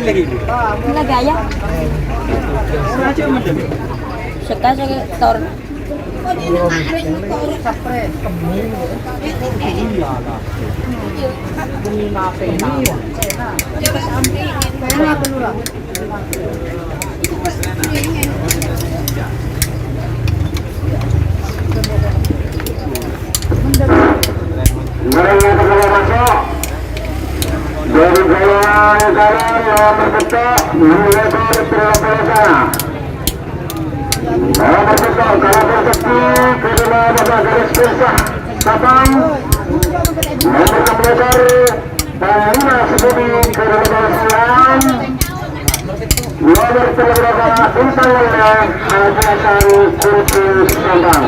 lagi ibu. Lagi ayam. Sektor. Mereka telah masuk dari jalan yang berbentuk menyebabkan terlalu kalau berbentuk kalau berseki kedua pada garis pisah sabang nomor komputer pengguna sebumi kedua siang nomor telegrama bintang oleh Hasan Kursus Sabang.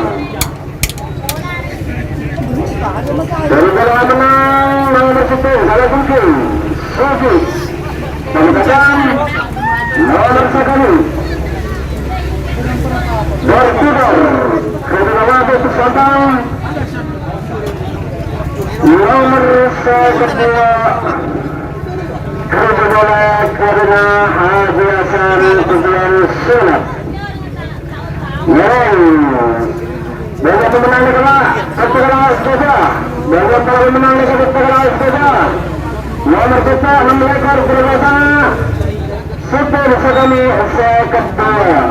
Dari bola menang nomor 10 Salah Suci Pembedakan nomor 1 Bertudor kedua wasit Sabang nomor 1 kedua karena Haji Hasan Tujuan Sunat. Bagaimana pemenang di kelak satu kelak saja. Bagaimana pemenang di satu kelak saja. Nomor kita 6 ekor berkuasa. Super Sagami Sekepaya.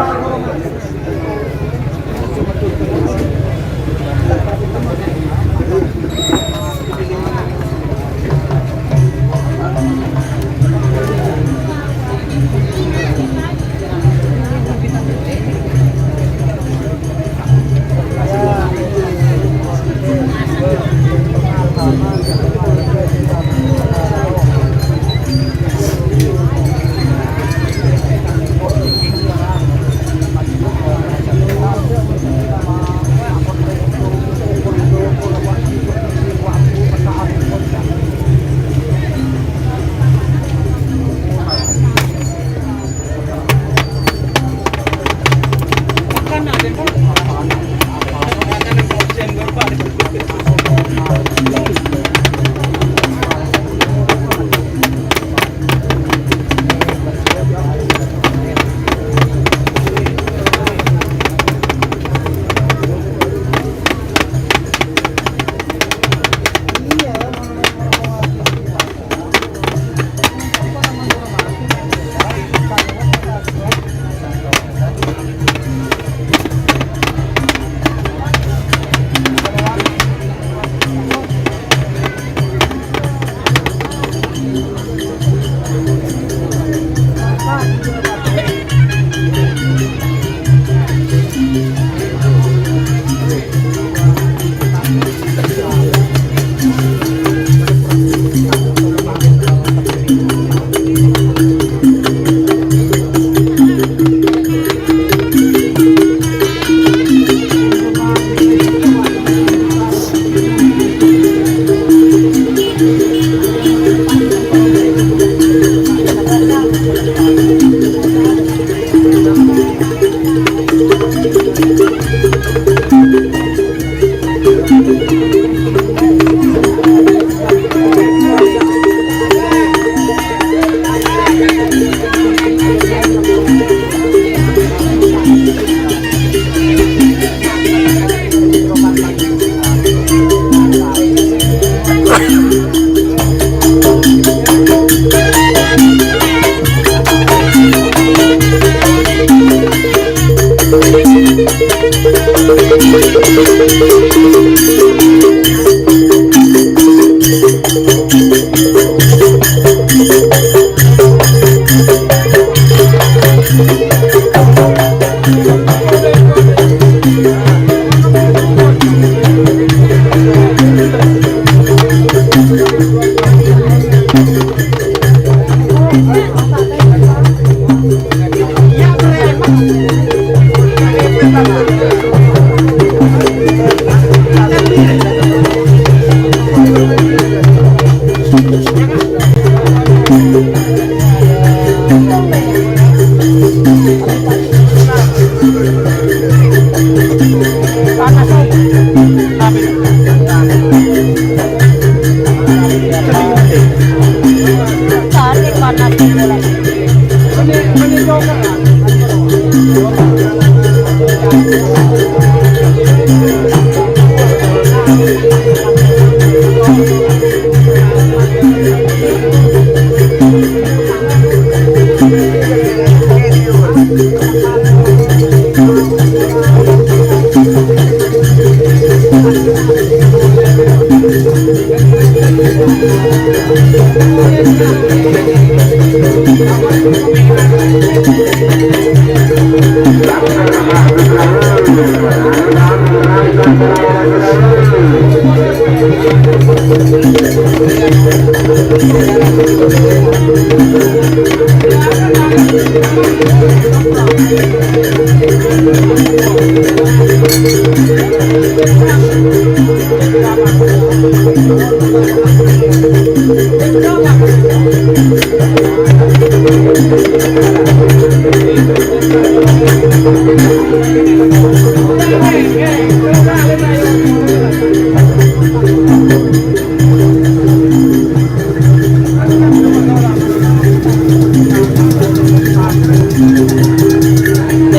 Panas mulai.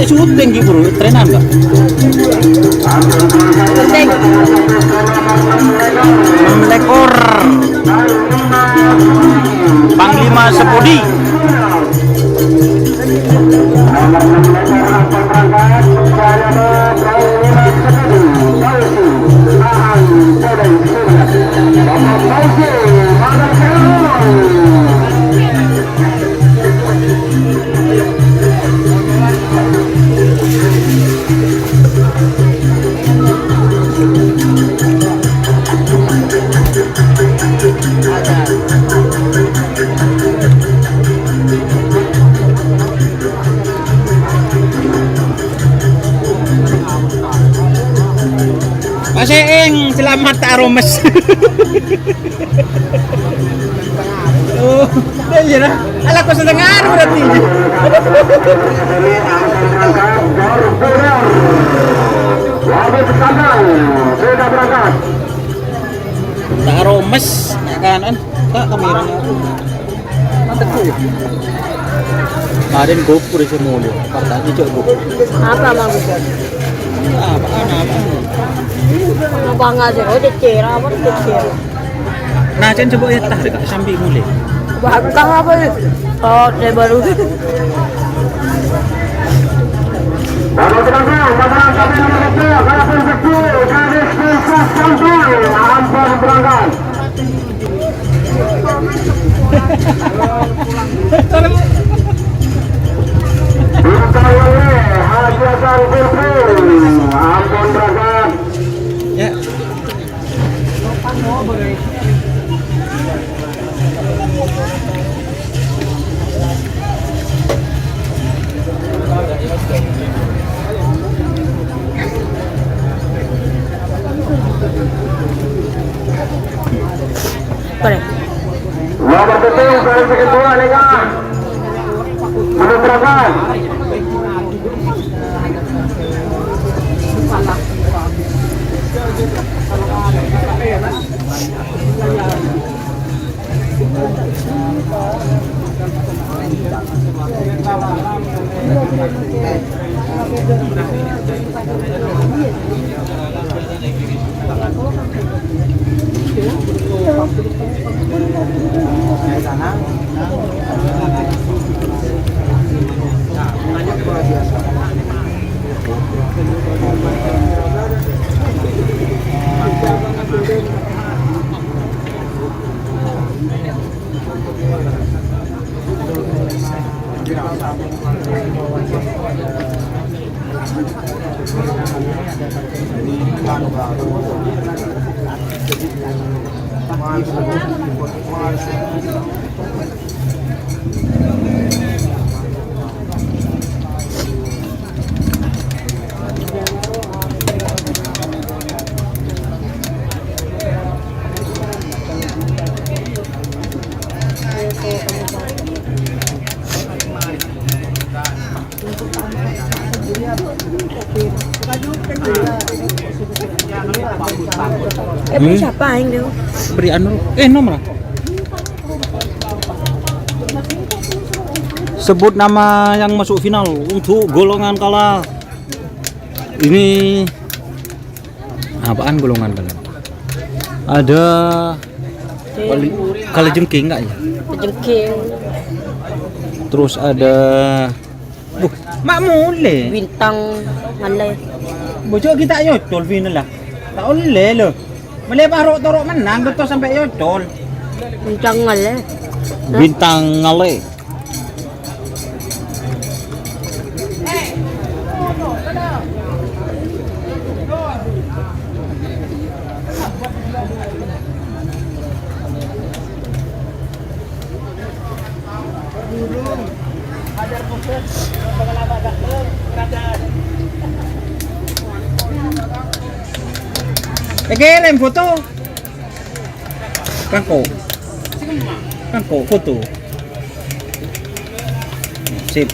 Syuting gitu bro, trenan nggak? Penting. 6 ekor Panglima Sepudi. Mas Eeng, selamat Aromes. Oh, iya lah. Ala ko setengah berarti. Aromes, ya kan? Kak kameranya. Mantap tuh. Kemarin GoPro semua dia. Partanya coba. Apa mau gue? Apa? Bangga sih, oh cecera apa cecera? Nah, jangan coba ya tarik sambil mulai. Bakang apa nih? Oh, dia baru. Bapak Tenang, Bapak kami nomor 2, Kalapun Kecil, Kadis Desa Sampang, Ampun berangkat. Dikawali Haji Hasan Kurpul, Ampun berangkat. Ya. Keren. Nomor 7, Kalapun kedua, Lega. Ampun berangkat. Beri siapa yang dia? Beri anu, nomor. Sebut nama yang masuk final untuk golongan kalah. Ini apaan golongan kalian? Ada kali jengking enggak ya? Jengking. Terus ada mak mule. Bintang ngalai. Bocok kita yotol final lah. Tak boleh loh. Boleh baru torok menang betul sampai yotol. Bintang ngalai. Bintang ngale. Kirim foto. Kangko foto. Sip.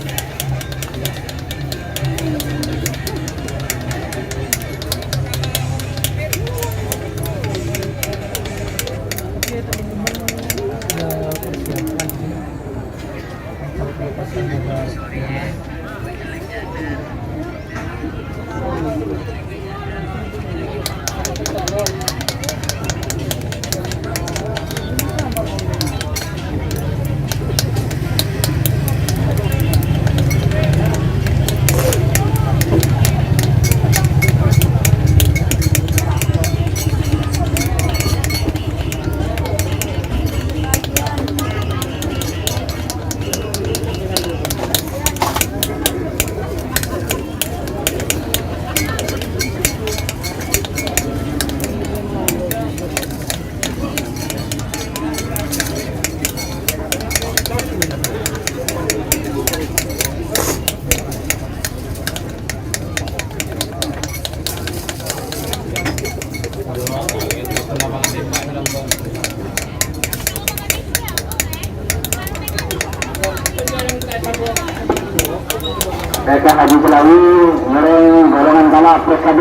Mereka Haji Selawi mereng golongan balap PKB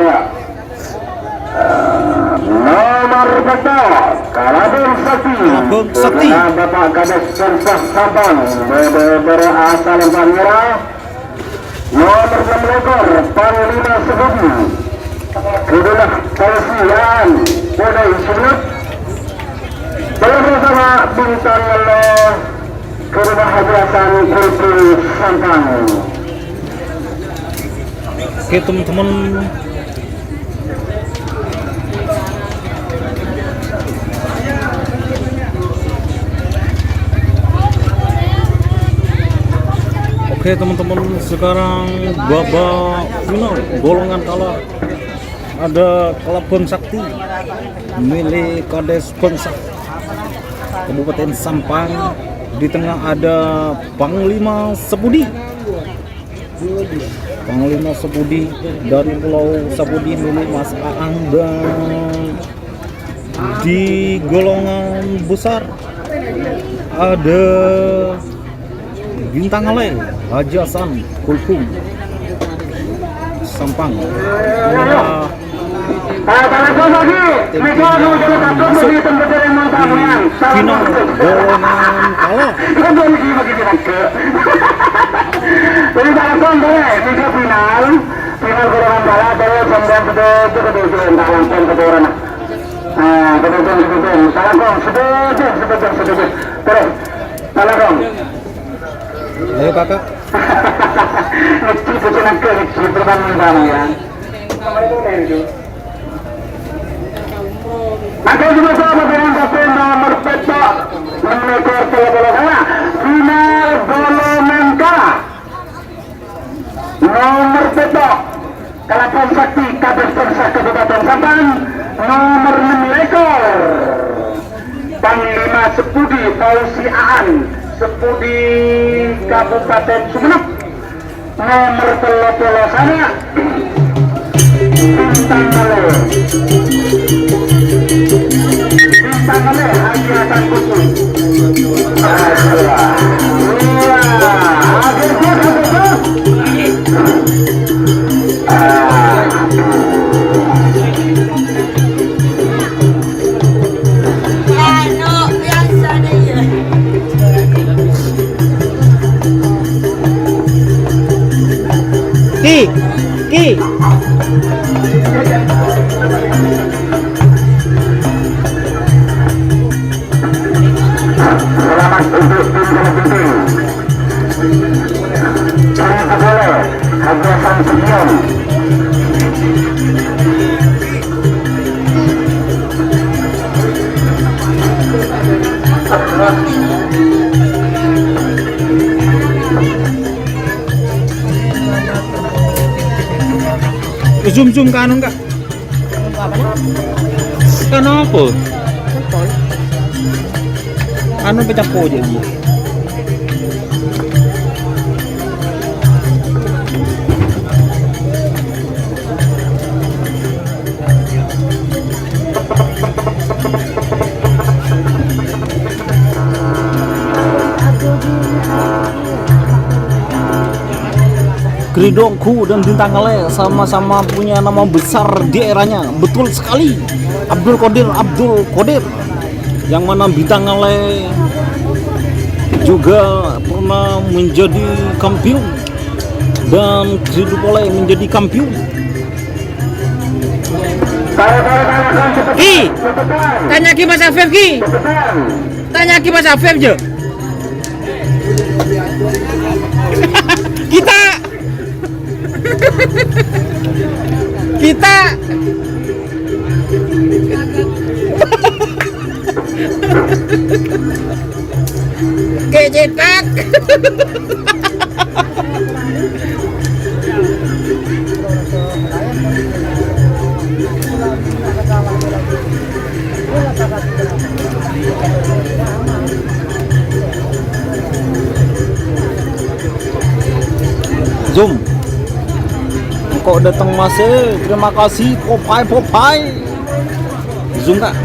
nomor betul Kalabung Sakti Bapak Kades Pensah Sabang berasal Banyera nomor 6 ekor Panglima Sebudi kedua Polisian Polda Sulut bersama bintang Allah kedua Haji Hasan Kultur Sampang. Oke teman-teman, sekarang babak final golongan kalah ada Kalabung Sakti milik Kades Pensah Kabupaten Sampang. Di tengah ada Panglima Sebudi dari Pulau Sapudi milik Mas Aang, dan di golongan besar ada Bintang Ale Haji Hasan Kulkum Sampang. Masuk di final golongan kalah. Jadi salam boleh tiga final golongan bala dari pembuat betul keturunan. Betul. Salam setuju. Terus. Salam. Ayo kakak. Mesti punya kerja berbanding sama ya. Maka juga sama dengan kapten nomor petok menekor bola final golongan kalah. Nomor petok Kalabung Sakti Kades Pensah Kabupaten Sampang nomor 6 ekor Panglima Sepudi Fauzi Aan Sepudi Kabupaten Sumeneb nomor 30 sana Bintang Ale Haji Hasan Kulkum. Ki. Selamat untuk tim Kalabung. Terima kasih Haji Hasan Sekian. Zoom kanan kak. Kenapa? Anu pecah po jadi. Kridongku dan Bintang Ale sama-sama punya nama besar di eranya. Betul sekali. Abdul Qadir. Yang mana Bintang Ale juga pernah menjadi kampiun dan Kridopole menjadi kampiun. Ki, tanya Ki Mas Afif Ki. Tanya Ki Mas Afif je. Kita kecetak. Zoom. Kok datang masih? Terima kasih Popeye. Zoom kak.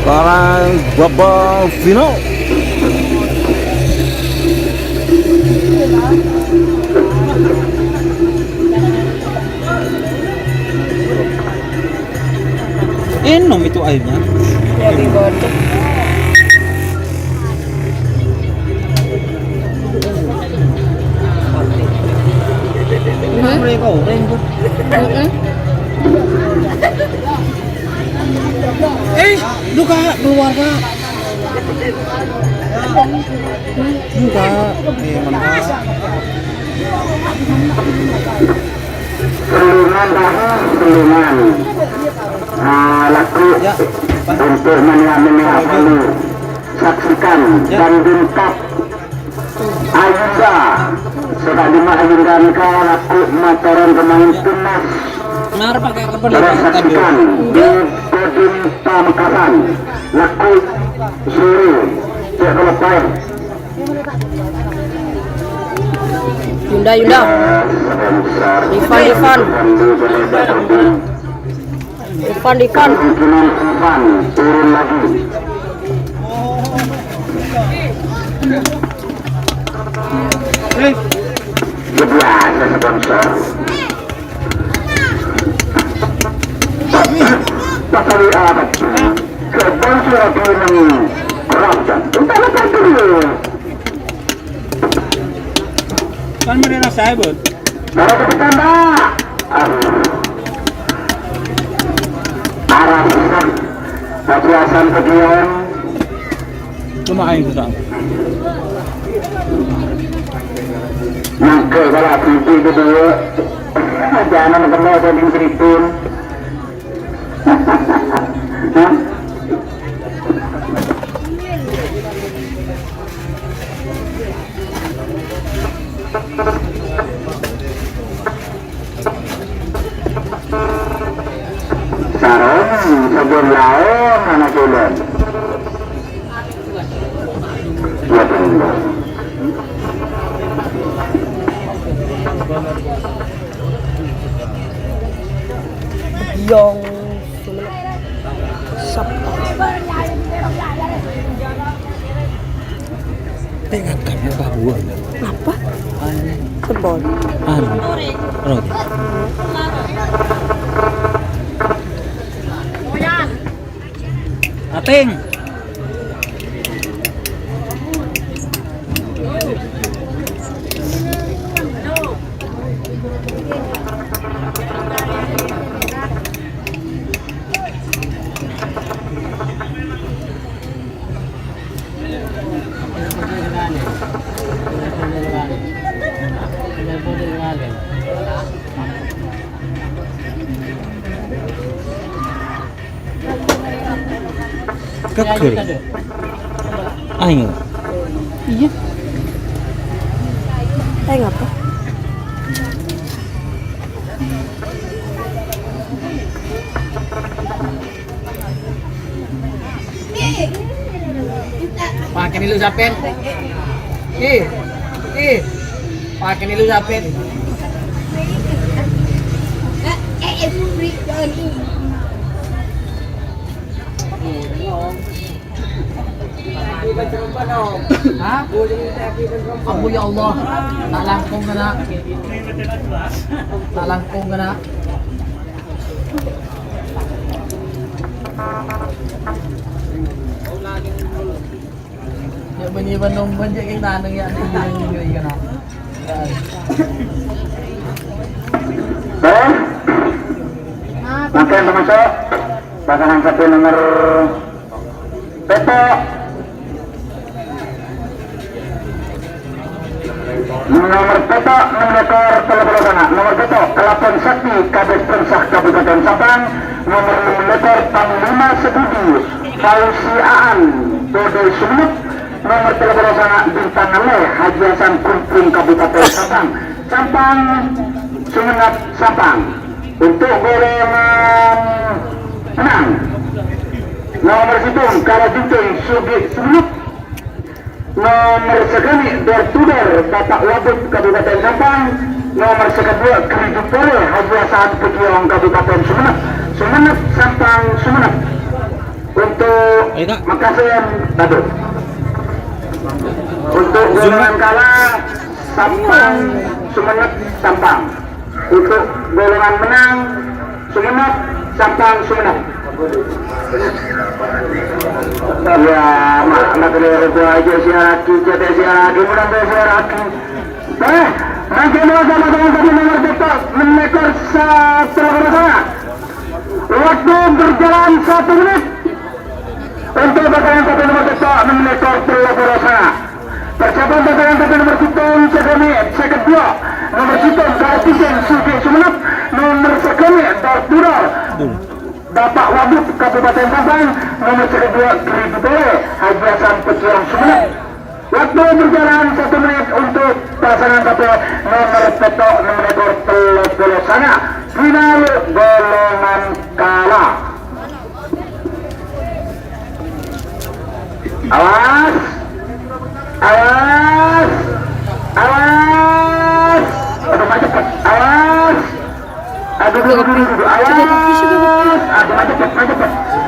Sekarang Bapak Vino. Enom itu airnya. Ya di bawah. Mereka orang tuh. Duka keluar kak. Duka. Mantap. Perlindungan laku untuk mengambil saksikan dan diungkap Ayunda sudah dimainkan ke laku motoran pemain timnas. Benar pakai Saksikan di Kodim Pamekasan laku Suri cek lepai. Yunda. Ivan. Ivan turun lagi. Biasa sponsor. Tapi apa? Sponsor lagi mengkeraskan. Kita lepas dulu. Kan mereka saya bud. Para petanda. Arah susah. Paciasan kegiatan. Cuma aing susah. Nangke kalau TV kedua. Jangan kena tadi ceripun. Sarung sabun lain anak bulan. Ya benar. Yang Sabtu. Tengahkan apa buah? Apa? Football. Roti. Ating. Keker. Aing. Iya. Ngapa? Pakai nilu sapin. Pakai nilu sapin. Ha? Abu ya Allah. Tak langkung ka na. Tak langkung ka na. Ya banyak nungguan je kita nang ya nungguan ka na. Oke, termasuk pasangan satu nomor Peto. Nomor Peto, nomor telepon sana. Nomor Peto, Kelapon Sakti, Kabes Persah Kabupaten Sabang. Nomor meter Panglima Sebudi, Fauzi Aan, Dode Sumeneb. Nomor telepon sana Bintang Ale, Haji Hasan Kumpung Kabupaten Sabang. Sampang, Sumeneb, Sampang. Untuk golongan menang nomor hitung kalau hitung Sugi Sumeneb, nomor sekali Dortudor Bapak Wabut Kabupaten Sampang, nomor kedua Keridupole Haji Hasan Pekiong Kabupaten Sumeneb Sampang Sumeneb. Untuk Makassar Badu. Untuk golongan kalah Sampang Sumeneb Sampang. Untuk golongan menang Sumeneb Sampang Sumeneb. Ya, mak dari itu aja siaraki, jadi siaraki, mudah siaraki. Nanti mau sama dengan tadi nomor betul menekor satu sana. Waktu berjalan 1 menit untuk pasangan satu nomor betul menekor telur sana. Persiapan pasangan satu nomor hitung second 2 nomor hitung Kartisen Sugi Sumeneb, nomor sekali Dortudor Bapak Wabut Kabupaten Sabang, nomor kedua Keridupole Haji Hasan Pekiong Sumeneb. Waktu berjalan 1 menit untuk pasangan satu nomor Peto nomor telur sana. Final golongan kalah. Awas, awas, awas. Aduh macet, awas. Aduh awas. Aduh macet.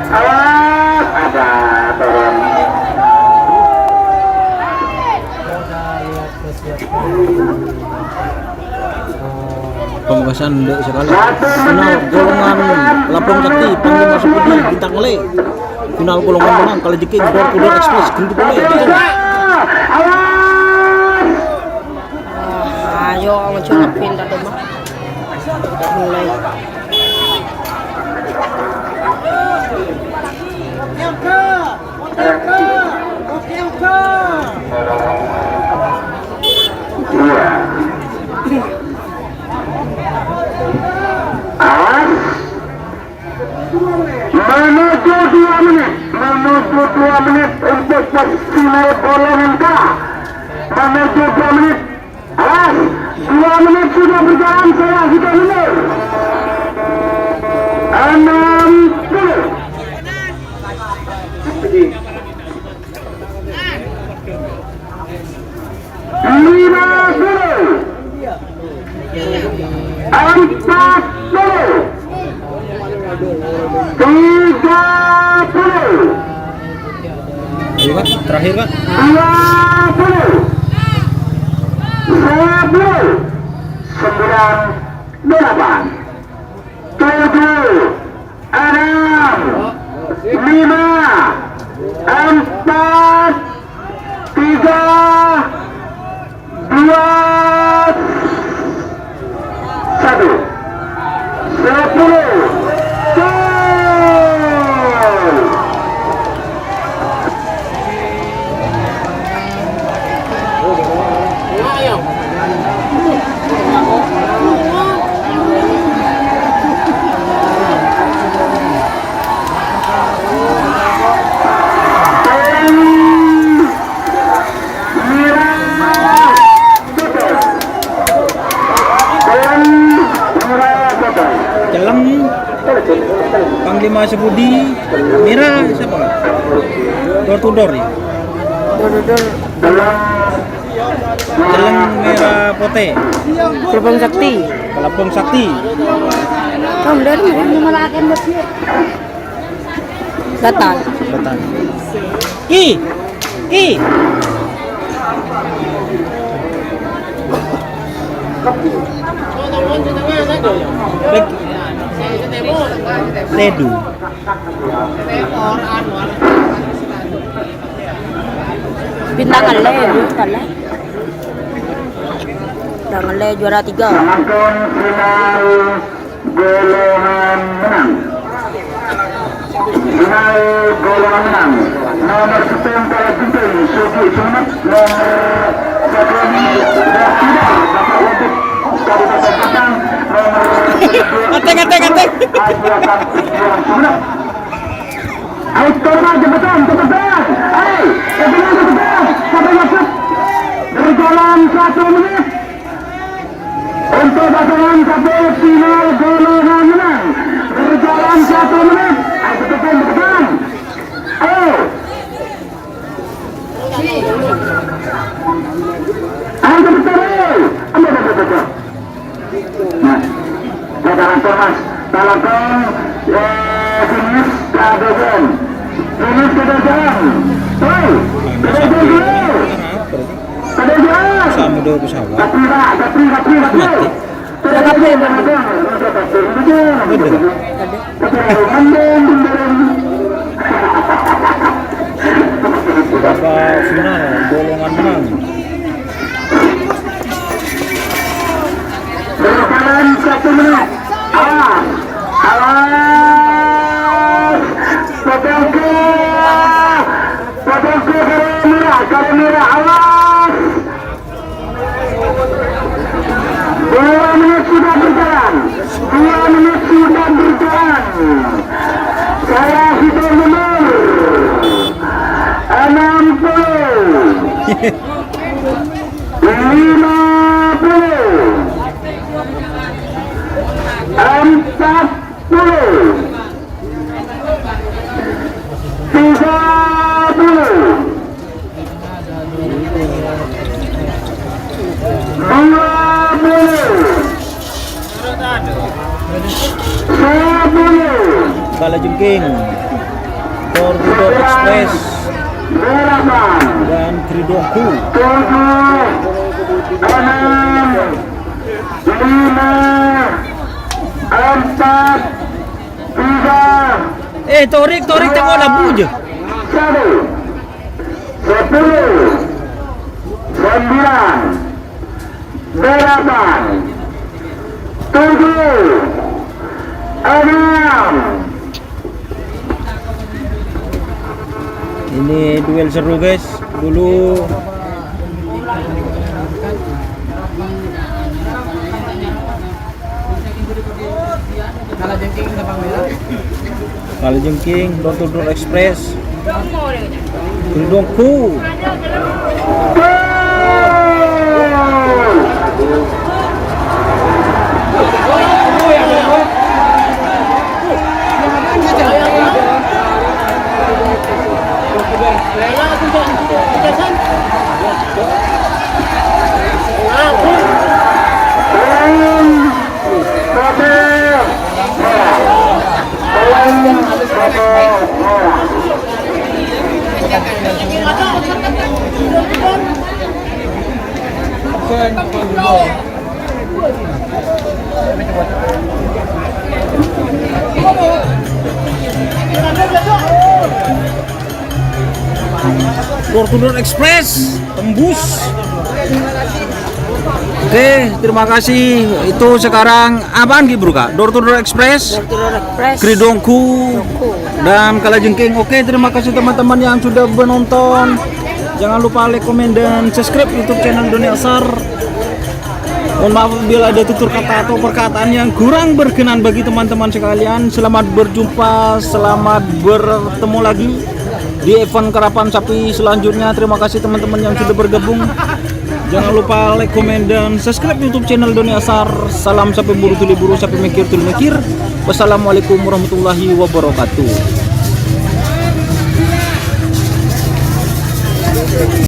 Awas. Ada turun. Pemekasan dek sekali. Final golongan Lampung Sakti Panglima Sebudi Bintang Ale. Final golongan menang kali jeking Dortudor Express Keridupole. Ayo mencoba pindah rumah. Mulai. Menuju 2 menit untuk final golongan K. Menuju 2 menit. Awas, 2 menit sudah berjalan, saya sudah mundur. Ayo Pak, terakhir Pak. 2. Panglima Sebudi Mira siapa? Dortudor ya? Dortudor Celeng Merah Putih Kelapon Sakti. Kelapon Sakti. Kamu dari mana melakukan Gatal. Ki Ledu. Bintangan Le, bukan Le. Bintangan Le juara 3. Penonton final golongan menang. Final golongan menang. Nomor 10 Kalajengking Sugi Sumet, nomor 1 Dasidar Bapak Wajib Kabupaten Padang, nomor 22 Ajiakan Sumet. Ayo coba jembatan, ayo jembatan, sampai masuk berjalan 1 menit untuk pasangan satu final golongan menang berjalan 1 menit. Ayo jembatan, ayo jembatan, ambil. Nah, jajaran Thomas Talakong finish Kadogan. Finish Kadogan. Hei, Kadogan dulu. Kadogan. Sama dua pesawat. Gatri. Babak final golongan menang. Berjalan 1 menit. Awas. Potongku garis merah, awas. 2 menit sudah berjalan. Saya hitung nomor 60, 50, Kalajengking, Torpedo Express, dan Kridongku. 7, 6, 5, 4, 3, Torik tengok lampu je. 1, 10, 9, 8, 7, 6. Ini duel seru guys. Dulu Kalajengking, Torpedo Express, Kridongku. Torpedo Express tembus. Oke, terima kasih. Itu sekarang apaan Bro Kak? Torpedo Express, Kridongku, dan Kalajengking. Oke, terima kasih teman-teman yang sudah menonton. Jangan lupa like, komen, dan subscribe YouTube channel Doni Asar. Mohon maaf bila ada tutur kata atau perkataan yang kurang berkenan bagi teman-teman sekalian. Selamat berjumpa, selamat bertemu lagi di event karapan sapi selanjutnya. Terima kasih teman-teman yang sudah bergabung. Jangan lupa like, komen, dan subscribe YouTube channel Doni Asar. Salam sapi buru tuli buru, sapi mikir tuli mikir. Wassalamualaikum warahmatullahi wabarakatuh.